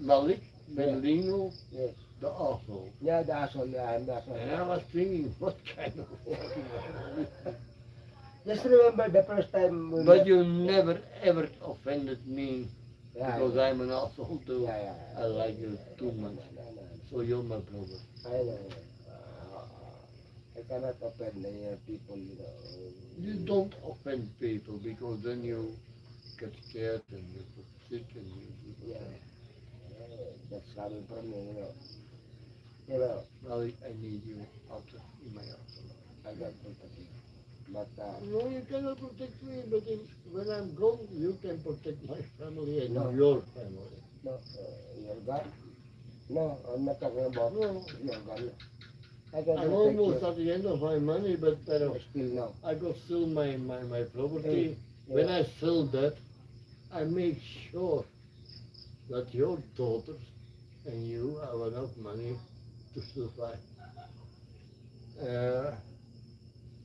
Malik, Melino, Yes. the asshole. Yeah, the asshole. Yeah, I'm the asshole. And I was thinking, what kind of... Just remember the first time we But met. you never ever offended me Yeah, because yeah. I'm an asshole too. Yeah, yeah. I like you too much. No. So you're my brother. I know. I cannot offend the people, you know. You don't offend people because then you get scared and you get sick and you... Yeah. That's coming from me, you know. You know, Well, I need you out in my house. I got sympathy. But, No, you cannot protect me, but when I'm gone, you can protect my family and No. your family. no, you're gone. No, I'm not talking about No. you're gone. I can I'm protect almost you. at the end of my money, but Still no. I got still my property. Yeah. When I sell that, I make sure that your daughters and you have enough money to survive.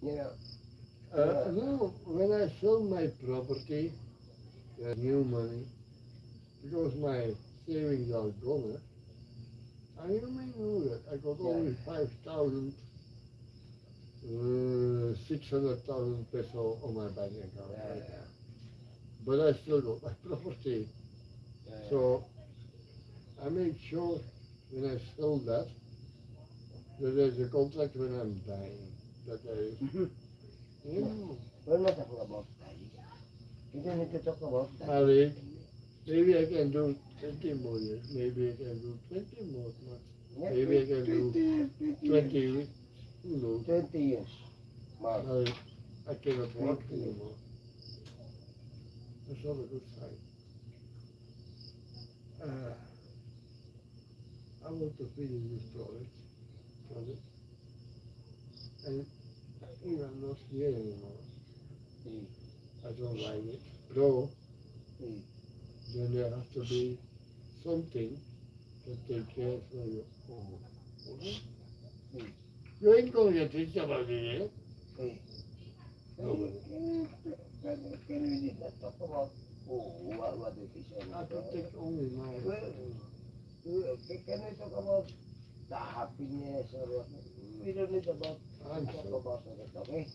You know, No, when I sell my property, new money, because my savings are gone, and you may know that I got only 600,000 peso on my bank account. Yeah, right yeah. now. But I still got my property. Yeah. So I make sure when I sell that there's a contract when I'm dying. That you know, We're not talking about that. You don't need to talk about that. Ali, maybe I can do 20 more years. Maybe I can do 20 more months. Yeah, Maybe I can do 20 weeks. Who knows? 20 years. Mark. Ali, I cannot work 20. anymore. That's not a good sign. I want to finish this project, and I'm not here anymore. I don't like it. So, then there has to be something to take care of you. Okay? You ain't going to get rich about it, eh? Hey. Nobody. Can we did not talk about what it is? I protect only my... Can we talk about the happiness or what? We don't need about I'm talk sorry. about it, okay?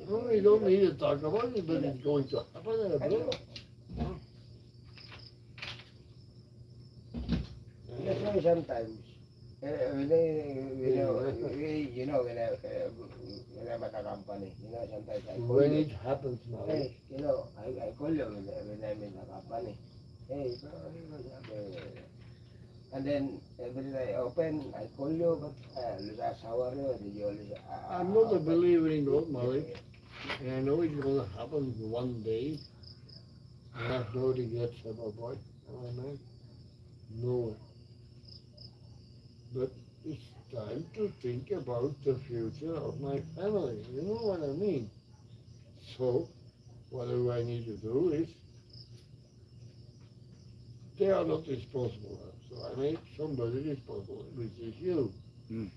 No, we don't need to talk about it, but it's going to happen, I know. bro. That's why sometimes, when I'm at a company, sometimes I call When you. it happens now, Hey, I call you when I'm in the company. Hey, and then every time I open, I call you, but last hour, did you always, I'm not a believer in God, Malik, and I know it's going to happen one day. I have no regrets about boy. Am I man? No. But it's time to think about the future of my family. You know what I mean? So, what do I need to do is, they are not responsible. So I make somebody responsible, which is you. Mm.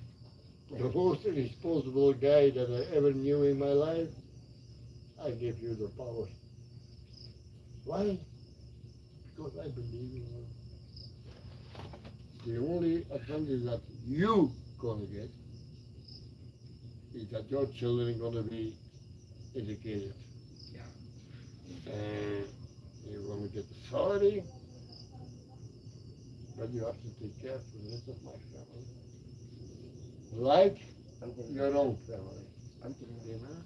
The most responsible guy that I ever knew in my life, I give you the power. Why? Because I believe in you. The only advantage that you gonna get is that your children gonna be educated. Yeah. And you're gonna get the salary, but you have to take care of the rest of my family. Like your own family. You know?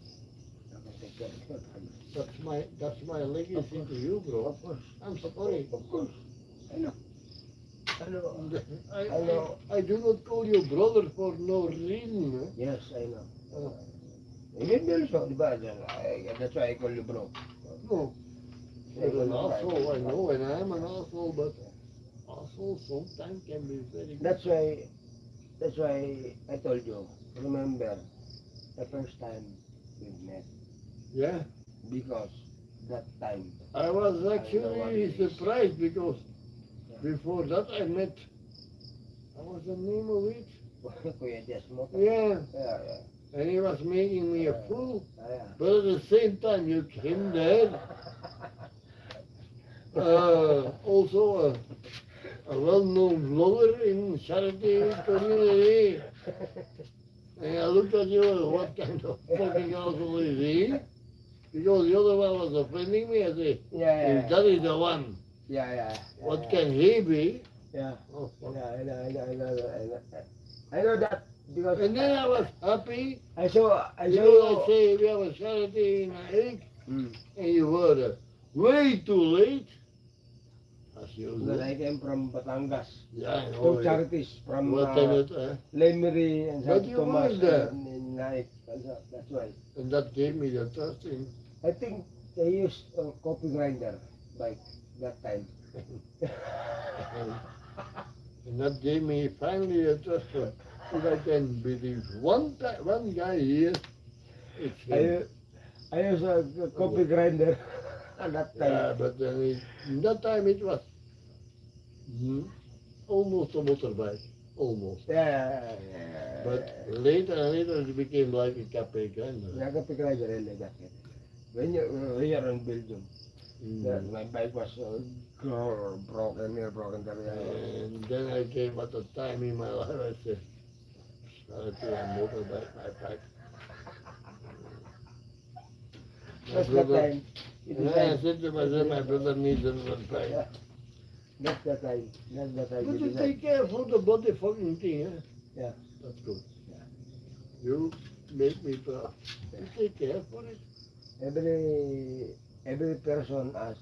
That's my legacy to you, bro. Of course. I'm sorry. Of course. I know. I know. I know. I do not call you brother for no reason. Eh? Yes, I know. Even also, diba? That's why I call you bro. No. You're an asshole, I know, and I am an asshole, but asshole sometimes can be very good. That's why I told you, remember the first time we met, Yeah. because that time, I was I know what actually it is. surprised because before that I met, what was the name of it? Kuya Desmo. Yeah. Yeah. And he was making me a fool. Yeah. But at the same time, you came there. Also, a well-known vlogger in charity community. And I looked at you, what kind of fucking asshole is he? Because the other one was offending me. I said, Yeah, if that is the one, yeah. what can he be? Yeah. Oh, fuck. I know. I know that because And then I was happy. I saw You I say we have a charity in Hague, Mm. and you were way too late. As Because usual. I came from Batangas. Yeah, I know. Two charities from What time it, Lemery and But St. you Thomas were there. in Nike. That's why. and that gave me the trust in. I think they used a coffee grinder by that time. And that gave me finally a trust in. If I can believe one guy here, it's him. I used a coffee grinder at that Yeah, time. but then in that time it was almost a motorbike, almost. Yeah. But later and later it became like a cafe grinder. Yeah, coffee grinder really got it. When you here in Belgium, my bike was broken, near broken. And then I came at a time in my life I said, started to a motorbike, my bike. That's the time. You And I decide. said to myself, my brother needs another bike. Yeah. That's the time. But You you decide. take care for the body fucking thing, eh? Yeah. That's good. Yeah. You make me proud. You take care for it. Every person asks,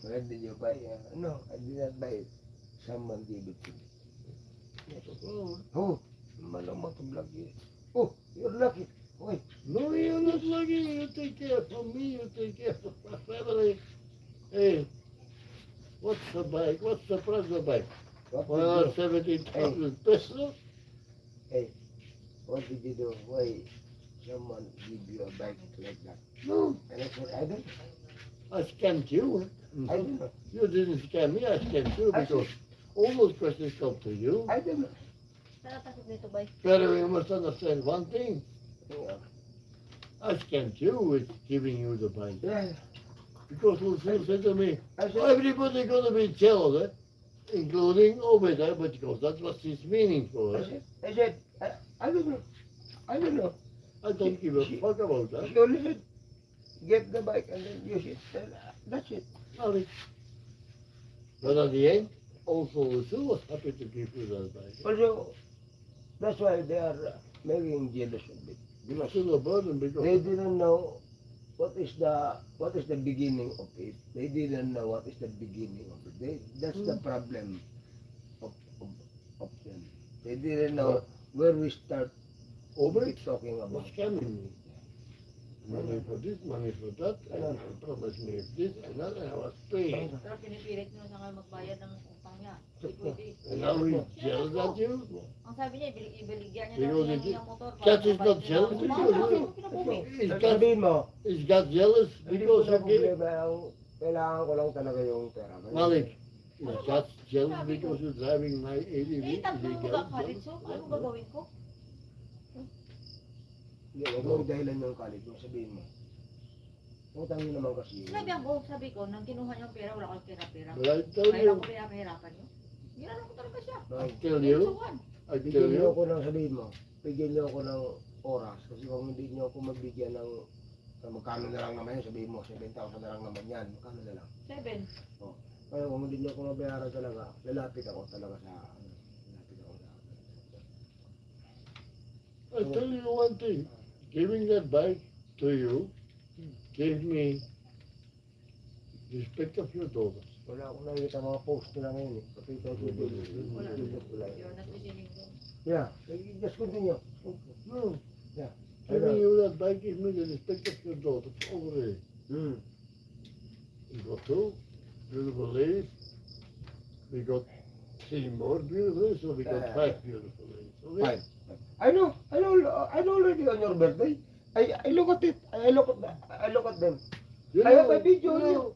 where did you buy it? No, I did not buy it. Someone gave it to me. Not a problem. Oh, malamang to vlog you. Oh, you're lucky. Wait. No, you're not lucky. You take care for me. You take care for my family. Hey, what's the bike? What's the price of the bike? What Well, did you 17,000 pesos. Hey, what did you do? Why someone give you a bike like that? No, And I said, I don't. I scammed you. I don't know. You didn't scam me. I scammed you because all those questions come to you. I don't know. Nakatakot dito ba? But you must understand one thing. Yeah. I scammed you with giving you the bike. Yeah. Because you said to me, I said, everybody gonna be jealous, including over there, because that was his meaning for us. I said, I don't know. I don't know. I don't give a fuck about that. She only said, get the bike and then use it. And, that's it. Nothing. But at the end, also Sue was happy to give you that bike. Also, that's why they are making jealous of it. Because Still a burden because they didn't know what is the beginning of it. They didn't know what is the beginning of it. That's the problem of them. They didn't know where we start over it talking was about. scamming me. Money for this, money for that, and he promised me this and that, and I was paying. Pero pinipilit nyo na kayo magbayad ng utang niya. Hindi pwede. And now he's jealous at you. Ang sabi niya, ibaligyan niya Because daw it- yung motor. that is not mabalik jealous, nila. because Bakit? you- Pinabuhi. Sabihin mo, He's got jealous hindi ko because na you gave problema ang kailangan ko lang talaga yung pera. Malik. He's got jealous because you're driving my ADV. Eh, tatlo mo illegal. kakalit. So, ano gagawin ko? Hindi, huwag mo dahilan yung kalit mo. Sabihin mo. Utang nyo naman kasi. Sinabi ko, sabi ko, nang kinuha niyo ang pera, wala kang pera-pera. But I tell Kaya you, ko kaya mahirapan niyo. Ginano ko talaga siya. I tell you, I tell Bigyan niyo you, ako ng sabihin mo. Bigyan niyo ako ng oras. Kasi kung hindi niyo ako magbigyan ng magkano na lang naman yan, sabihin mo, 7,000 na lang naman yan. Magkano na lang. 7. Kaya kung hindi niyo ako mabayaran talaga, lalapit ako talaga sa lalapit ako sa I tell you one thing. Giving that bike to you gave me respect of your daughters. wala akong nakikita mga post nila ngayon eh. Pakita ko Wala. wala. You're not listening to. Yeah, just continue. No. Yeah. Giving you that bike gave me the respect of your daughters already. Hmm. We got two beautiful ladies. We got 3 more beautiful ladies, so we got 5 beautiful ladies. Okay? Fine. I know already on your birthday. I look at it. I look at them. You I have a video you of you. know,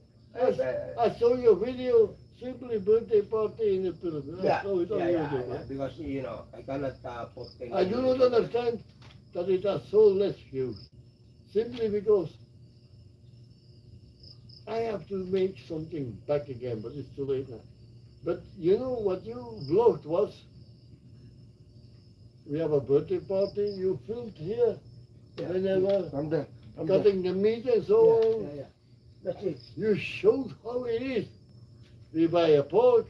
I saw your video, simply birthday party in the Philippines. I saw it on YouTube. yeah. Because you know I cannot post things. I do not understand that it has so less views. Simply because I have to make something back again, but it's too late now. But you know what you vlogged was, we have a birthday party, you filmed here, whenever, From there. From there. cutting the meat and so on. Yeah. That's it. You showed how it is. We buy a pork,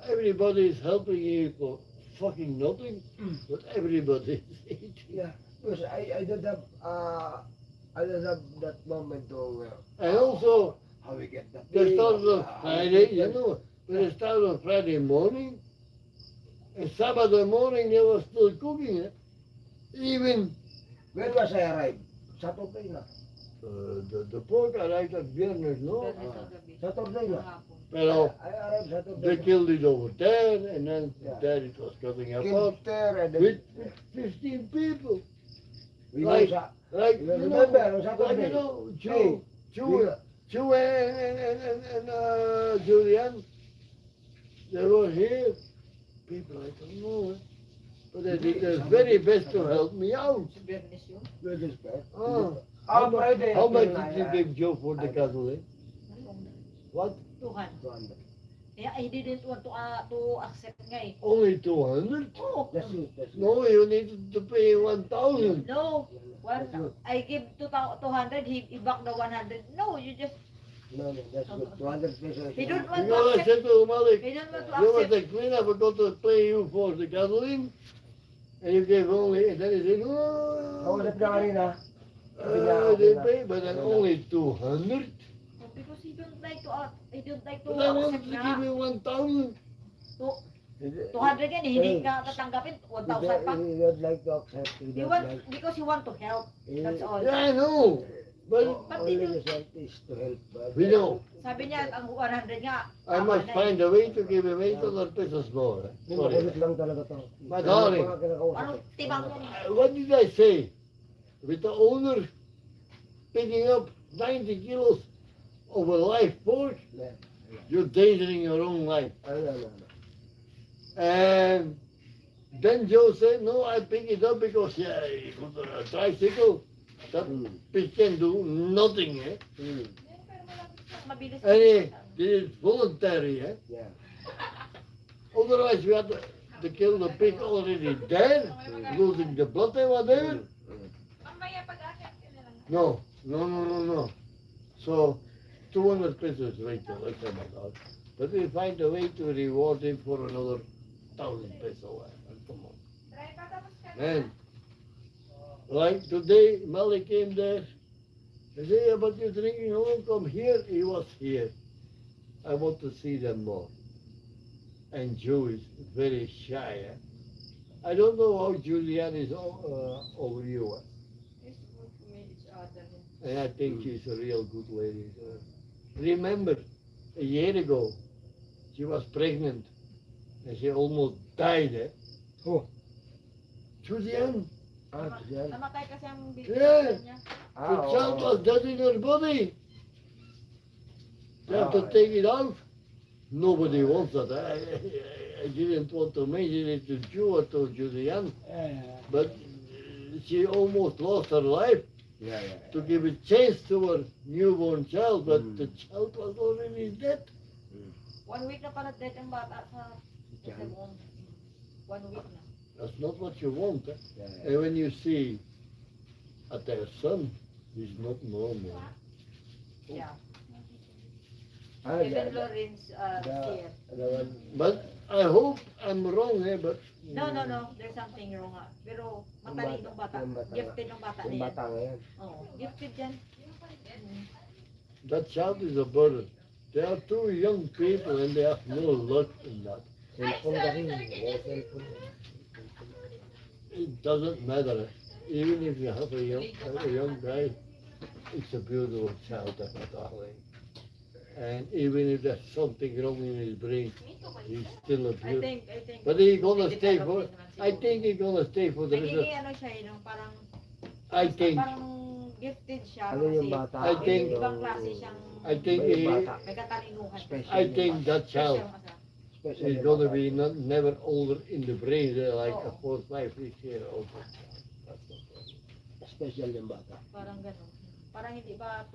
everybody is helping you for fucking nothing, but everybody is eating. Yeah. Because I don't have that moment to And also, how we get that. they big, started on how we Friday, get you that. know, when they started on Friday morning, and Saturday morning they were still cooking it. Even When was I arrived? Saturday na. the pork arrived at Viernes, no? Bernes ang gabi. Saturday na. Hapon. Pero I arrived Saturday. they killed it over there, and then Yeah. there it was cutting apart Killed there and then. with 15 people. We like- go sa. Like, You you remember know, on Saturday? like, you know, Hey, Joe and Julian, they were here. People, I don't know, but they did their very best to help me out. Si Bernes yun. Where is that? Oh. Ah, Friday. How much afternoon, did you give Joe for the gasoline? What? 200. 200. Yeah, I didn't want to accept nga eh. Only 200? Oh, That's it. That's it. No, you needed to pay 1,000. no. I give 200, he back the 100. No, you just, No, that's good. 200 pesos. he don't You want know, to I accept. said to Malik, He don't want to you was accept. the cleaner, we're going to pay you for the gasoline. And you gave only, and then he said, Ako oh, na kanina. they pay, but then only 200. Because he don't like to, he don't like to But I wanted accept to nga. give you 1,000. 200 yan, hindi ka tatanggapin, 1,000 pa. He don't like to accept. He He don't want, like. because he want to help. That's all. Yeah, I know. But But Only he the self is to help. But we know, Sabi niya, ang 100 nga. I tama must na eh. find a way to give him 800 pesos more. Yung Sorry. makulit lang talaga to. My darling. Mga kinakausap Anong ko. tibang mo? What did I say? With the owner picking up 90 kilos of a live pork, Yeah. you're endangering your own life. No. And then Joe said, no, I pick it up because, yeah, he got a tricycle. That fish can do nothing, eh? Mabilis. And he did it voluntary, eh? Yeah. Otherwise, we had to kill the pig already dead, losing the blood and whatever. Mamaya pag-akit ka na lang. No. So, 200 pesos right there, like that, my God. But we find a way to reward him for another 1,000 pesos. Come on. Man, like today, Malik came there. I said, yeah, but you're drinking home, come here. He was here. I want to see them more. And Joe is very shy. Eh? I don't know how Julian is over you. Eh? It's good to meet each other. And I think she's a real good lady. Remember, a year ago, she was pregnant and she almost died. Eh? Oh. Julian, Yan. Namatay kasi ang Yeah. niya. the child was dead in her body. They have to Ah. take it out. Nobody wants that. I didn't want to mention it to Joe or to Julian, but she almost lost her life Yeah. to give a chance to her newborn child, but Mm. the child was already dead. 1 week na pala dead ang bata sa Yan. 1 week na. That's not what you want. Eh? Yeah. And when you see at their son, he's not normal. Yeah. Ah, Even Lawrence here. the one. But I hope I'm wrong, eh? But No. There's something wrong ha. Pero matalinong bata. Yung bata. Gifted ng bata na Yung yan. bata ngayon. Oo, gifted yan. that child is a burden. They are two young people and they have no luck in that. Cellphone kasi. May cellphone. It doesn't matter. Even if you have a young guy, it's a beautiful child, darling. And even if there's something wrong in his brain, he's still a I beautiful. think. But he's gonna stay for. Development naman I siguro. think he's gonna stay for the rest. Nagiging ano siya no, parang I think. parang gifted siya Ano yung kasi bata? I think- ibang klase siyang I think May he. bata. may katalinuhan. Special I yung think bata. that child Special is yung gonna bata. be never older in the brain. They're like a Oo. 4, 5, 6 year old. Special yung bata. Parang gano'n. Parang hindi ba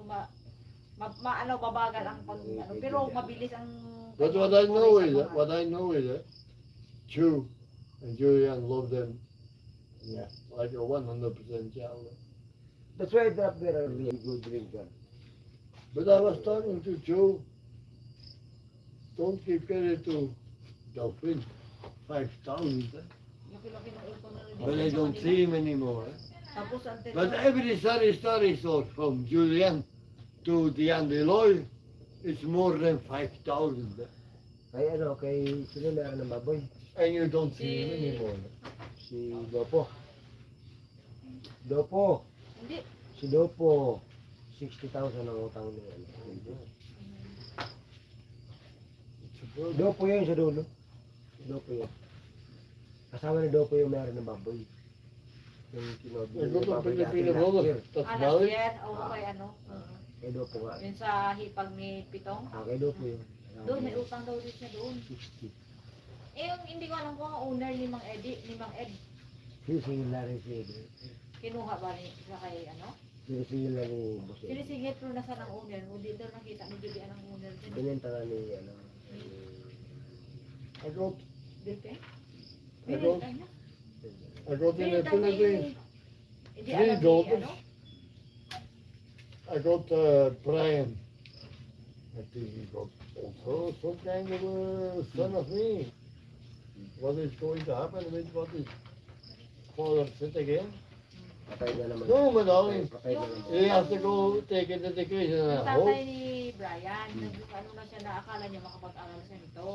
ano, babagal ang pag, ano, pero mabilis ang... But what I know is that Joe and Julian love them Yeah. like a 100% child. That's why they're up there a really good drinker. But I was talking to Joe. Don't give credit to Dolphin. 5,000. Laki-laki ng ipon na rin. But I don't see him anymore. Tapos ang But every story so from Julian to DeAndre Lloyd, it's more than 5,000. Kay ano, kay sino meron ng baboy? And you don't see him anymore. Si Dopo. Dopo. Hindi. Si Dopo. 60,000 ang utang niya. Dopo yun sa dulo. Dopo yun. Kasama ni Dopo yung meron ng baboy. Yung kinobi I ng go to baboy natin Filipino last brother. year. That's Last valid. year, o kay ano. Kay Dopo nga. Yun sa hipag ni Pitong. Kay Dopo yun. Doon, may utang daw rin siya doon. 60. Eh, yung hindi ko alam kung ang owner ni Mang Eddie, ni Mang Ed, Sisingil rin si kinuha ba ni sa kay ano? Sisingil na ni Boss Eddie. Sinisingit pero nasa ng owner. O dito nakita ni Julian ang owner din. Binenta nga ni ano. I got Dito eh. I got Binilita niya. I got in the Binilita niya Philippines. yun. Hindi Three alam ni daughters. ano. I got Brian. I think he got also some kind of a son of me. What is going to happen with what is father said again? Patay na naman. No, my darling. Patay na naman. He has to go take an education Yung at tatay home. ni Brian, ano na siya na akala niya makapag-aral siya nito.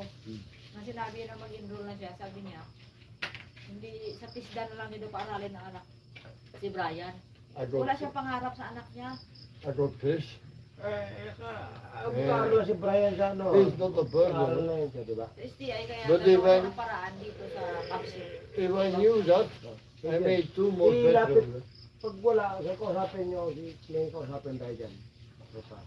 Nang sinabi na mag-enroll na siya, sabi niya, hindi sa TISDA na lang nito paaralin ng anak si Brian. I Wala got siyang pangarap sa anak niya. I got Chris. Ano si Brian sa ano? He's not a Ano burden. na yun siya, di ba? Sa STI kaya But nagawa even- ng paraan dito sa capsule. If I knew that, I made 2 more Ilapit. bedrooms. Pag wala, sa kausapin nyo, may kausapin tayo dyan. Basta.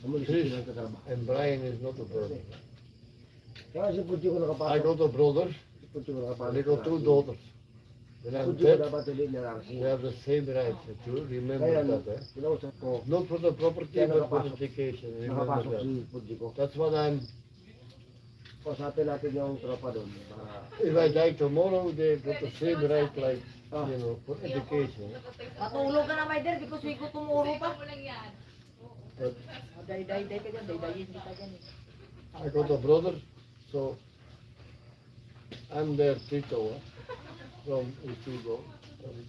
Sumulis Chris sila sa trabaho. and Brian is not a burden. Kaya si Pudyo ko I nakapasok. got a brother. Si Pudyo ko nakapasok. They got 2 daughters. When I'm Pudyo ko dead, dapat hindi nilarasi. they have the same rights. You remember Kaya that, eh? kinausap ko, Not for the property, Kaya but for nakapasok. education. Remember nakapasok that. si Pudyo ko. That's what I'm. Kausapin natin yung tropa doon. Para, If I die tomorrow, they got the same right, like for education. Matulog ka na, my dear, because we go tomorrow pa. But Day ka dyan, day-dayin kita dyan eh. I got a brother, so I'm their Tito from Utugo.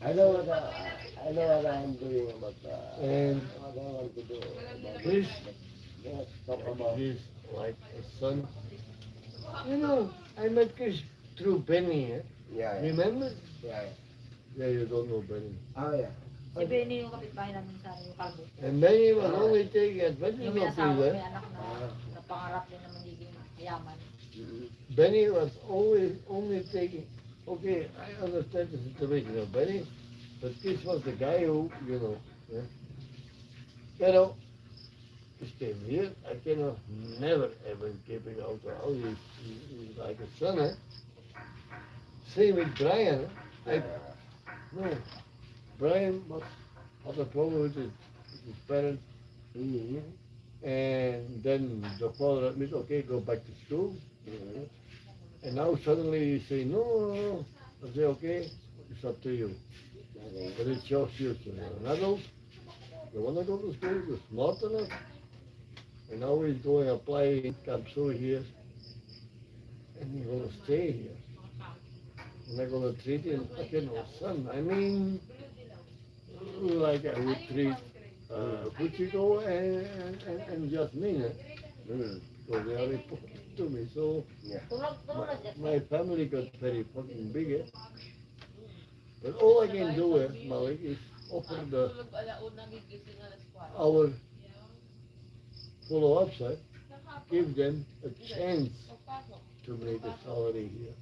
I know what I'm doing about And what I want to do. Chris, Yes, talk about. he's like a son. You know, I met Chris through Benny. Yeah, yeah. Remember? Yeah, Yeah, you don't know Benny. Oh, yeah. Si Benny yung kapitbahay namin sa yung kalbo. And Benny was only taking advantage Yung may of asawa, you. may anak na pangarap din na magiging yaman. Benny was always only taking. Okay, I understand the situation of Benny, but this was the guy who, yeah. You know, this came here. I cannot never ever keep it out of house. He's like a son, eh? Same with Brian. No, Brian had a problem with his parents. And then the father admits, okay, go back to school. And now suddenly you say, no. I say, okay, it's up to you. But it's your future. You're an adult. You want to go to school, you're smart enough. And now he's going to apply Capsule here. And he's going to stay here. And I'm going to treat him like a son. I mean, like I would treat Puchiko and Jasmine. So they are important to me. So my family got very fucking big. But all I can do, Malik, is offer our follow-ups, give them a chance to make a salary here.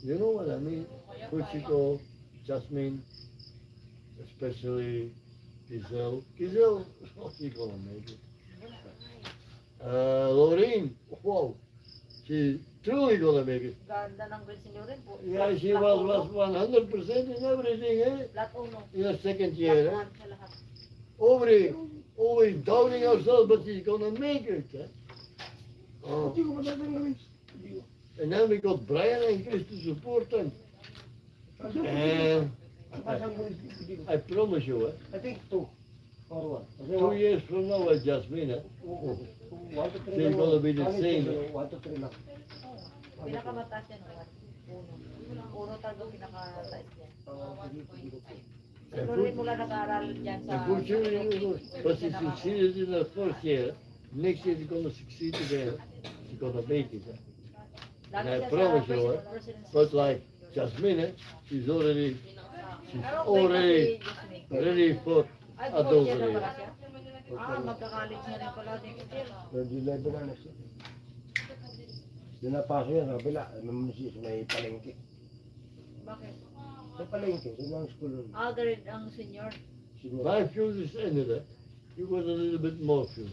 You know what I mean? Puchiko, Jasmine, especially Giselle. Giselle, she's gonna make it. Lorraine, wow, she's truly gonna make it. Ganda ng grades niyo rin po. Yeah, she was 100% in everything, Lahat uno. in the second Lahat year. one sa lahat. always doubting ourselves, but he's gonna make it. Oh. Hindi ko matatanggalin. And then we got Brian and Chris to support them. And I promise you, I think 2 or 1. 2 years from now, I just mean it. 1 to 3 They're gonna be the same. 1 to 3 lang. Pinakamataas yan, uno. Uno talaga pinakamataas yan. Siguro rin mula nag-aaral dyan sa... Unfortunately, but he succeeded in the first year. Next year, he's gonna succeed again. He's gonna make it. And I promise you, but like Jasmine, she's already ready for Ay, fourth year na adultery. pala siya? Magka-college na rin pala next year. Grade 11 na siya. Doon napasok yan sa kabila. May palengke. Bakit? May palengke. Doon ang school nun. Grade ang senior. Siguro. My fuse is ended. He was a little bit more fuse.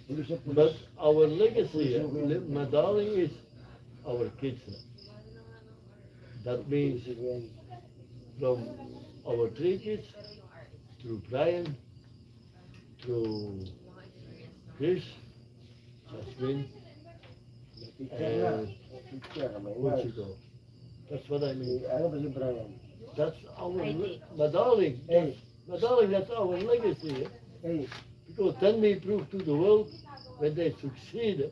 Hindi siya But pulis. our legacy, my darling, is our kids. That means from our 3 kids, through Brian, through Chris, Jasmine, and Puchiko. That's what I mean. Ano ba si Brian? That's our, ID. my darling, Hey, that's our legacy. hey, Because then we prove to the world when they succeed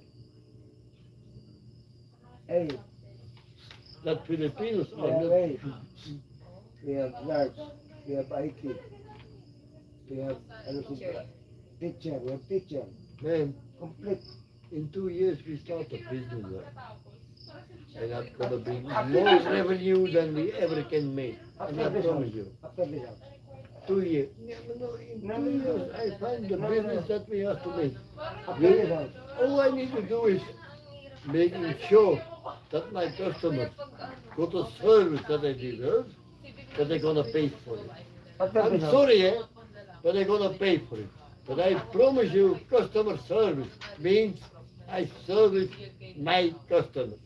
hey. that Filipinos We are have, not. hey. We have nurse. We have IT. We have ano si teacher. We have teacher. Man, Complete. in 2 years we start a business. And that's gonna be more revenue than we ever can make. And I promise you. After this house. 2 years. No, in 2 years I find the business that we have to make. After this house. All I need to do is making sure that my customers got a service that they deserve, that they're gonna pay for it. After I'm this house. sorry, but they're gonna pay for it. But I promise you, customer service means I service my customers.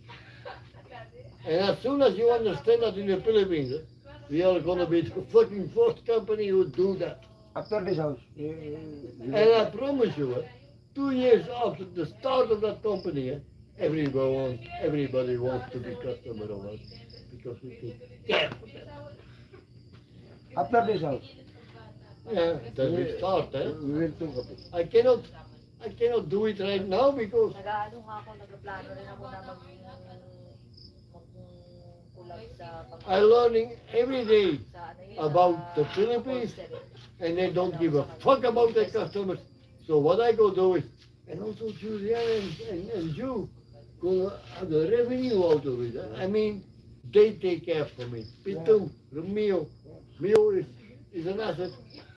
And as soon as you understand that in the Philippines, we are gonna be the fucking first company who do that. After this house. And I promise you, 2 years after the start of that company, everybody wants to be customer of us because we take care of them. After this house. Yeah, then we start, We will think of it. I cannot do it right now because Nag-ano nga ako, nagplano rin ako na magkulag sa I'm learning every day sa ano yun, about sa the Philippines upholstery. and they don't give a fuck about their customers. So what I go do is, and also Julian and you, go the revenue out of it. I mean, they take care for me. Pitum, Mio is an asset.